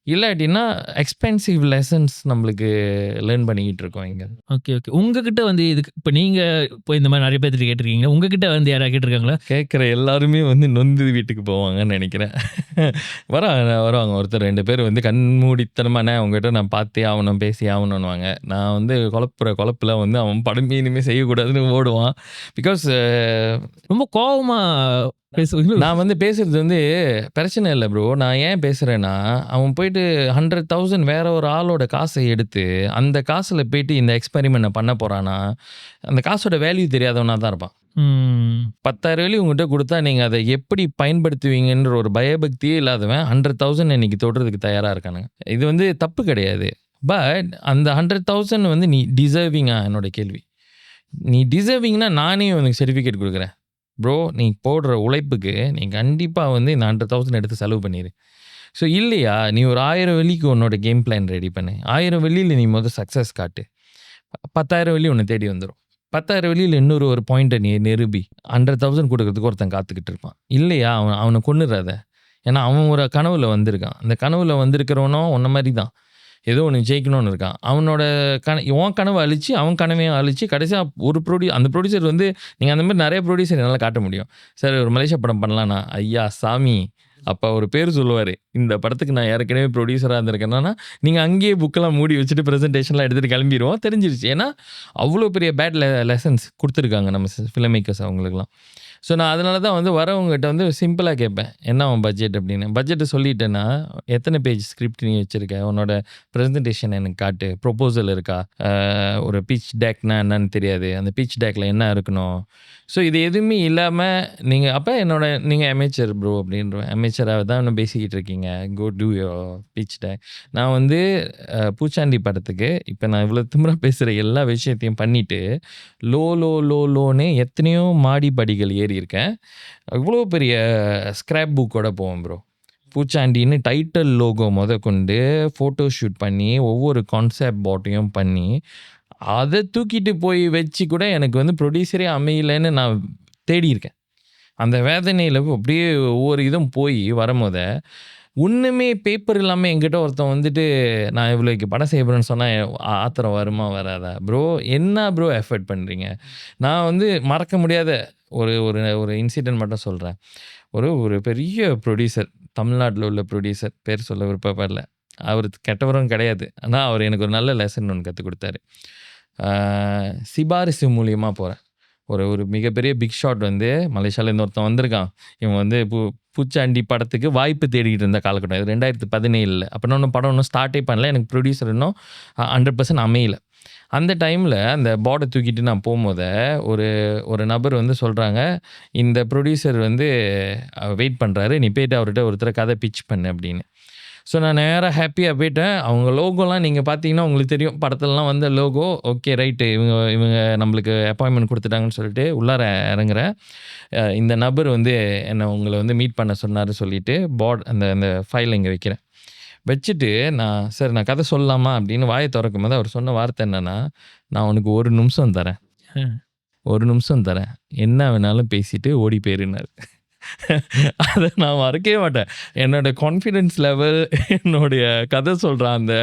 இல்லாட்டின்னா எக்ஸ்பென்சிவ் லெசன்ஸ் நம்மளுக்கு லேர்ன் பண்ணிக்கிட்டு இருக்கோம் இங்கே. ஓகே. உங்ககிட்ட வந்து இதுக்கு இப்போ நீங்கள் இப்போ இந்த மாதிரி நிறைய பேர்த்து கேட்டிருக்கீங்க, உங்ககிட்ட வந்து யாராவது கேட்டிருக்காங்களா? கேட்குற எல்லாருமே வந்து நொந்து வீட்டுக்கு போவாங்கன்னு நினைக்கிறேன். வருவாங்க ஒருத்தர் 2 பேர் வந்து கண்மூடித்தனமான அவங்ககிட்ட நான் பார்த்தே ஆகணும் பேசி ஆகணும்னுவாங்க. நான் வந்து குழப்பில் வந்து அவன் படமே இனிமேல் செய்யக்கூடாதுன்னு ஓடுவான். பிகாஸ் ரொம்ப கோபமாக நான் வந்து பேசுறது வந்து பிரச்சனை இல்லை ப்ரோ. நான் ஏன் பேசுகிறேன்னா, அவன் போயிட்டு 100,000 வேற ஒரு ஆளோட காசை எடுத்து அந்த காசில் போயிட்டு இந்த எக்ஸ்பெரிமெண்ட் பண்ண போகிறான்னா, அந்த காசோட வேல்யூ தெரியாதவனா தான் இருப்பான். 10,000 உங்கள்கிட்ட கொடுத்தா நீங்கள் அதை எப்படி பயன்படுத்துவீங்கன்ற ஒரு பயபக்தியே இல்லாதவன் 100,000 இன்னைக்கு தொடுறதுக்கு தயாராக இருக்கானுங்க. இது வந்து தப்பு கிடையாது. பட் அந்த 100,000 வந்து நீ டிசர்விங்கா? என்னோட கேள்வி. நீ டிசர்விங்னா நானே உனக்கு சர்டிஃபிகேட் கொடுக்குறேன். ப்ரோ நீ போடுற உழைப்புக்கு நீ கண்டிப்பாக வந்து இந்த 100,000 எடுத்து செலவு பண்ணிடு. ஸோ இல்லையா, நீ ஒரு 1000 வெள்ளிக்கு உன்னோட கேம் பிளான் ரெடி பண்ணு. 1000 வெள்ளியில் நீ சக்ஸஸ் காட்டு. 10,000 வெள்ளி உன்னை தேடி வந்துடும். 10,000 வெள்ளியில் இன்னொரு பாயிண்ட்டை நீ நிரூபி. 100,000 கொடுக்கறதுக்கு ஒருத்தன் காத்துக்கிட்டு இருப்பான். இல்லையா, அவனை கொன்னுறாத. ஏன்னா அவன் ஒரு கனவுல வந்திருக்கான். அந்த கனவுல வந்திருக்கிறவனும் உன்ன மாதிரி தான் ஏதோ ஒன்று ஜெயிக்கணும்னு இருக்கான். அவனோட உன் கனவை அழிச்சு அவன் கனவையும் அழிச்சு கடைசியாக அந்த ப்ரொடியூசர் வந்து நீங்கள் அந்த மாதிரி நிறைய ப்ரொடியூசர் என்னால் காட்ட முடியும். சார் ஒரு மலேசியா படம் பண்ணலான்னா, ஐயா சாமி அப்போ ஒரு பேர் சொல்லுவார், இந்த படத்துக்கு நான் ஏற்கனவே ப்ரொடியூசராக இருந்திருக்கேன்னா நீங்கள் அங்கேயே புக்கெல்லாம் மூடி வச்சுட்டு ப்ரெசன்டேஷன்லாம் எடுத்துகிட்டு கிளம்பிடுவோம். தெரிஞ்சிருச்சு. ஏன்னா அவ்வளோ பெரிய பேட் லெசன்ஸ் கொடுத்துருக்காங்க நம்ம ஃபில்ம் மேக்கர்ஸ் அவங்களுக்குலாம். ஸோ நான் அதனால தான் வந்து வரவங்ககிட்ட வந்து சிம்பிளாக கேட்பேன், என்ன உன் பட்ஜெட் அப்படின்னு. பட்ஜெட்டை சொல்லிட்டேன்னா, எத்தனை பேஜ் ஸ்கிரிப்ட் நீ வச்சுருக்க, உன்னோட ப்ரெசன்டேஷன் எனக்கு காட்டு, ப்ரொபோசல் இருக்கா, ஒரு பிச் டேக்னா என்னன்னு தெரியாது, அந்த பிச் டேக்கில் என்ன இருக்கணும். ஸோ இது எதுவுமே இல்லாமல் நீங்கள் அப்போ நீங்கள் அமேச்சர் ப்ரோ அப்படின்றேன். அமேச்சராக தான் இன்னும் பேசிக்கிட்டு இருக்கீங்க, கோ டூ யோர் பிச் டேக். நான் வந்து பூச்சாண்டி படத்துக்கு இப்போ நான் இவ்வளோ திமிரா பேசுகிற எல்லா விஷயத்தையும் பண்ணிவிட்டு லோன்னு எத்தனையோ மாடி படிகள் ஏறி இருக்கேன். இவ்வளோ பெரிய ஸ்க்ராப் புக்கோட போவேன் ப்ரோ. பூச்சாண்டின்னு டைட்டில் லோகோ கொண்டு ஃபோட்டோ ஷூட் பண்ணி ஒவ்வொரு கான்செப்ட் பாட்டையும் பண்ணி அதை தூக்கிட்டு போய் வச்சு கூட எனக்கு வந்து ப்ரொடியூசரே அமையலைன்னு நான் தேடி இருக்கேன். அந்த வேதனையில் அப்படியே ஒவ்வொரு இதுவும் போய் வரும்போத ஒன்றுமே பேப்பர் இல்லாமல் என்கிட்ட ஒருத்தன் வந்துட்டு நான் இவ்வளோக்கு படம் செய்ய போகிறேன்னு சொன்னால் ஆத்திரம் வருமா வராதா? ப்ரோ என்ன ப்ரோ எஃபர்ட் பண்ணுறீங்க? நான் வந்து மறக்க முடியாத ஒரு ஒரு ஒரு இன்சிடென்ட் மட்டும் சொல்கிறேன். ஒரு பெரிய ப்ரொடியூசர், தமிழ்நாட்டில் உள்ள ப்ரொடியூசர், பேர் சொல்ல விருப்பப்படல. அவர் கெட்டவரும் கிடையாது. ஆனால் அவர் எனக்கு ஒரு நல்ல லெசன் ஒன்று கற்றுக் கொடுத்தாரு. சிபாரிசு மூலியமாக போகிறேன். ஒரு மிகப்பெரிய பிக் ஷாட் வந்து மலேசியாவிலேருந்து ஒருத்தன் வந்திருக்கான். இவன் வந்து பூச்சாண்டி படத்துக்கு வாய்ப்பு தேடிக்கிட்டு இருந்த காலகட்டம் இது 2017. அப்போ ஒன்றும் படம் ஒன்றும் ஸ்டார்ட்டே பண்ணல. எனக்கு ப்ரொடியூசர் இன்னும் 100% அமையல. அந்த டைமில் அந்த போர்டை தூக்கிட்டு நான் போகும்போது ஒரு நபர் வந்து சொல்கிறாங்க, இந்த ப்ரொடியூசர் வந்து வெயிட் பண்ணுறாரு, நீ போய்ட்டு அவர்கிட்ட ஒருத்தர் கதை பிச் பண்ணு அப்படின்னு. ஸோ நான் நேராக ஹாப்பியாக போயிட்டேன். அவங்க லோகோலாம் நீங்கள் பார்த்தீங்கன்னா உங்களுக்கு தெரியும், படத்துலலாம் வந்த லோகோ. ஓகே ரைட்டு, இவங்க நம்மளுக்கு அப்பாயின்மெண்ட் கொடுத்துட்டாங்கன்னு சொல்லிட்டு உள்ளார இறங்குறேன். இந்த நபர் வந்து என்னை உங்களை வந்து மீட் பண்ண சொன்னார் சொல்லிவிட்டு அந்த ஃபைல் இங்கே வைக்கிறேன். வச்சுட்டு சார் நான் கதை சொல்லலாமா அப்படின்னு வாயை திறக்கும் போது அவர் சொன்ன வார்த்தை என்னென்னா, நான் உனக்கு 1 நிமிஷம் தரேன், 1 நிமிஷம் தரேன், என்ன வேணாலும் பேசிட்டு ஓடி போயிருந்தார். அதை நான் மறக்கவே மாட்டேன். என்னோட கான்ஃபிடென்ஸ் லெவல், என்னுடைய கதை சொல்கிற அந்த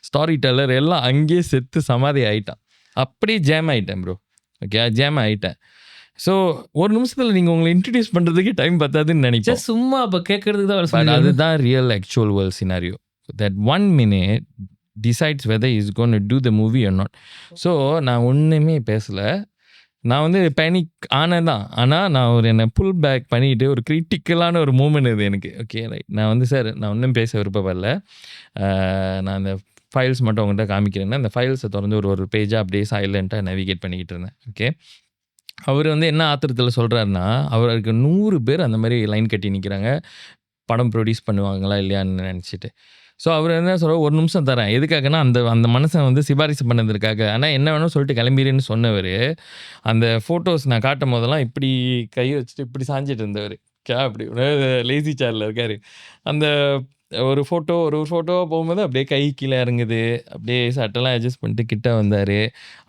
ஸ்டாரி டெல்லர் எல்லாம் அங்கேயே செத்து சமாதி ஆகிட்டான். அப்படியே ஜேம் ஆகிட்டேன் ப்ரோ. ஓகே, ஜேம் ஆகிட்டேன். ஸோ 1 நிமிஷத்தில் நீங்கள் உங்களை இன்ட்ரடியூஸ் பண்ணுறதுக்கு டைம் பத்தாதுன்னு நினைச்சேன். சும்மா அப்போ கேட்கறதுக்கு தான் அதுதான் real actual world scenario. That 1 minute decides whether he's going to do the movie or not. So நான் ஒன்றுமே பேசலை. நான் வந்து பேனிக் ஆனேன் தான். ஆனால் நான் என்னை புல் பேக் பண்ணிவிட்டு ஒரு கிரிட்டிக்கலான ஒரு மூமெண்ட் இது எனக்கு. ஓகே ரைட், நான் வந்து சார் நான் ஒன்றும் பேச விருப்பப்படல, நான் அந்த ஃபைல்ஸ் மட்டும் உங்கள்கிட்ட காமிக்கிறேன்னா அந்த ஃபைல்ஸை திறந்து ஒரு பேஜாக அப்படியே சைலண்ட்டாக நேவிகேட் பண்ணிக்கிட்டு இருந்தேன். ஓகே, அவர் வந்து என்ன ஆத்திரத்தில் சொல்கிறாருன்னா, அவருக்கு 100 பேர் அந்த மாதிரி லைன் கட்டி நிற்கிறாங்க, படம் ப்ரொடியூஸ் பண்ணுவாங்களா இல்லையான்னு நினச்சிட்டு. ஸோ அவர் என்ன சொல்கிறார், 1 நிமிஷம் தரேன். எதுக்காகனா அந்த மனுஷன் வந்து சிபாரிசு பண்ணதுக்காக. ஆனால் என்ன வேணும் சொல்லிட்டு கிளம்பிடுன்னு சொன்னவர், அந்த ஃபோட்டோஸ் நான் காட்டும் போதெல்லாம் இப்படி கை வச்சுட்டு இப்படி சாஞ்சிட்டு இருந்தவர். அப்படி லேசி சேரில் இருக்கார். அந்த ஒரு ஃபோட்டோவாக போகும்போது அப்படியே கை கீழே இறங்குது, அப்படியே சட்டெல்லாம் அட்ஜஸ்ட் பண்ணிட்டு கிட்டே வந்தார்.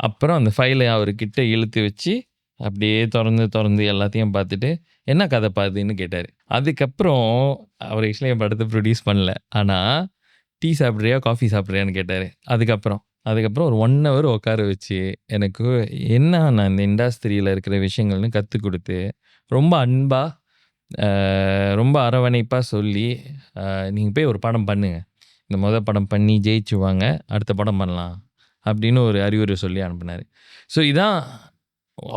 அப்புறம் அந்த ஃபைலை அவர்கிட்ட இழுத்து வச்சு அப்படியே திறந்து எல்லாத்தையும் பார்த்துட்டு, என்ன கதை பாதுன்னு கேட்டார். அதுக்கப்புறம் அவர் ஆக்சுவலி என் படத்தை ப்ரொடியூஸ் பண்ணல, ஆனால் டீ சாப்பிட்றியா காஃபி சாப்பிட்றியான்னு கேட்டார். அதுக்கப்புறம் ஒரு 1 hour உட்கார வச்சு எனக்கு என்ன நான் இந்த இண்டஸ்ட்ரியில் இருக்கிற விஷயங்கள்னு கற்றுக் கொடுத்து, ரொம்ப அன்பாக ரொம்ப அரவணைப்பாக சொல்லி, நீங்கள் போய் ஒரு படம் பண்ணுங்க, இந்த படம் பண்ணி ஜெயிச்சு வாங்க, அடுத்த படம் பண்ணலாம் அப்படின்னு ஒரு அறிவுரை சொல்லி அனுப்புனார். ஸோ இதான்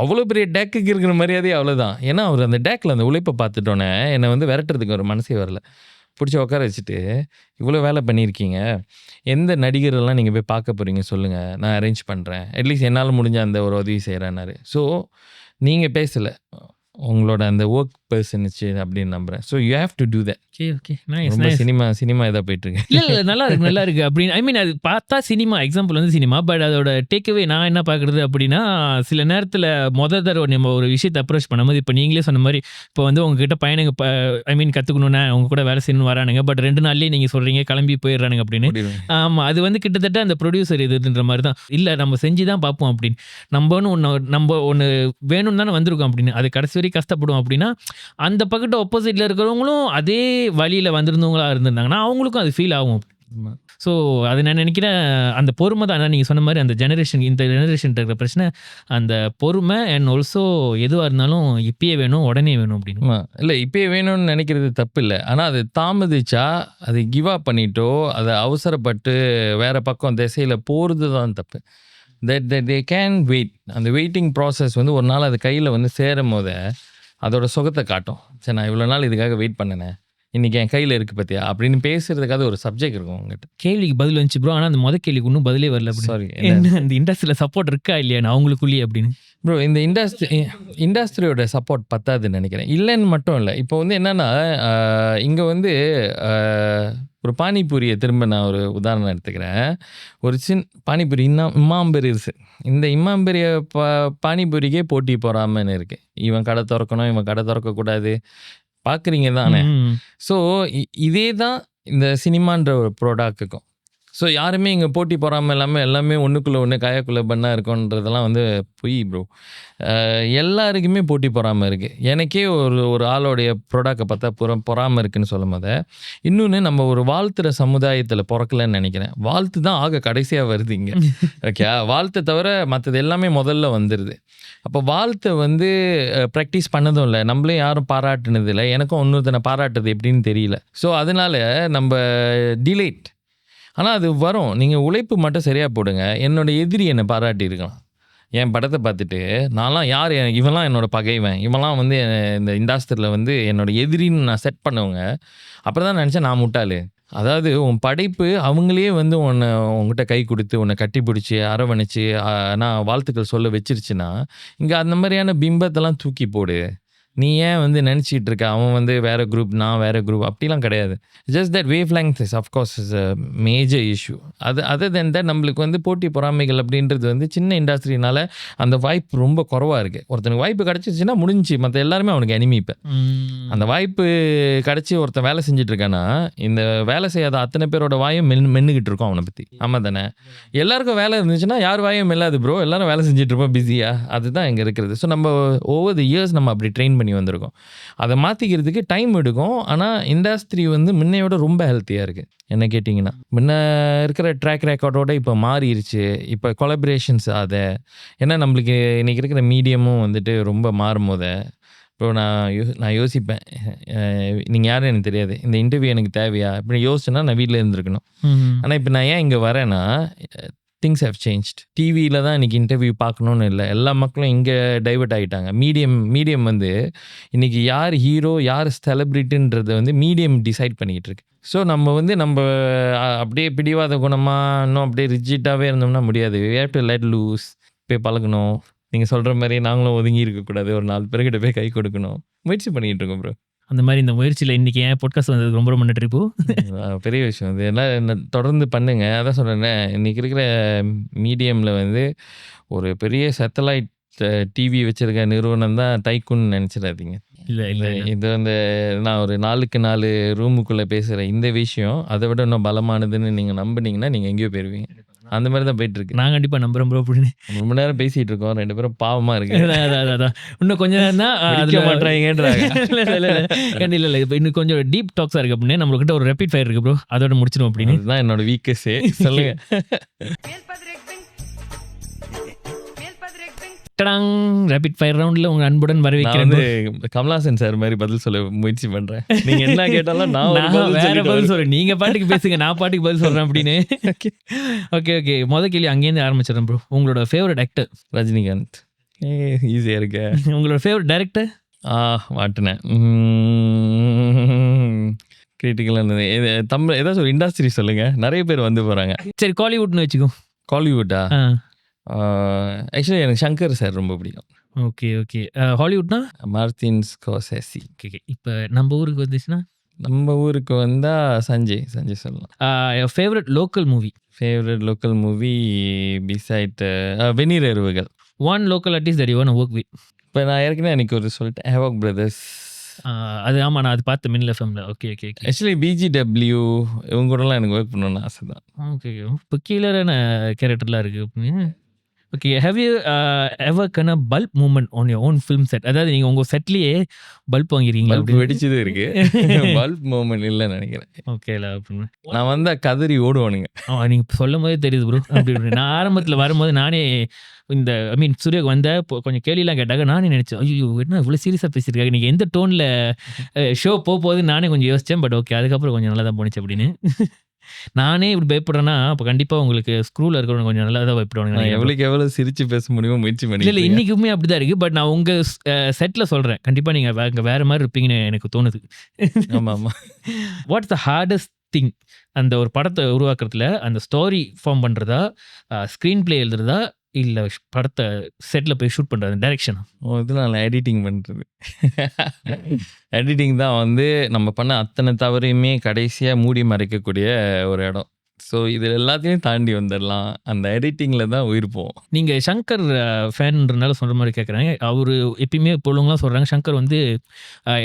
அவ்வளோ பெரிய டேக்குக்கு இருக்கிற மரியாதையே அவ்வளோதான். ஏன்னா அவர் அந்த டேக்கில் அந்த உழைப்பை பார்த்துட்டோன்னே என்னை வந்து விரட்டுறதுக்கு ஒரு மனசே வரல. பிடிச்சி உட்கார வச்சுட்டு, இவ்வளோ வேலை பண்ணியிருக்கீங்க, எந்த நடிகரெல்லாம் நீங்கள் போய் பார்க்க போகிறீங்க சொல்லுங்கள், நான் அரேஞ்ச் பண்ணுறேன், அட்லீஸ்ட் என்னால் முடிஞ்ச அந்த ஒரு உதவி செய்கிறேன்னாரு. ஸோ நீங்கள் பேசலை, உங்களோட அந்த ஒர்க் பர்சன்ச்சு அப்படின்னு நம்புகிறேன். So you have to do that. Okay nice. ரொம்ப சினிமா இதாக போயிட்டுருக்கு. இல்லை நல்லா இருக்கு அப்படின்னு ஐ மீன் அது பார்த்தா சினிமா எக்ஸாம்பிள் வந்து சினிமா, பட் அதோட டேக்அவே நான் என்ன பார்க்குறது அப்படின்னா, சில நேரத்தில் தடவை நம்ம ஒரு விஷயத்தை அப்ரோச் பண்ணும்போது, இப்போ நீங்களே சொன்ன மாதிரி இப்போ வந்து உங்ககிட்ட பையனுங்க ஐ மீன் கற்றுக்கணுன்னா உங்க கூட வேலை செய்யணும் வரானுங்க, பட் 2 நாள்லேயே நீங்கள் சொல்கிறீங்க கிளம்பி போயிடுறானுங்க அப்படின்னு. ஆமாம், அது வந்து கிட்டத்தட்ட அந்த ப்ரொடியூசர் இதுன்ற மாதிரி தான். இல்லை நம்ம செஞ்சு தான் பார்ப்போம் அப்படின்னு, நம்ம ஒன்று வேணும்னு தானே வந்திருக்கோம் அப்படின்னு, அது கடைசி வரைக்கும் கஷ்டப்படுவோம் அப்படின்னா, அந்த பக்கத்து ஆப்போசிட்டில் இருக்கிறவங்களும் அதே வழியில் வந்திருந்தவங்களா இருந்திருந்தாங்கன்னா அவங்களுக்கும் அது ஃபீல் ஆகும். ஸோ அது நான் நினைக்கிறேன், அந்த பொறுமை தான். நீங்கள் சொன்ன மாதிரி அந்த இந்த ஜெனரேஷன் இருக்கிற பிரச்சனை அந்த பொறுமை, அண்ட் ஆல்சோ எதுவாக இருந்தாலும் இப்பயே வேணும் உடனே வேணும் அப்படின்னு. இல்லை இப்பயே வேணும்னு நினைக்கிறது தப்பு இல்லை, ஆனால் அது தாமதிச்சா அது கிவ் அப் பண்ணிட்டோ அதை அவசரப்பட்டு வேறு பக்கம் திசையில் போகிறது தான் தப்பு. They can wait. அந்த வெயிட்டிங் ப்ராசஸ் வந்து ஒரு நாள் அது கையில் வந்து சேரும் போதே அதோட சுகத்தை காட்டும். சரி நான் இவ்வளோ நாள் இதுக்காக வெயிட் பண்ணினேன், இன்னைக்கு என் கையில் இருக்கு பார்த்தியா அப்படின்னு பேசுறதுக்காக ஒரு சப்ஜெக்ட் இருக்கும் உங்ககிட்ட. கேள்விக்கு பதில் வந்துச்சு ப்ரோ. ஆனால் அந்த கேள்விக்கு இன்னும் பதிலே வரல. சாரி, என்ன அந்த இண்டஸ்ட்ரியில் சப்போர்ட் இருக்கா இல்லையா அவங்களுக்குள்ளேயே அப்படின்னு? ப்ரோ இந்த இண்டஸ்ட்ரியோட சப்போர்ட் பத்தாதுன்னு நினைக்கிறேன். இல்லைன்னு மட்டும் இல்லை, இப்போ வந்து என்னென்னா இங்கே வந்து ஒரு பானிபூரியை திரும்ப நான் ஒரு உதாரணம் எடுத்துக்கிறேன். ஒரு பானிபூரி இம்மாம்பெரி இந்த இம்மாம்பெரிய பானிபூரிக்கே போட்டி போடாமன்னு இருக்குது. இவன் கடை திறக்கணும், இவன் கடை திறக்கக்கூடாது, பார்க்குறீங்க தானே. ஸோ இதே தான் இந்த சினிமான்ற ஒரு ப்ராடக்ட்டுக்கும். ஸோ யாருமே இங்கே போட்டி போடாமல் இல்லாமல் எல்லாமே ஒன்றுக்குள்ளே ஒன்று காயக்குள்ளே பண்ணால் இருக்குன்றதெல்லாம் வந்து பொய் ப்ரோ. எல்லாருக்குமே போட்டி பொறாமல் இருக்குது. எனக்கே ஒரு ஆளோடைய ப்ராடக்டை பார்த்தா பொறாமல் இருக்குதுன்னு சொல்லும் போது, இன்னொன்று நம்ம ஒரு வாழ்த்துற சமுதாயத்தில் பிறக்கலன்னு நினைக்கிறேன். வாழ்த்து தான் ஆக கடைசியாக வருது இங்கே. ஓகே, வாழ்த்தை தவிர மற்றது எல்லாமே முதல்ல வந்துடுது. அப்போ வாழ்த்தை வந்து ப்ராக்டிஸ் பண்ணதும் இல்லை, நம்மளே யாரும் பாராட்டுனது இல்லை, எனக்கும் இன்னொருத்தனை பாராட்டுறது எப்படின்னு தெரியல. ஸோ அதனால் நம்ம டிலேட். ஆனால் அது வரும். நீங்கள் உழைப்பு மட்டும் சரியாக போடுங்க. என்னோடய எதிரி என்னை பாராட்டியிருக்கலாம். என் படத்தை பார்த்துட்டு நான்லாம் யார், இவெல்லாம் என்னோடய பகைவன், இவெல்லாம் வந்து இந்த இண்டஸ்ட்ரியில் வந்து என்னோடய எதிரின்னு நான் செட் பண்ணுவேங்க. அப்புறம் தான் நினச்சேன் நான் முட்டாளு. அதாவது உன் படைப்பு அவங்களே வந்து உங்ககிட்ட கை கொடுத்து உன்னை கட்டி பிடிச்சி அரவணைச்சி நான் வாழ்த்துக்கள் சொல்ல வச்சிருச்சுன்னா, இங்கே அந்த மாதிரியான பிம்பத்தெல்லாம் தூக்கி போடு. நீ ஏன் வந்து நினச்சிட்டு இருக்க அவன் வந்து வேறு குரூப், நான் வேறு குரூப், அப்படிலாம் கிடையாது. Just that wave length is of course is a major issue. Other then that நம்மளுக்கு வந்து போட்டி பொறாமைகள் அப்படின்றது வந்து சின்ன இண்டஸ்ட்ரினால அந்த வாய்ப்பு ரொம்ப குறவாக இருக்குது. ஒருத்தனுக்கு வாய்ப்பு கிடச்சிருச்சுன்னா முடிஞ்சு, மற்ற எல்லாருமே அவனுக்கு எனிமி. இப்போ அந்த வாய்ப்பு கிடச்சி ஒருத்தன் வேலை செஞ்சுட்டு இருக்கான்னா, இந்த வேலை செய்யாத அத்தனை பேரோட வாயும் மென்னுக்கிட்டு இருக்கோம் அவனை பற்றி. ஆமாம் தானே? எல்லாருக்கும் வேலை இருந்துச்சுன்னா யார் வாயும் இல்லாது ப்ரோ, எல்லாரும் வேலை செஞ்சுட்டு இருப்போம் பிஸியாக. அதுதான் இங்கே இருக்கிறது. ஸோ நம்ம ஓவர் தி இயர்ஸ் நம்ம அப்படி ட்ரெயின் பண்ணி வந்திருக்கோம். அதை மாற்றிக்கிறதுக்கு டைம் எடுக்கும். ஆனால் இண்டஸ்ட்ரி வந்து முன்னையோட ரொம்ப ஹெல்த்தியாக இருக்குது என்ன கேட்டிங்கன்னா. முன்ன இருக்கிற ட்ராக் ரெக்கார்டோட இப்போ மாறிடுச்சு. இப்போ கொலபரேஷன்ஸ் அதை ஏன்னா நம்மளுக்கு இன்றைக்கி இருக்கிற மீடியமும் வந்துட்டு ரொம்ப மாறும் போது இப்போ நான் யோசிப்பேன், நீங்கள் யாரும் எனக்கு தெரியாது, இந்த இன்டர்வியூ எனக்கு தேவையா இப்படி யோசிச்சுன்னா நான் வீட்டில் இருந்துருக்கணும். ஆனால் இப்போ நான் ஏன் இங்கே வரேன்னா, திங்ஸ் ஹவ் சேஞ்ச்ட். டிவியில் தான் இன்றைக்கி இன்டர்வியூ பார்க்கணுன்னு இல்லை, எல்லா மக்களும் இங்கே டைவர்ட் ஆகிட்டாங்க. மீடியம் வந்து இன்றைக்கி யார் ஹீரோ யார் செலிப்ரிட்டின்றதை வந்து மீடியம் டிசைட் பண்ணிக்கிட்டு இருக்கு. ஸோ நம்ம வந்து அப்படியே பிடிவாத குணமாக இன்னும் அப்படியே ரிஜிட்டாகவே இருந்தோம்னா முடியாது. We have to let loose, போய் பழகணும். நீங்கள் சொல்கிற மாதிரி நாங்களும் ஒதுங்கி இருக்கக்கூடாது, ஒரு 4 பேர்கிட்ட போய் கை கொடுக்கணும். முயற்சி பண்ணிக்கிட்டு இருக்கோம் ப்ரோ. அந்த மாதிரி இந்த முயற்சியில் இன்றைக்கி ஏன் பாட்காஸ்ட் வந்தது ரொம்ப ரொம்ப நன்றி ப்ரோ. பெரிய விஷயம் அது. எல்லாம் தொடர்ந்து பண்ணுங்க. அதான் சொல்கிறேன், இன்றைக்கி இருக்கிற மீடியமில் வந்து ஒரு பெரிய சேட்டலைட் டிவி வச்சுருக்க நிறுவனம் தான் டைக்குன்னு நினச்சிடாதீங்க. இல்லை இது வந்து நான் ஒரு 4க்கு 4 ரூமுக்குள்ளே பேசுகிற இந்த விஷயம் அதை விட இன்னும் பலமானதுன்னு நீங்கள் நம்பினீங்கன்னா நீங்கள் எங்கேயோ போயிடுவீங்க. அந்த மாதிரி தான் போயிட்டுருக்கு. நான் கண்டிப்பாக நம்புகிறேன் ப்ரோ. அப்படின்னு ரொம்ப நேரம் பேசிகிட்டு இருக்கோம், 2 பேரும் பாவமாக இருக்கு. அதான் இன்னும் கொஞ்சம் நேரம் தான் மாட்டாங்கன்றாங்க. இல்லை இப்போ இன்னும் கொஞ்சம் டீப் டாக்ஸாக இருக்குது அப்படின்னு. நம்மகிட்ட ஒரு ரேபிட் ஃபயர் இருக்குது ப்ரோ, அதோட முடிச்சிடும் அப்படின்னு. அதுதான் என்னோட வீக்கஸே. சொல்லுங்க. ரேபிட் ஃபயர் ரவுண்டில் உங்கள் அன்புடன் வரவேற்கிறேன். கமலாசன் சார் மாதிரி பதில் சொல்ல முயற்சி பண்ணுறேன். நீங்கள் என்ன கேட்டாலும் நான் வேற பதில் சொல்கிறேன், நீங்கள் பாட்டுக்கு பேசுங்க, நான் பாட்டுக்கு பதில் சொல்கிறேன் அப்படின்னு. ஓகே முதல் கேள்வி அங்கேருந்து ஆரம்பிச்சிடறேன் ப்ரோ. உங்களோட ஃபேவரட் ஆக்டர்? ரஜினிகாந்த். ஈஸியாக இருக்க. உங்களோட ஃபேவரட் டைரக்டர்? மாட்டினேன். கிரிட்டிக்கலாக இருந்தது. தமிழ் ஏதாச்சும் ஒரு இண்டஸ்ட்ரி சொல்லுங்கள், நிறைய பேர் வந்து போகிறாங்க. சரி காலிவுட்னு வச்சுக்கோ. காலிவுட்டா? ஆக்சுவலி எனக்கு சங்கர் சார் ரொம்ப பிடிக்கும். ஓகே ஹாலிவுட்னா? Martin Scorsese. ஓகே இப்போ நம்ம ஊருக்கு வந்துச்சுன்னா? நம்ம ஊருக்கு வந்தால் சஞ்சய் சொல்லலாம். ஃபேவரட் லோக்கல் மூவி பிசைட் வெந்நீர் இரவுகள். One local artist that you want to work with. இப்போ நான் ஏற்கனவே எனக்கு ஒரு சொல்லிட்டேன், ஹேவாக் பிரதர்ஸ். அது ஆமாம், நான் அது பார்த்து மின்ல ஃபிலிமில். ஓகே ஆக்சுவலி BGW இவங்க கூடலாம் எனக்கு ஒர்க் பண்ணணும்னு ஆசை தான். ஓகே இப்போ கீழரான கேரக்டர்லாம் இருக்குது. Okay have you ever gone a bulb moment on your own film set? அதாவது நீங்கள் உங்கள் செட்லேயே பல்ப் வாங்கிருக்கீங்களா? பல்ப் வெடிச்சது இருக்கு. பல்ப் மூமெண்ட் இல்லைன்னு நினைக்கிறேன். ஓகேல அப்படின்னு நான் வந்து கதறி ஓடுவானுங்க. நீங்கள் சொல்லும் போதே தெரியுது ப்ரோ. அப்படி நான் ஆரம்பத்தில் வரும்போது நானே இந்த சூர்யாவுக்கு வந்த கொஞ்சம் கேள்விலாம் கேட்டாங்க. நானே நினச்சேன், ஐயோ என்ன இவ்வளோ சீரியஸாக பேசியிருக்காங்க, நீங்கள் எந்த டோனில் ஷோ போகுது நானே கொஞ்சம் யோசித்தேன். பட் ஓகே அதுக்கப்புறம் கொஞ்சம் நல்லா தான் போணுச்சு அப்படின்னு. நானே இப்படி பயப்படுறேன்னா, அப்ப கண்டிப்பா உங்களுக்கு ஸ்க்ரூல இருக்கிறவங்க கொஞ்சம் நல்லா தான் பயப்படுவாங்க நான் நினைக்கிறேன் bro. எவ்வளோக்கு எவ்வளோ சிரிச்சு பேச முடியுமோ முயற்சி இல்ல, பண்ணிட்டு இல்ல இருக்கேன். இன்னைக்குமே அப்படிதான் இருக்கு. பட் நான் உங்க செட்ல சொல்றேன். கண்டிப்பா நீங்க அங்க வேற மாரி இருப்பீங்கன்னு எனக்கு தோணுது. ஆமா, ஆமா. What's the hardest thing? அந்த ஒரு படத்த உருவாக்குறதுல அந்த ஸ்டோரி ஃபார்ம் பண்றதா, ஸ்க்ரீன் பிளே எழுதுறதா, இல்ல படத்த செட்ல போய் ஷூட் பண்றதா? டைரக்ஷனா? இதெல்லாம் நான் எடிட்டிங் பண்றது. எடிட்டிங் தான் வந்து நம்ம பண்ண அத்தனை தவறையுமே கடைசியா மூடி மறைக்கக்கூடிய ஒரு இடம். ஸோ இது எல்லாத்தையும் தாண்டி வந்துடலாம். அந்த எடிட்டிங்ல தான் உயிர் போகும். நீங்க சங்கர் ஃபேன்றனால சொல்ற மாரி கேட்குறேன். அவரு எப்பயுமே இப்போ உள்ளவங்கலாம் சொல்றாங்க, சங்கர் வந்து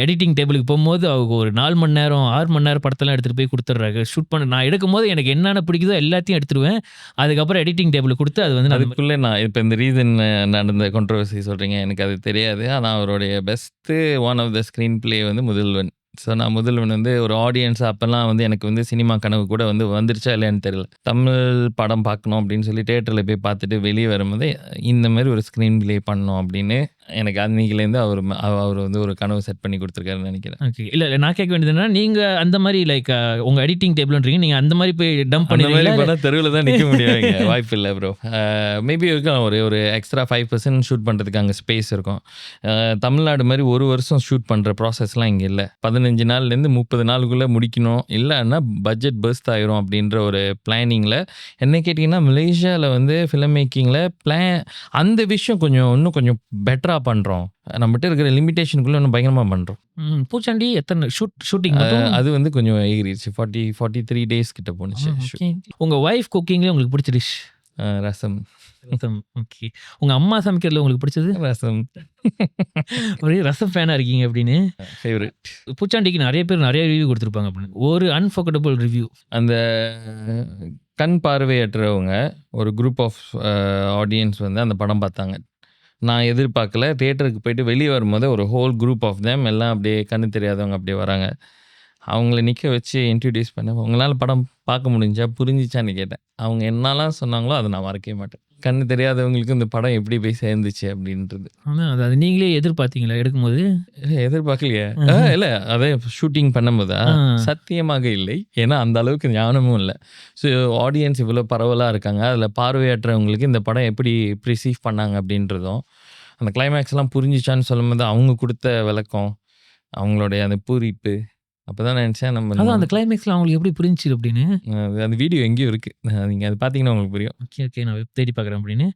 எடிட்டிங் டேபிளுக்கு போம்போது அவங்க ஒரு 4 மணி நேரம், 6 மணி நேரம் படத்தெல்லாம் எடுத்துட்டு போய் குடுத்துடுறாங்க. ஷூட் பண்ண நான் எடுக்கும்போது எனக்கு என்னென்ன பிடிக்குதோ எல்லாத்தையும் எடுத்துருவேன். அதுக்கப்புறம் எடிட்டிங் டேபிளுக்கு குடுத்து அது வந்து நான் அதுக்குள்ளே நான் இப்போ இந்த ரீசன் நடந்த கான்ட்ரோவர்சி சொல்றீங்க. எனக்கு அது தெரியாது. ஆனா அவருடைய best one of the screen play வந்து முதல்வன். ஸோ நான் முதல்வன் வந்து ஒரு ஆடியன்ஸ் அப்போல்லாம் வந்து எனக்கு வந்து சினிமா கனவு கூட வந்து வந்துருச்சா இல்லையான்னு தெரியல. தமிழ் படம் பார்க்கணும் அப்படின்னு சொல்லி தியேட்டரில் போய் பார்த்துட்டு வெளியே வரும்போது இந்த மாதிரி ஒரு ஸ்க்ரீன் பிளே பண்ணணும் அப்படின்னு எனக்கு அன்னைக்குலேருந்து அவர் வந்து ஒரு கனவு செட் பண்ணி கொடுத்துருக்காருன்னு நினைக்கிறேன். ஓகே. இல்ல நான் கேட்க வேண்டியது என்னன்னா, நீங்க அந்த மாரி லைக் உங்க எடிட்டிங் டேபிள்ன்றீங்க. நீங்க அந்த மாரி போய் டம்ப் அந்த மாதிரி பண்ணிடுவீங்களா? பண்ணால் தெருவில் தான் நிற்க முடியாதுங்க. வாய்ப்பு இல்லை ப்ரோ. மேபி இருக்கலாம் ஒரு எக்ஸ்ட்ரா 5% ஷூட் பண்ணுறதுக்கு அங்கே ஸ்பேஸ் இருக்கும். தமிழ்நாடு மாதிரி ஒரு வருஷம் ஷூட் பண்ணுற ப்ராசஸ்லாம் இங்கே இல்லை. 15 நாள்லேருந்து 30 நாளுக்குள்ளே முடிக்கணும். இல்லைன்னா பட்ஜெட் பர்ஸ்ட் ஆயிரும் அப்படின்ற ஒரு பிளானிங்கில் என்ன கேட்டிங்கன்னா, மலேசியாவில் வந்து ஃபிலிம் மேக்கிங்கில் அந்த விஷயம் இன்னும் கொஞ்சம் பெட்டராக பண்ணுறோம். நம்மகிட்ட இருக்கிற லிமிட்டேஷனுக்குள்ளே இன்னும் பயங்கரமாக பண்ணுறோம். பூச்சாண்டி எத்தனை ஷூட்டிங் மட்டும்? அது வந்து கொஞ்சம் எகிரிச்சு 43 டேஸ் கிட்ட போணுச்சு. ஓகே. உங்க வைஃப் குக்கிங்ல உங்களுக்கு பிடிச்ச டிஷ்? ரசம். ரசம். ஓகே. உங்க அம்மா சமைக்கிறதுல உங்களுக்கு பிடிச்சது? ரசம் ஒரே ரசம் ஃபேனா இருக்கீங்க அப்படின்னு. ஃபேவரட். பூச்சாண்டிக்கு நிறைய பேர் நிறைய ரிவ்யூ கொடுத்துருப்பாங்க அப்படின்னு. ஒரு அன்ஃபர்கட்டபிள் ரிவ்யூ. அந்த கண் பார்வையற்றவங்க ஒரு குரூப் ஆஃப் ஆடியன்ஸ் வந்து அந்த படம் பார்த்தாங்க. நான் எதிர்பார்க்கல. தியேட்டருக்கு போயிட்டு வெளியே வரும்போது ஒரு ஹோல் குரூப் ஆஃப் தேம் எல்லாம் அப்படியே கண்ணு தெரியாதவங்க அப்படியே வராங்க. அவங்கள நிற்க வச்சு இன்ட்ரடியூஸ் பண்ண, உங்களால் படம் பார்க்க முடிஞ்சா புரிஞ்சிச்சான்னு கேட்டேன். அவங்க என்னெல்லாம் சொன்னாங்களோ அதை நான் மறக்கவே மாட்டேன். கண்ணு தெரியாதவங்களுக்கு இந்த படம் எப்படி போய் சேர்ந்துச்சு அப்படின்றது. ஆனால் அது நீங்களே எதிர்பார்த்தீங்களா எடுக்கும்போது? எதிர்பார்க்கலையே. இல்லை அதே ஷூட்டிங் பண்ணும்போதா சத்தியமாக இல்லை. ஏன்னா அந்த அளவுக்கு ஞானமும் இல்லை. ஸோ ஆடியன்ஸ் இவ்வளோ பரவலாக இருக்காங்க. அதில் பார்வையற்றவங்களுக்கு இந்த படம் எப்படி ப்ரிசீவ் பண்ணாங்க அப்படின்றதும், அந்த கிளைமேக்ஸ்லாம் புரிஞ்சிச்சான்னு சொல்லும்போது அவங்க கொடுத்த விளக்கம், அவங்களுடைய அந்த பூரிப்பு, அப்போ தான் நினச்சேன் நம்ம அதான் அந்த கிளைமேக்ஸில் அவங்களுக்கு எப்படி புரிஞ்சுச்சு அப்படின்னு. அந்த வீடியோ எங்கேயும் இருக்குது. நீங்கள் அது பார்த்தீங்கன்னா உங்களுக்கு புரியும். ஓகே நான் தேடி பார்க்குறேன் அப்படின்னு.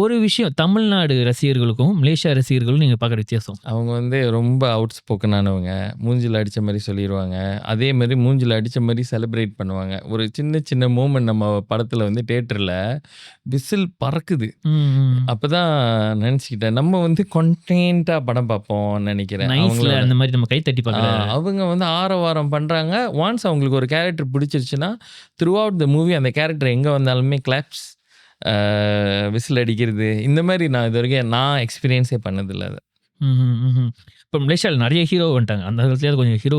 ஒரு விஷயம் தமிழ்நாடு ரசிகர்களுக்கும் மலேசியா ரசிகர்களும் நீங்கள் பார்க்குற வித்தியாசம்? அவங்க வந்து ரொம்ப அவுட் ஸ்போக்கனானவங்க. மூஞ்சில் அடித்த மாதிரி சொல்லிடுவாங்க. அதே மாதிரி மூஞ்சில் அடித்த மாதிரி செலிப்ரேட் பண்ணுவாங்க. ஒரு சின்ன மூமெண்ட் நம்ம படத்தில் வந்து தியேட்டரில் விசில் பறக்குது. அப்போ தான் நினச்சிக்கிட்டேன் நம்ம வந்து கண்டென்ட்டாக படம் பார்ப்போம்னு நினைக்கிறேன். நைஸ்ல அந்த மாதிரி நம்ம கை தட்டி பார்க்குறோம். அவங்க வந்து ஆரவாரம் பண்ணுறாங்க. ஒன்ஸ் அவங்களுக்கு ஒரு கேரக்டர் பிடிச்சிருச்சுன்னா த்ரூ அவுட் த மூவி அந்த கேரக்டர் எங்கே வந்தாலுமே கிளாப்ஸ், விசில் அடிக்கிறது, இந்த மாதிரி நான் இது வரைக்கும் எக்ஸ்பீரியன்ஸே பண்ணதில்லை அதை. இப்போ மலேசியாவில் நிறைய ஹீரோ வந்துட்டாங்க. அந்த காலத்துல கொஞ்சம் ஹீரோ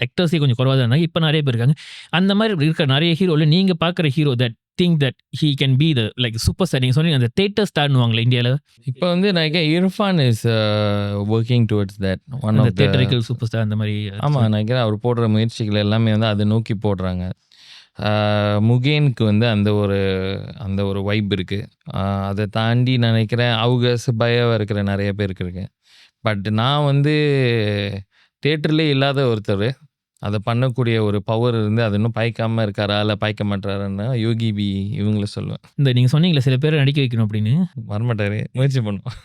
ஆக்டர்ஸே கொஞ்சம் குறைவாக தான் இருந்தாங்க. இப்போ நிறைய பேர் இருக்காங்க. அந்த மாதிரி இருக்கிற நிறைய ஹீரோவில் நீங்கள் பார்க்குற hero that think that he can be the like super star. நீங்கள் சொன்னீங்க அந்த தியேட்டர் ஸ்டார்னுவாங்களே இந்தியாவில். இப்போ வந்து நான் Irfan is working towards that one of theatrical super star அந்த மாதிரி. ஆமாம், நினைக்கிறேன் அவர் போடுற முயற்சிகள் எல்லாமே வந்து அதை நோக்கி போடுறாங்க. முகேனுக்கு வந்து அந்த ஒரு வைப் இருக்குது. அதை தாண்டி நினைக்கிறேன் அவங்க பயம் இருக்கிற நிறைய பேருக்கு இருக்கு. பட் நான் வந்து தியேட்டர்லேயே இல்லாத ஒருத்தர் அதை பண்ணக்கூடிய ஒரு பவர் இருந்து அது இன்னும் பாய்க்காமல் இருக்காரா இல்லை பாய்க்க மாட்டாரான்னு யோகி பி இவங்கள சொல்லுவேன். இந்த நீங்கள் சொன்னீங்களே சில பேரை நடிக்க வைக்கணும் அப்படின்னு. வரமாட்டாரு, முயற்சி பண்ணுவோம்.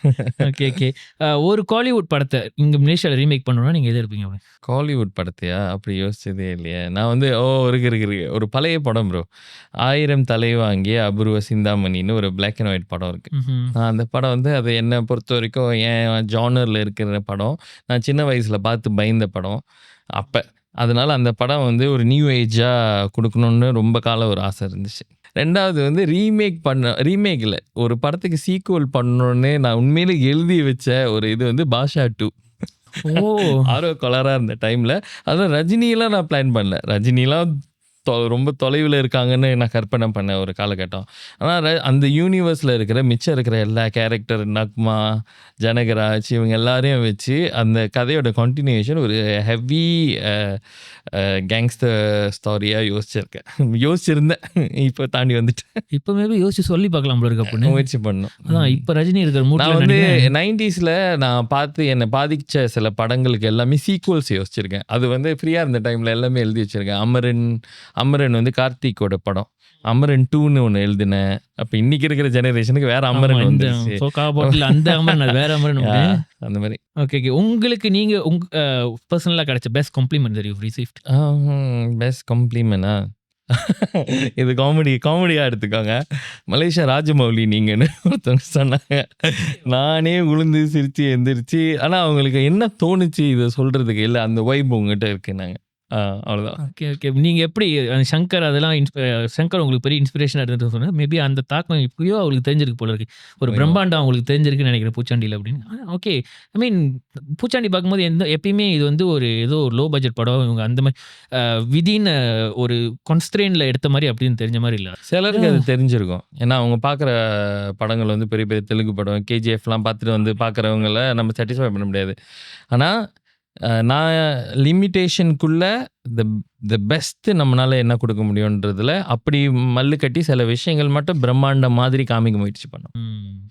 ஓகே. ஒரு காலிவுட் படத்தை இங்கே மலேசியாவில் ரீமேக் பண்ணணும்னா நீங்கள் எது இருப்பீங்க? காலிவுட் படத்தையா? அப்படி யோசிச்சதே இல்லையா. நான் வந்து இருக்கு ஒரு பழைய படம் ப்ரோ, 1000 தலை வாங்கிய அபூர்வ சிந்தாமணின்னு ஒரு பிளாக் அண்ட் ஒயிட் படம் இருக்குது. அந்த படம் வந்து அது என்னை பொறுத்த வரைக்கும் என் ஜானரில் இருக்கிற படம். நான் சின்ன வயசில் பார்த்து பயந்த படம் அப்போ. அதனால அந்த படம் வந்து ஒரு நியூ ஏஜாக கொடுக்கணுன்னு ரொம்ப காலம் ஒரு ஆசை இருந்துச்சு. ரெண்டாவது வந்து ரீமேக்கில் ஒரு படத்துக்கு சீக்குவல் பண்ணணுன்னு நான் உண்மையிலே எழுதி வச்ச ஒரு இது வந்து பாஷா 2. ஆர்வ கொலராக இருந்த டைமில். அதெல்லாம் ரஜினியெலாம் நான் பிளான் பண்ணல. ரஜினிலாம் ரொம்ப தொலைவில் இருக்காங்கன்னு நான் கற்பனை பண்ண ஒரு காலகட்டம். ஆனால் அந்த யூனிவர்ஸில் இருக்கிற மிச்சம் இருக்கிற எல்லா கேரக்டர் நக்மா, ஜனகராஜ் இவங்க எல்லாரையும் வச்சு அந்த கதையோட கண்டினியூஷன் ஒரு ஹெவி கேங்ஸ்டர் ஸ்டோரியாக யோசிச்சிருந்தேன். இப்போ தாண்டி வந்துட்டேன். இப்போ மேபி யோசிச்சு சொல்லி பார்க்கலாம் போல இருக்கு அப்படின்னு. முயற்சி பண்ணணும். அதான் இப்போ ரஜினி இருக்கிற நான் மூட்ல வந்து நினைக்கிறேன். 90ஸ்ல நான் பார்த்து என்னை பாதிச்ச சில படங்களுக்கு எல்லாமே சீக்வல்ஸ் யோசிச்சிருக்கேன். அது வந்து ஃப்ரீயாக இருந்த டைமில் எல்லாமே எழுதி வச்சிருக்கேன். அமரன் வந்து கார்த்திக்கோட படம். அமரன் 2ன்னு ஒன்று எழுதினேன். அப்போ இன்னைக்கு இருக்கிற ஜெனரேஷனுக்கு வேற அமரன் ஆமா, இந்த வந்துருச்சு. சோகா பாட்டில் அந்த அமரன் அது வேற அமரன். அந்த மாதிரி ஓகே ஓகே. உங்களுக்கு நீங்க பர்சனலாக கிடைச்ச best compliment that you've received? Best காம்ப்ளிமெண்டா இது காமெடியாக எடுத்துக்கோங்க. மலேசியா ராஜமௌலி நீங்கன்னு ஒருத்தவங்க சொன்னாங்க. நானே உளுந்து சிரித்து எந்திரிச்சு, ஆனால் அவங்களுக்கு என்ன தோணுச்சு இதை சொல்கிறதுக்கு இல்லை அந்த வைப் உங்ககிட்ட இருக்குன்னாங்க. அவ்வளோதான். Okay okay. நீங்க எப்படி சங்கர் அதெல்லாம் சங்கர் உங்களுக்கு பெரிய இன்ஸ்பிரேஷனாக இருந்துட்டு சொன்னா மேபி அந்த தாக்கம் இப்படியோ அவங்களுக்கு தெரிஞ்சிருக்கு போல இருக்கு. ஒரு பிரம்மாண்டம் அவங்களுக்கு தெரிஞ்சிருக்குன்னு நினைக்கிறேன் பூச்சாண்டியில் அப்படின்னு. ஓகே. ஐ மீன் பூச்சாண்டி பார்க்கும்போது எப்பயுமே இது வந்து ஒரு ஏதோ ஒரு லோ பட்ஜெட் படம் இவங்க அந்த மாதிரி விதின் ஒரு கான்ஸ்ட்ரெயின்ல எடுத்த மாதிரி அப்படின்னு தெரிஞ்ச மாதிரி இல்லை. சிலருக்கு அது தெரிஞ்சிருக்கும். ஏன்னா அவங்க பார்க்குற படங்கள் வந்து பெரிய பெரிய தெலுங்கு படம் கேஜிஎஃப்லாம் பார்த்துட்டு வந்து பார்க்குறவங்கள நம்ம சாட்டிஸ்ஃபை பண்ண முடியாது. ஆனால் நான் லிமிட்டேஷனுக்குள்ளே த பெஸ்ட்டு நம்மளால் என்ன கொடுக்க முடியுன்றதுல அப்படி மல்லு கட்டி சில விஷயங்கள் மட்டும் பிரம்மாண்டம் மாதிரி காமிக்க முயற்சி பண்ணோம்.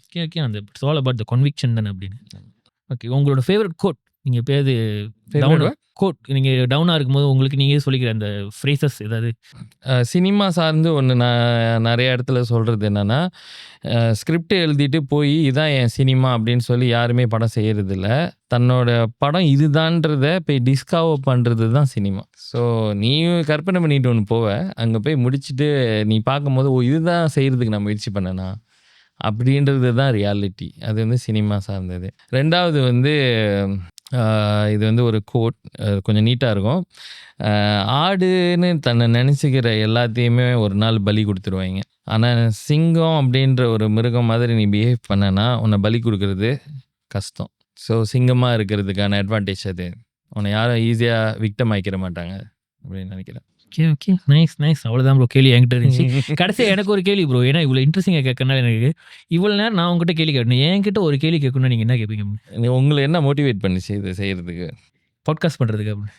Okay okay. அந்த it's all about the conviction தானே அப்படின்னு. ஓகே. உங்களோட ஃபேவரட் கோட் நீங்கள் பேர் கோட் நீங்கள் டவுனாக இருக்கும்போது உங்களுக்கு நீங்கள் சொல்லிக்கிற அந்த ஃப்ரேசஸ் ஏதாவது? சினிமா சார்ந்து ஒன்று நான் நிறைய இடத்துல சொல்கிறது என்னென்னா, ஸ்கிரிப்ட் எழுதிட்டு போய் இதான் என் சினிமா அப்படின்னு சொல்லி யாருமே படம் செய்கிறதில்ல. தன்னோட படம் இதுதான்றதை போய் டிஸ்கவர் பண்ணுறது தான் சினிமா. ஸோ நீயும் கற்பனை பண்ணிட்டு ஒன்று போவ, அங்கே போய் முடிச்சுட்டு நீ பார்க்கும்போது இதுதான் செய்கிறதுக்கு நான் முயற்சி பண்ணேனா அப்படின்றது தான் ரியாலிட்டி. அது வந்து சினிமா சார்ந்தது. ரெண்டாவது வந்து இது வந்து ஒரு கோட் கொஞ்சம் நீட்டாக இருக்கும். ஆடுன்னு தன்னை நினச்சிக்கிற எல்லாத்தையுமே ஒரு நாள் பலி கொடுத்துருவாங்க. ஆனால் சிங்கம் அப்படின்ற ஒரு மிருகம் மாதிரி நீ பிஹேவ் பண்ணனா உன்னை பலி கொடுக்கறது கஷ்டம். ஸோ சிங்கமாக இருக்கிறதுக்கான அட்வான்டேஜ் அது. உன்னை யாரும் ஈஸியாக விக்டம் ஆக்கிட மாட்டாங்க அப்படின்னு நினைக்கிறேன். Okay okay. Nice nice. அவ்வளோதான் ப்ரோ கேள்வி என்கிட்ட இருந்துச்சு. கடைசியாக எனக்கு ஒரு கேள்வி ப்ரோ. ஏன்னா இவ்வளோ இன்ட்ரெஸ்டிங்காக கேட்கறனால எனக்கு இவ்வளோ நேரம் நான் உங்ககிட்ட கேள்வி கேட்கணும். என்கிட்ட ஒரு கேள்வி கேட்கணும்னா நீங்கள் என்ன கேட்பீங்க? உங்களை என்ன மோட்டிவேட் பண்ணிச்சு இதை செய்கிறதுக்கு, பாட்காஸ்ட் பண்ணுறதுக்கு? அப்படின்னு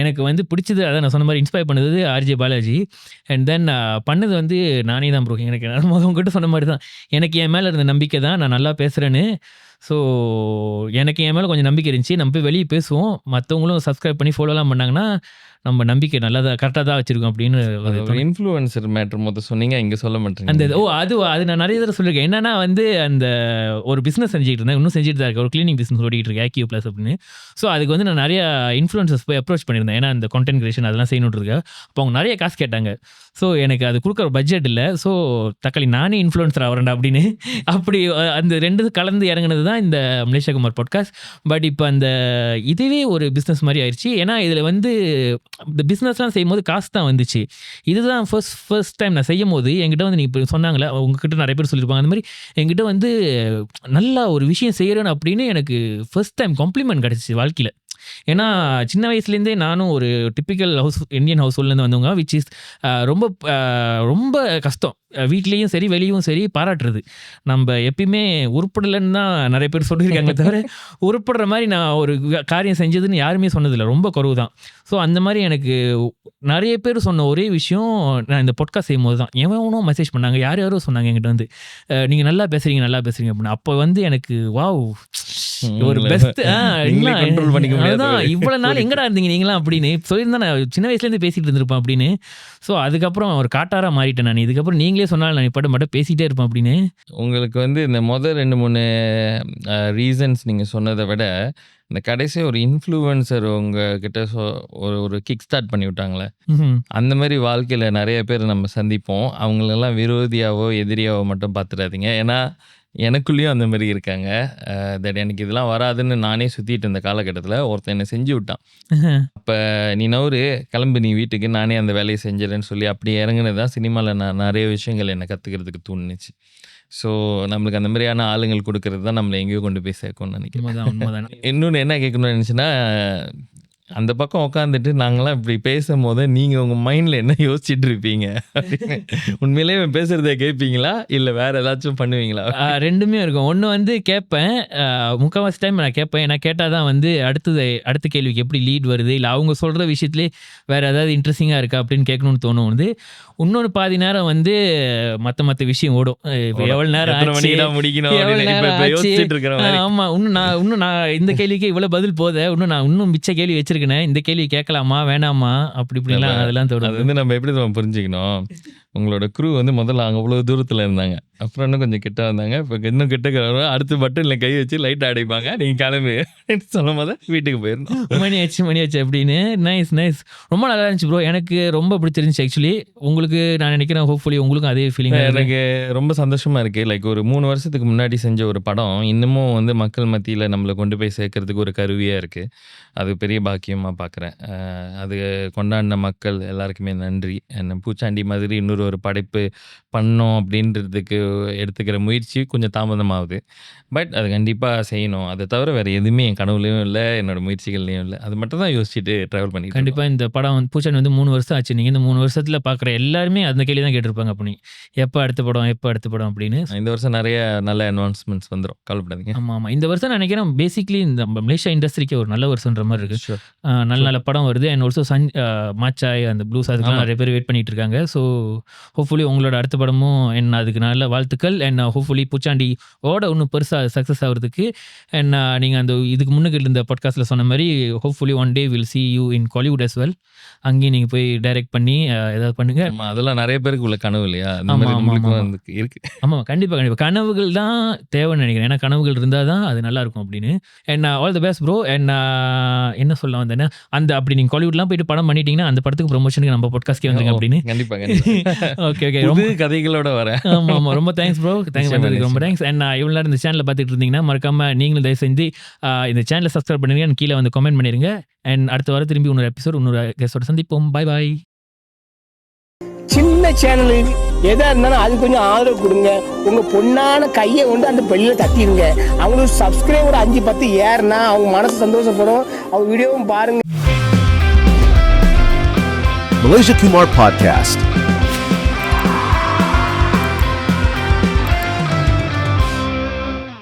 எனக்கு வந்து பிடிச்சது அதான் நான் சொன்ன மாதிரி இன்ஸ்பயர் பண்ணது ஆர்ஜே பாலாஜி. அண்ட் தென் பண்ணது வந்து நானே தான் ப்ரோ. எனக்கு நான் உங்ககிட்ட சொன்ன மாதிரி தான் எனக்கு என் மேலே இருந்த நம்பிக்கை தான் நான் நல்லா பேசுகிறேன்னு. ஸோ எனக்கு என் மேலே கொஞ்சம் நம்பிக்கை இருந்துச்சு. நம்ம போய் வெளியே பேசுவோம், மற்றவங்களும் சப்ஸ்கிரைப் பண்ணி ஃபாலோலாம் பண்ணாங்கன்னா நம்ம நம்பிக்கை நல்லா தான் கரெக்டாக தான் வச்சுருக்கோம் அப்படின்னு. இன்ஃப்ளூயன்சர் மேட்ரு மொத்தம் சொன்னீங்க, இங்கே சொல்ல மாட்டேங்க. அந்த அது நான் நிறைய தடவை சொல்லியிருக்கேன். என்னன்னா வந்து அந்த ஒரு பிஸ்னஸ் செஞ்சுக்கிட்டு இருந்தேன், இன்னும் செஞ்சுட்டு தான் இருக்கேன். ஒரு கிளீனிங் பிஸ்னஸ் ஓடிக்கிட்டு இருக்கேன், AQ Plus அப்படின்னு. ஸோ அதுக்கு வந்து நான் நிறைய இன்ஃப்ளூயன்சர்ஸ் போய் அப்ரோச் பண்ணியிருந்தேன். ஏன்னா அந்த கான்டென்ட் கிரியேஷன் அதெல்லாம் செய்யணுன்றதுக்கு. அப்போ அவங்க நிறைய காசு கேட்டாங்க. ஸோ எனக்கு அது கொடுக்குற பட்ஜெட் இல்லை. ஸோ தக்காளி நானே இன்ஃப்ளூயன்சர் ஆகிறேன்டா அப்படின்னு அப்படி அந்த ரெண்டு கலந்து இறங்குனது தான் இந்த மலேசியா குமார் பாட்காஸ்ட். பட் இப்போ அந்த இதுவே ஒரு பிஸ்னஸ் மாதிரி ஆயிடுச்சு. ஏன்னா இதில் வந்து இந்த பிஸ்னஸ்லாம் செய்யும்போது காசு தான் வந்துச்சு. இதுதான் ஃபர்ஸ்ட் டைம் நான் செய்யும் போது என்கிட்ட வந்து நீங்கள் இப்போ சொன்னாங்களே, உங்ககிட்ட நிறைய பேர் சொல்லியிருப்பாங்க அந்த மாதிரி என்கிட்ட வந்து நல்லா ஒரு விஷயம் செய்கிறேன்னு அப்படின்னு எனக்கு ஃபர்ஸ்ட் டைம் காம்ப்ளிமெண்ட் கிடச்சிச்சு வாழ்க்கையில். ஏன்னா சின்ன வயசுலேருந்தே நானும் ஒரு டிப்பிக்கல் இந்தியன் ஹவுஸ் ஹோல்ட்லேருந்து வந்தவங்க. விச் இஸ் ரொம்ப ரொம்ப கஷ்டம். வீட்லேயும் சரி வெளியும் சரி பாராட்டுறது. நம்ம எப்பயுமே உருப்படலைன்னு தான் நிறைய பேர் சொல்லியிருக்காங்க தவிர உருப்படுற மாதிரி நான் ஒரு காரியம் செஞ்சதுன்னு யாருமே சொன்னதில்லை. ரொம்ப குறவு தான். ஸோ அந்த மாதிரி எனக்கு நிறைய பேர் சொன்ன ஒரே விஷயம் நான் இந்த பாட்காஸ்ட் செய்யும் போது தான். எவனும் மெசேஜ் பண்ணாங்க, யாரும் சொன்னாங்க என்கிட்ட வந்து நீங்கள் நல்லா பேசுகிறீங்க அப்படின்னு. அப்போ வந்து எனக்கு வாவ் ஒரு பெஸ்ட் கண்ட்ரோல் பண்ணிக்க முடியாது. அதுதான் இவ்வளோ நாள் எங்கடா இருந்தீங்க நீங்களாம் அப்படின்னு சொல்லியிருந்தா நான் சின்ன வயசுலேருந்து பேசிகிட்டு இருந்திருப்பேன் அப்படின்னு. ஸோ அதுக்கப்புறம் ஒரு காட்டாராக மாறிட்டேன் நான். இதுக்கப்புறம் நீங்களே சொன்னாலும் நான் இப்போ மட்டும் பேசிகிட்டே இருப்பேன் அப்படின்னு. உங்களுக்கு வந்து இந்த முதல் 2-3 ரீசன்ஸ் நீங்கள் சொன்னதை விட இந்த கடைசி ஒரு இன்ஃப்ளூயன்சர் உங்ககிட்ட ஒரு கிக் ஸ்டார்ட் பண்ணி விட்டாங்களே, அந்த மாதிரி வாழ்க்கையில் நிறைய பேர் நம்ம சந்திப்போம். அவங்களெல்லாம் விரோதியாவோ எதிரியாவோ மட்டும் பார்த்துடாதீங்க. ஏன்னா எனக்குள்ளேயும் அந்த மாதிரி இருக்காங்க. தட் எனக்கு இதெல்லாம் வராதுன்னு நானே சுற்றிட்டு இருந்த காலகட்டத்தில் ஒருத்தன் என்னை செஞ்சு விட்டான். அப்போ நீ நவுறு கிளம்பு நீ வீட்டுக்கு, நானே அந்த வேலையை செஞ்சிடறேன்னு சொல்லி அப்படி இறங்குனது தான் சினிமாவில் நான் நிறைய விஷயங்கள் என்னை கற்றுக்கிறதுக்கு தோணுச்சு. ஸோ நம்மளுக்கு அந்த மாதிரியான ஆளுங்கள் கொடுக்கறது தான் நம்மளை எங்கேயோ கொண்டு போய் சேர்க்கணும்னு நினைக்கிறேன். இன்னொன்று என்ன கேட்கணும்னு நினச்சுன்னா, அந்த பக்கம் உட்காந்துட்டு நாங்களாம் இப்படி பேசும்போது நீங்கள் உங்கள் மைண்டில் என்ன யோசிச்சுட்டு இருப்பீங்க அப்படின்னு. உண்மையிலேயே இவன் பேசுகிறத கேட்பீங்களா இல்லை வேற ஏதாச்சும் பண்ணுவீங்களா? ரெண்டுமே இருக்கும். ஒன்று வந்து கேட்பேன், முக்கால்வாசி டைம் நான் கேட்பேன். ஏன்னா கேட்டால் தான் வந்து அடுத்த கேள்விக்கு எப்படி லீட் வருது, இல்லை அவங்க சொல்கிற விஷயத்துலேயே வேறு ஏதாவது இன்ட்ரெஸ்டிங்காக இருக்கா அப்படின்னு கேட்கணும்னு தோணும். வந்து இன்னொன்று பாதி நேரம் வந்து மற்ற விஷயம் ஓடும். இப்போ எவ்வளோ நேரம் எத்தனை ஆச்சு, மணிக்கு தான் முடிக்கணும் எவ்வளோ அப்படின்னு நேரம் இப்ப ஆச்சு. யோசிச்சுட்டு இருக்கிற மாதிரி. ஆமாம், இன்னும் நான் இந்த கேள்விக்கு இவ்வளோ பதில் போதே, இன்னும் மிச்ச கேள்வி வச்சிருக்கேனே, இந்த கேள்வி கேட்கலாமா வேணாமா அப்படி இப்படிலாம் அதெல்லாம் அது தோணும். வந்து நம்ம எப்படி நம்ம புரிஞ்சுக்கணும், உங்களோட குரூ வந்து முதல்ல அங்கே அவ்வளோ தூரத்தில் இருந்தாங்க, அப்புறம் இன்னும் கொஞ்சம் கிட்ட வந்தாங்க, இப்போ இன்னும் கிட்ட அடுத்த பட்டனில் கை வச்சு லைட் அடைப்பாங்க, நீங்கள் கிளம்பு சொல்லும் போது வீட்டுக்கு போயிடணும். மணி ஆச்சு அப்படின்னு. நைஸ் ரொம்ப நல்லா இருந்துச்சு ப்ரோ. எனக்கு ரொம்ப பிடிச்சிருந்துச்சு ஆக்சுவலி. உங்களுக்கு நான் நினைக்கிறேன் ஹோப்ஃபுல்லி உங்களுக்கும் அதே ஃபீலிங். எனக்கு ரொம்ப சந்தோஷமா இருக்கு. லைக் ஒரு 3 வருஷத்துக்கு முன்னாடி செஞ்ச ஒரு படம் இன்னமும் வந்து மக்கள் மத்தியில் நம்மளை கொண்டு போய் சேர்க்கறதுக்கு ஒரு கருவியாக இருக்கு. அது பெரிய பாக்கியமாக பார்க்குறேன். அது கொண்டாடின மக்கள் எல்லாருக்குமே நன்றி. என்ன பூச்சாண்டி மாதிரி இன்னொரு ஒரு படைப்பு பண்ணோம் அப்படின்றதுக்கு எடுத்துக்கிற முயற்சி கொஞ்சம் தாமதமாகுது. பட் அது கண்டிப்பாக செய்யணும். அதை தவிர வேறு எதுவுமே என் கனவுலையும் இல்லை, என்னோட முயற்சிகள்லையும் இல்லை. அது மட்டும் தான் யோசிச்சுட்டு ட்ராவல் பண்ணிட்டு இருக்கோம். கண்டிப்பாக இந்த படம் வந்து பூச்சாண்டி வந்து 3 வருஷம் ஆச்சு. நீங்கள் இந்த 3 வருஷத்தில் பார்க்குற எல்லாருமே அந்த கேள்வி தான் கேட்டிருப்பாங்க. அப்போ எப்போ அடுத்த படம் அப்படின்னு. இந்த வருஷம் நிறைய நல்ல அட்வான்ஸ்மெண்ட்ஸ் வந்துடும், கவலைப்படாதீங்க. ஆமாம். இந்த வருஷம் நான் நினைக்கிறேன் பேசிக்லி இந்த மலேசியா இண்டஸ்ட்ரிக்கு ஒரு நல்ல வருஷன்ற மாதிரி இருக்குது. Sure. நல்ல நல்ல படம் வருது. அண்ட் ஆல்சோ மாச்சாய் அந்த ப்ளூஸ் அதுக்கெல்லாம் ஆமா. நிறைய பேர் வெயிட் பண்ணிட்டு இருக்காங்க. ஸோ ஹோப்ஃபுல்லி உங்களோட அடுத்த படமும் என்ன அதுக்கு நல்ல வாழ்த்துக்கள். அண்ட் ஹோப்ஃபுல்லி பூச்சாண்டியோட இன்னும் பெருசாக சக்ஸஸ் ஆகிறதுக்கு. அண்ட் நீங்கள் அந்த இதுக்கு முன்னுக்கு இருந்த பாட்காஸ்ட்டில் சொன்ன மாதிரி hopefully one day will see you in Kollywood as well. அங்கேயும் நீங்கள் போய் டைரக்ட் பண்ணி ஏதாவது பண்ணுங்க. ஆமா, அதெல்லாம் நிறைய பேருக்கு உள்ள கனவு இல்லையா? அந்த ஆமா, மாதிரி ஆமா, உங்களுக்கும் ஆமா. வந்து இருக்கு. ஆமாம், கண்டிப்பாக கனவுகள் தான் தேவைன்னு நினைக்கிறேன். ஏன்னா கனவுகள் இருந்தால் தான் அது நல்லா இருக்கும் அப்படின்னு. And all the best bro. And என்ன சொல்ல வந்தேன்னா, அப்படி நீங்கள் காலிவுட்லாம் போயிட்டு படம் பண்ணிட்டீங்கன்னா அந்த படத்துக்கு ப்ரொமோஷனுக்கு நம்ம பாட்காஸ்ட்கே வந்துருங்க அப்படின்னு. கண்டிப்பா ஓகே புது கதைகளோட வரேன். ஆமாம், ரொம்ப தேங்க்ஸ் ப்ரோ. வந்ததுக்கு ரொம்ப தேங்க்ஸ். அண்ட் இவ்வளோ நேரம் இந்த சேனலை பார்த்துட்டு இருந்தீங்கன்னா மறக்காம நீங்களும் தயவு செஞ்சு இந்த சேனலை சப்ஸ்கிரைப் பண்ணுங்க. and கீழே வந்து கமெண்ட் பண்ணிடுங்க. அண்ட் அடுத்த வாரம் திரும்பி இன்னொரு எபிசோட் இன்னொரு கெஸ்டோட சந்திப்போம். பாய். சின்ன சேனல் எதா இருந்தாலும் அது கொஞ்சம் ஆதரவு கொடுங்க. உங்க பொண்ணான கையை கொண்டு அந்த பெல்லில தட்டிடுங்க. அவங்களுக்கு சப்ஸ்கிரைபர் 5-10 ஏறுனா அவங்க மனசு சந்தோஷப்படும். அவங்க வீடியோவும் பாருங்க. Malaysia Kumar Podcast.